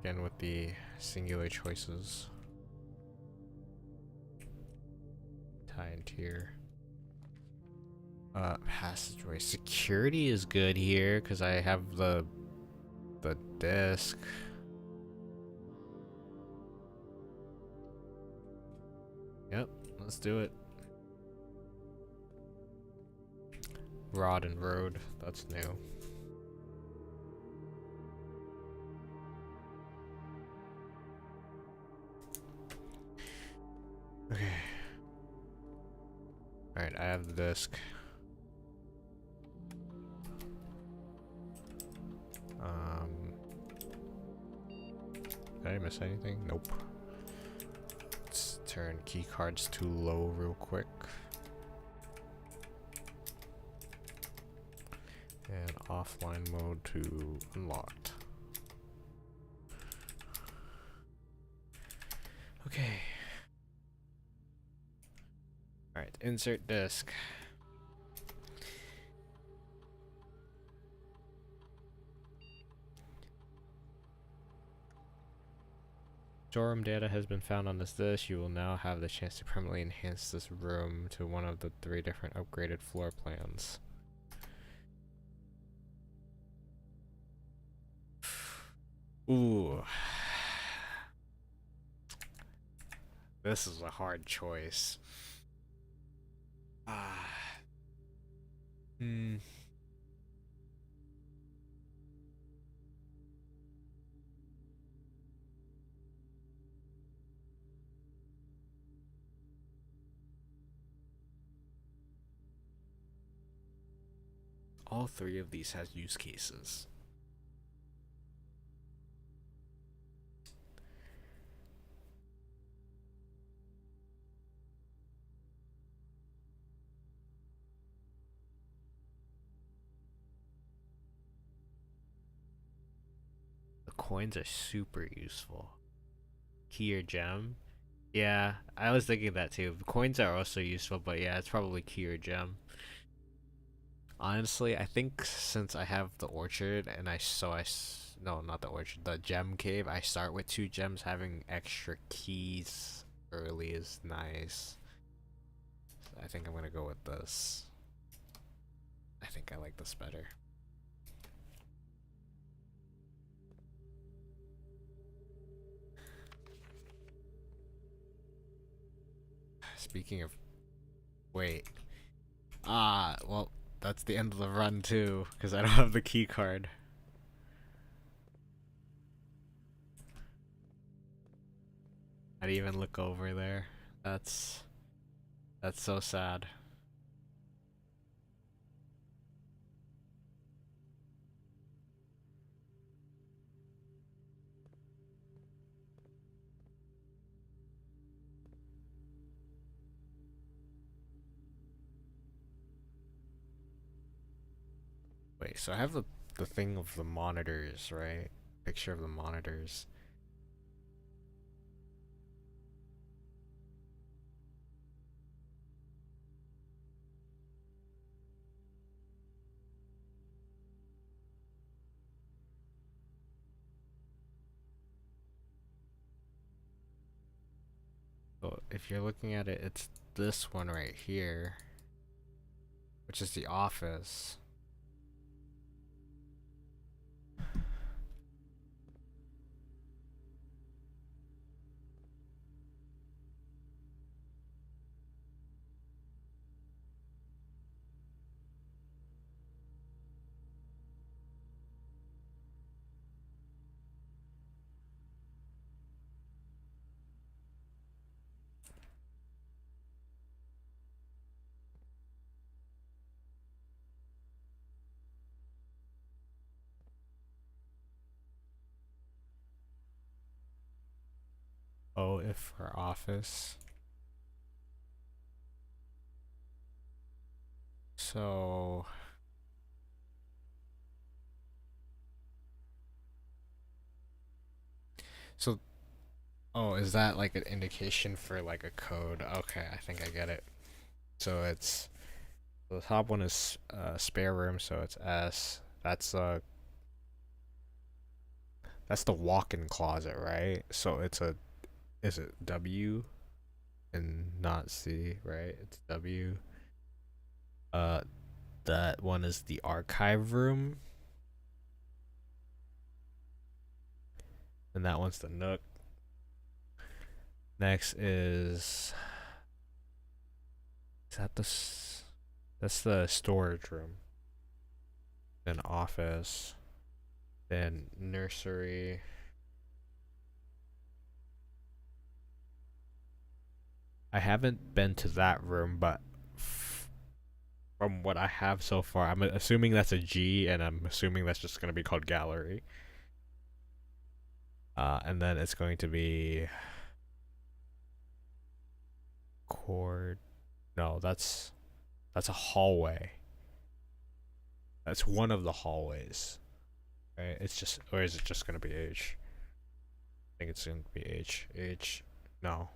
S1: again with the singular choices. Tie and tier. Passageway. Security is good here because I have the disc. Yep, let's do it. Rod and road, that's new. Okay. Alright, I have the disc. Did I miss anything? Nope. Let's turn key cards to low real quick. And offline mode to unlocked. Okay. Alright, insert disc. Storeroom data has been found on this disk. You will now have the chance to permanently enhance this room to one of the 3 different upgraded floor plans. Ooh. This is a hard choice. All 3 of these has use cases. The coins are super useful. Key or gem? Yeah, I was thinking that too. Coins are also useful, but yeah, it's probably key or gem. Honestly, I think since I have the orchard and no, not the orchard, the gem cave, I start with 2 gems. Having extra keys early is nice. So I think I'm gonna go with this. I think I like this better. Speaking of, wait. Well, that's the end of the run too, because I don't have the key card. I didn't even look over there. That's so sad. Wait, so I have the thing of the monitors, right? Picture of the monitors. So if you're looking at it, it's this one right here, which is the office. O if for office. So so oh, is that like an indication for like a code? Okay, I think I get it. So it's the top one is spare room, so it's S. That's the walk-in closet, right? So it's a is it W and not C, right? It's W. Uh, that one is the archive room, and that one's the Nook. Next is that that's the storage room. Then office. Then nursery. I haven't been to that room, but from what I have so far, I'm assuming that's a G, and I'm assuming that's just going to be called gallery. And then it's going to be cord. No, that's a hallway. That's one of the hallways. Right? It's just, or is it just going to be H? I think it's going to be H. H. No,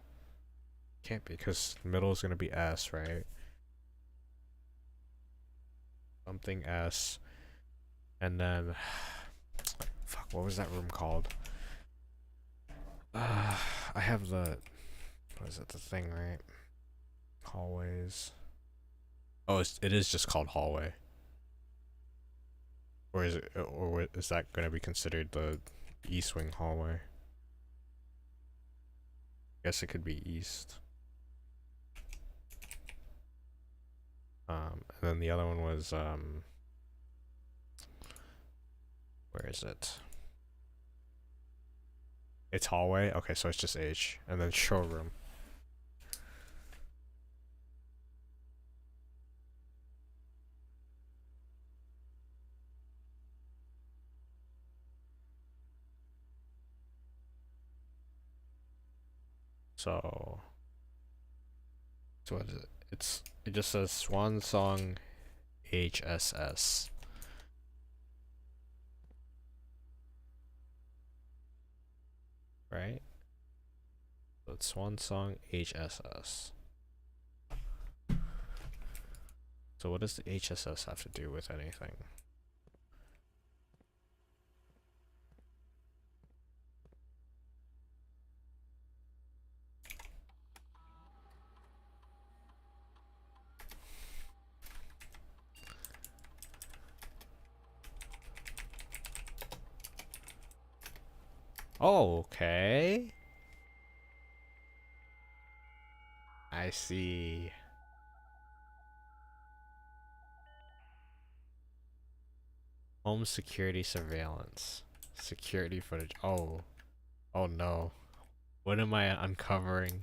S1: can't be because middle is going to be S, right? Something S, and then fuck, what was that room called? I have the what is it? The thing, right? Hallways. Oh, it is just called hallway. Or is it? Or is that going to be considered the east wing hallway? I guess it could be east. And then the other one was where is it? It's hallway. Okay, so it's just H, and then showroom. So, what is it? It just says Swan Song HSS. Right? So it's Swan Song HSS. So what does the HSS have to do with anything? Oh, okay. I see. Home security surveillance. Security footage. Oh. Oh no. What am I uncovering?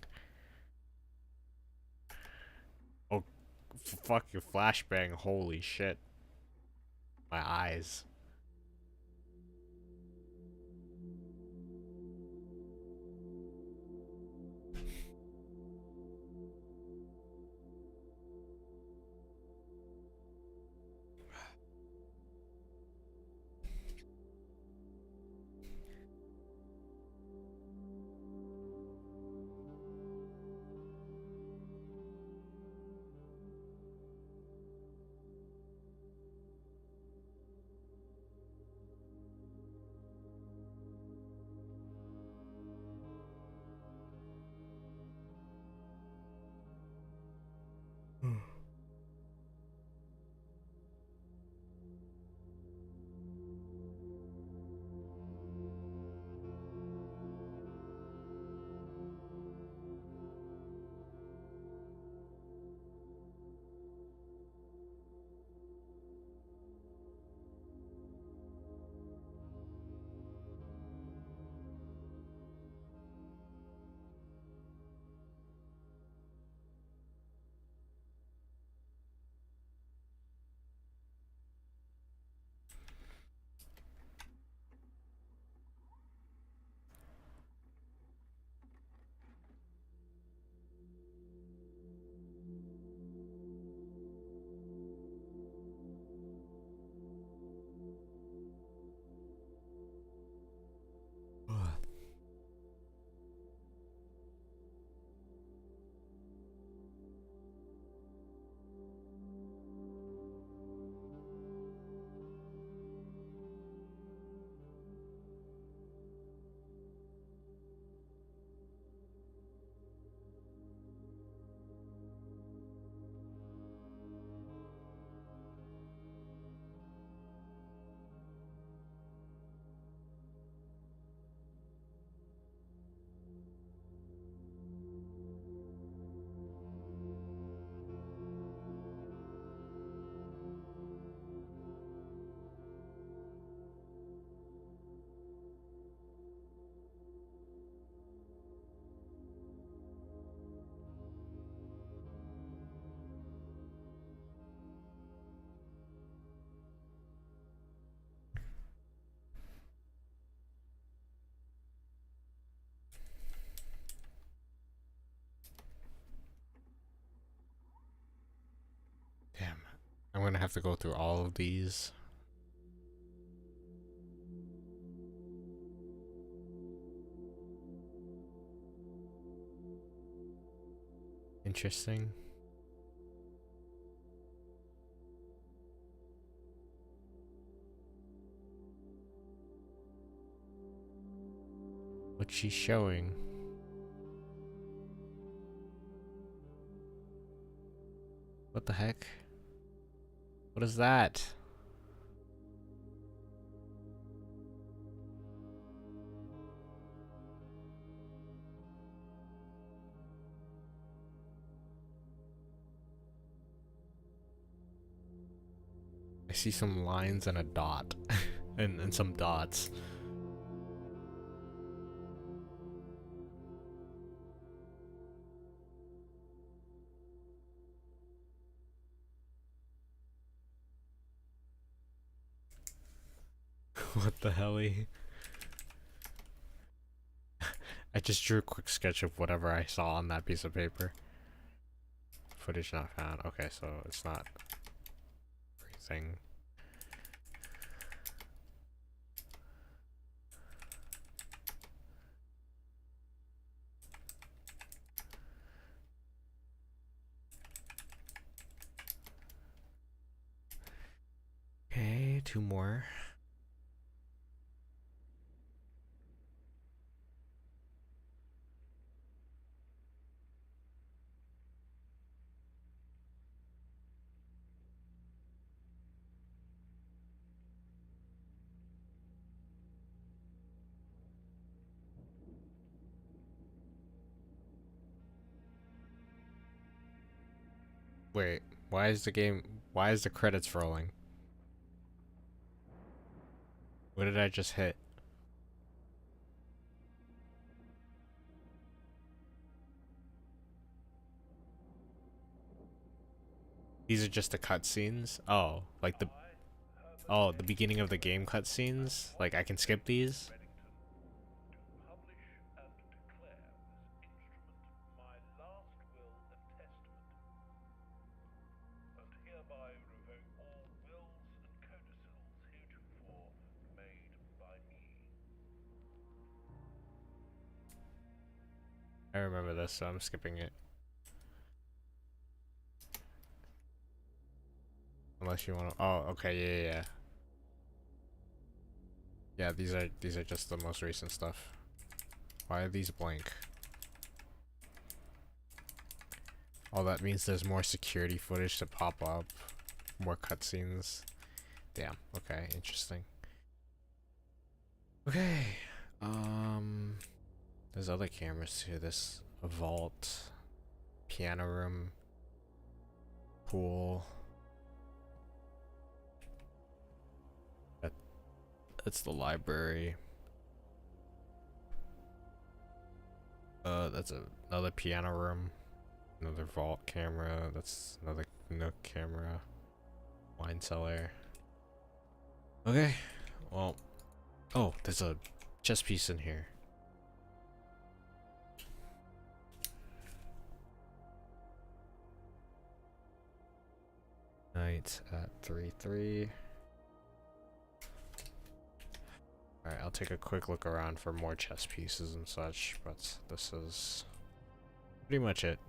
S1: Oh, fuck your flashbang. Holy shit. My eyes. gonna have to go through all of these. Interesting. What's she showing? What the heck? What is that? I see some lines and a dot. and some dots. What the helly? I just drew a quick sketch of whatever I saw on that piece of paper. Footage not found. Okay, so it's not everything. Okay, two more. Wait, why is the credits rolling? What did I just hit? These are just the cutscenes? Oh, like the beginning of the game cutscenes? Like I can skip these? I remember this, so I'm skipping it. Unless you want to. Oh, okay, yeah. Yeah, these are just the most recent stuff. Why are these blank? Oh, that means there's more security footage to pop up, more cutscenes. Damn. Okay, interesting. Okay. There's other cameras too. This a vault, piano room, pool. That's the library. That's another piano room, another vault camera. That's another nook camera, wine cellar. Okay, well, oh, there's a chess piece in here. Night at 3:03. Alright, I'll take a quick look around for more chess pieces and such, but this is pretty much it.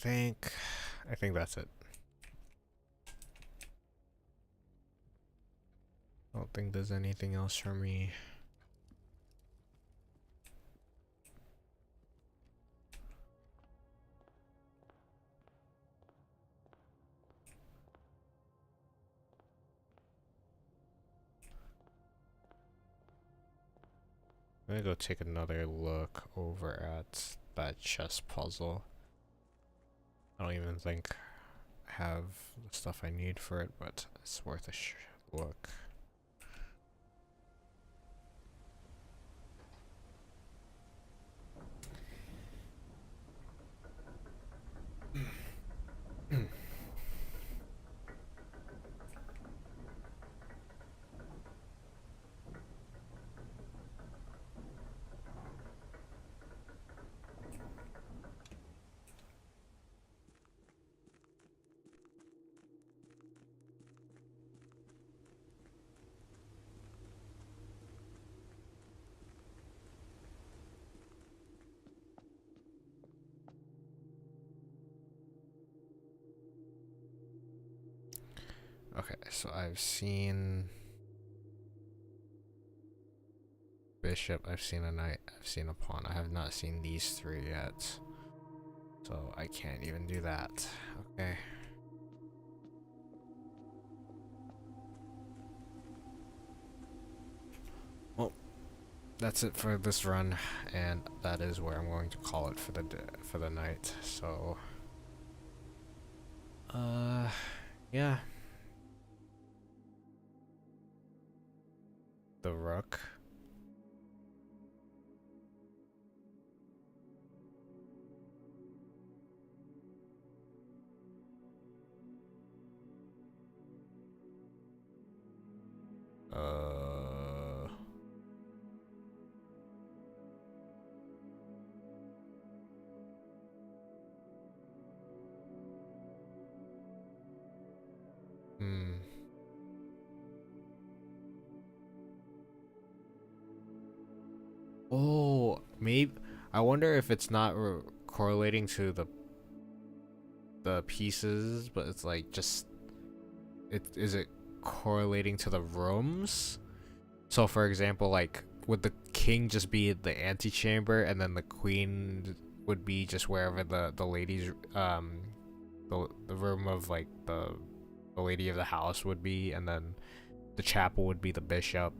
S1: think that's it. I don't think there's anything else for me. I'm gonna go take another look over at that chess puzzle. I don't even think I have the stuff I need for it, but it's worth a look. Okay, so I've seen bishop, I've seen a knight, I've seen a pawn. I have not seen these three yet. So I can't even do that. Okay. Well, that's it for this run, and that is where I'm going to call it for the night. So yeah. The rook. Hmm. Oh, maybe. I wonder if it's not correlating to the pieces, but it's like just is it correlating to the rooms? So, for example, like would the king just be in the antechamber, and then the queen would be just wherever the ladies the room of like the lady of the house would be, and then the chapel would be the bishop.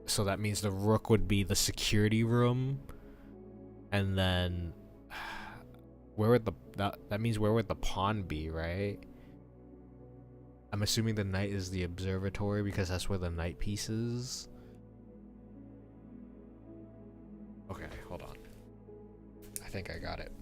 S1: So that means the rook would be the security room, and then where would that means where would the pawn be, right? I'm assuming the knight is the observatory because that's where the knight piece is. Okay, hold on. I think I got it.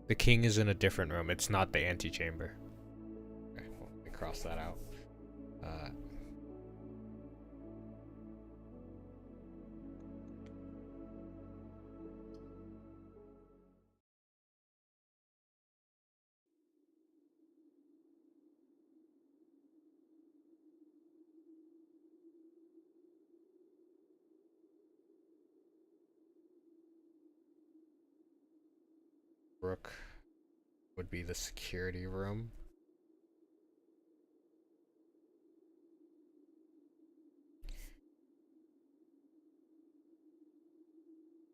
S1: The king is in a different room. It's not the antechamber. Okay, well, let me cross that out. Rook would be the security room.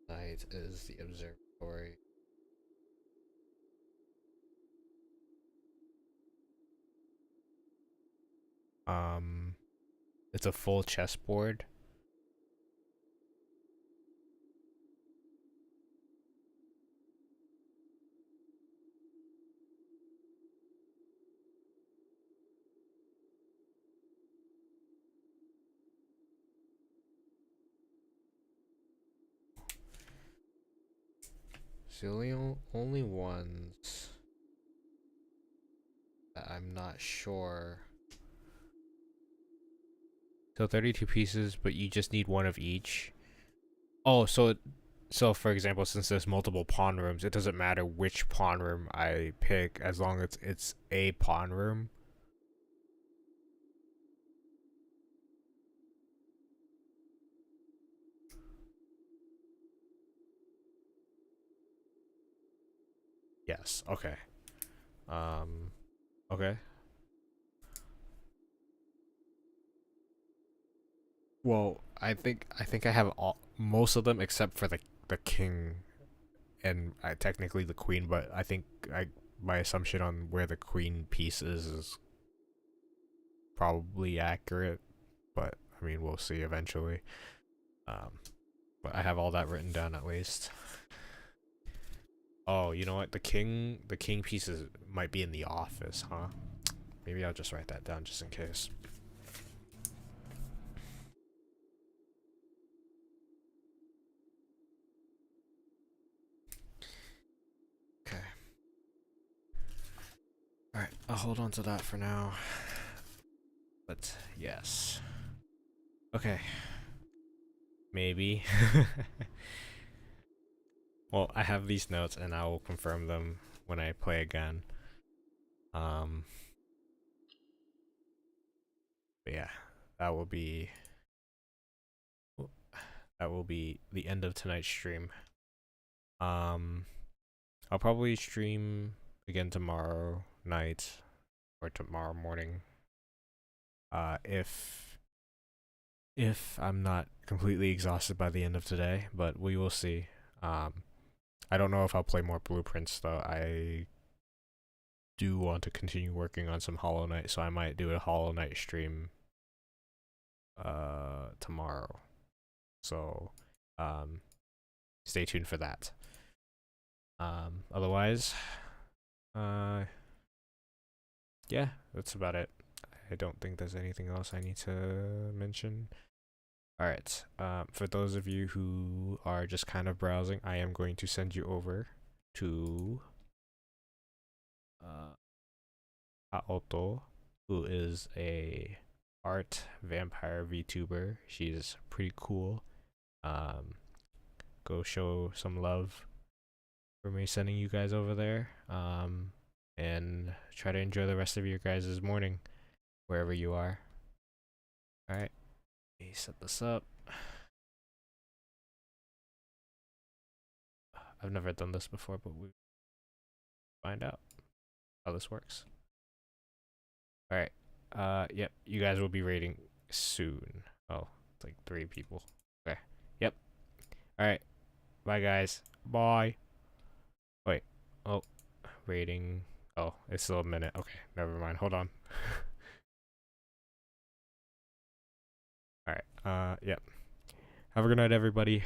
S1: Knight is the observatory. It's a full chessboard. So the only ones that I'm not sure. So 32 pieces, but you just need one of each. Oh, so for example, since there's multiple pawn rooms, it doesn't matter which pawn room I pick as long as it's a pawn room. Yes. Okay. Okay. Well, I think I have all most of them except for the king and technically the queen, but I think I my assumption on where the queen piece is probably accurate, but I mean we'll see eventually. Um, but I have all that written down at least. Oh, you know what? The king pieces might be in the office, huh? Maybe I'll just write that down just in case. Okay. All right, I'll hold on to that for now. But yes. Okay. Maybe. Well, I have these notes and I will confirm them when I play again. Um, but yeah, that will be that will be the end of tonight's stream. Um, I'll probably stream again tomorrow night or tomorrow morning. If I'm not completely exhausted by the end of today, but we will see. Um, I don't know if I'll play more blueprints though. I do want to continue working on some Hollow Knight, so I might do a Hollow Knight stream tomorrow. So stay tuned for that. Otherwise, uh yeah, that's about it. I don't think there's anything else I need to mention. All right. For those of you who are just kind of browsing, I am going to send you over to Aoto, who is a art vampire VTuber. She's pretty cool. Um, go show some love for me sending you guys over there. And try to enjoy the rest of your guys' morning wherever you are. All right. Let me set this up. I've never done this before, but we find out how this works. All right. Yep. You guys will be rating soon. Oh, it's like 3 people. Okay. Yep. All right. Bye, guys. Bye. Wait. Oh, rating. Oh, it's still a minute. Okay. Never mind. Hold on. All right. Yep. Have a good night, everybody.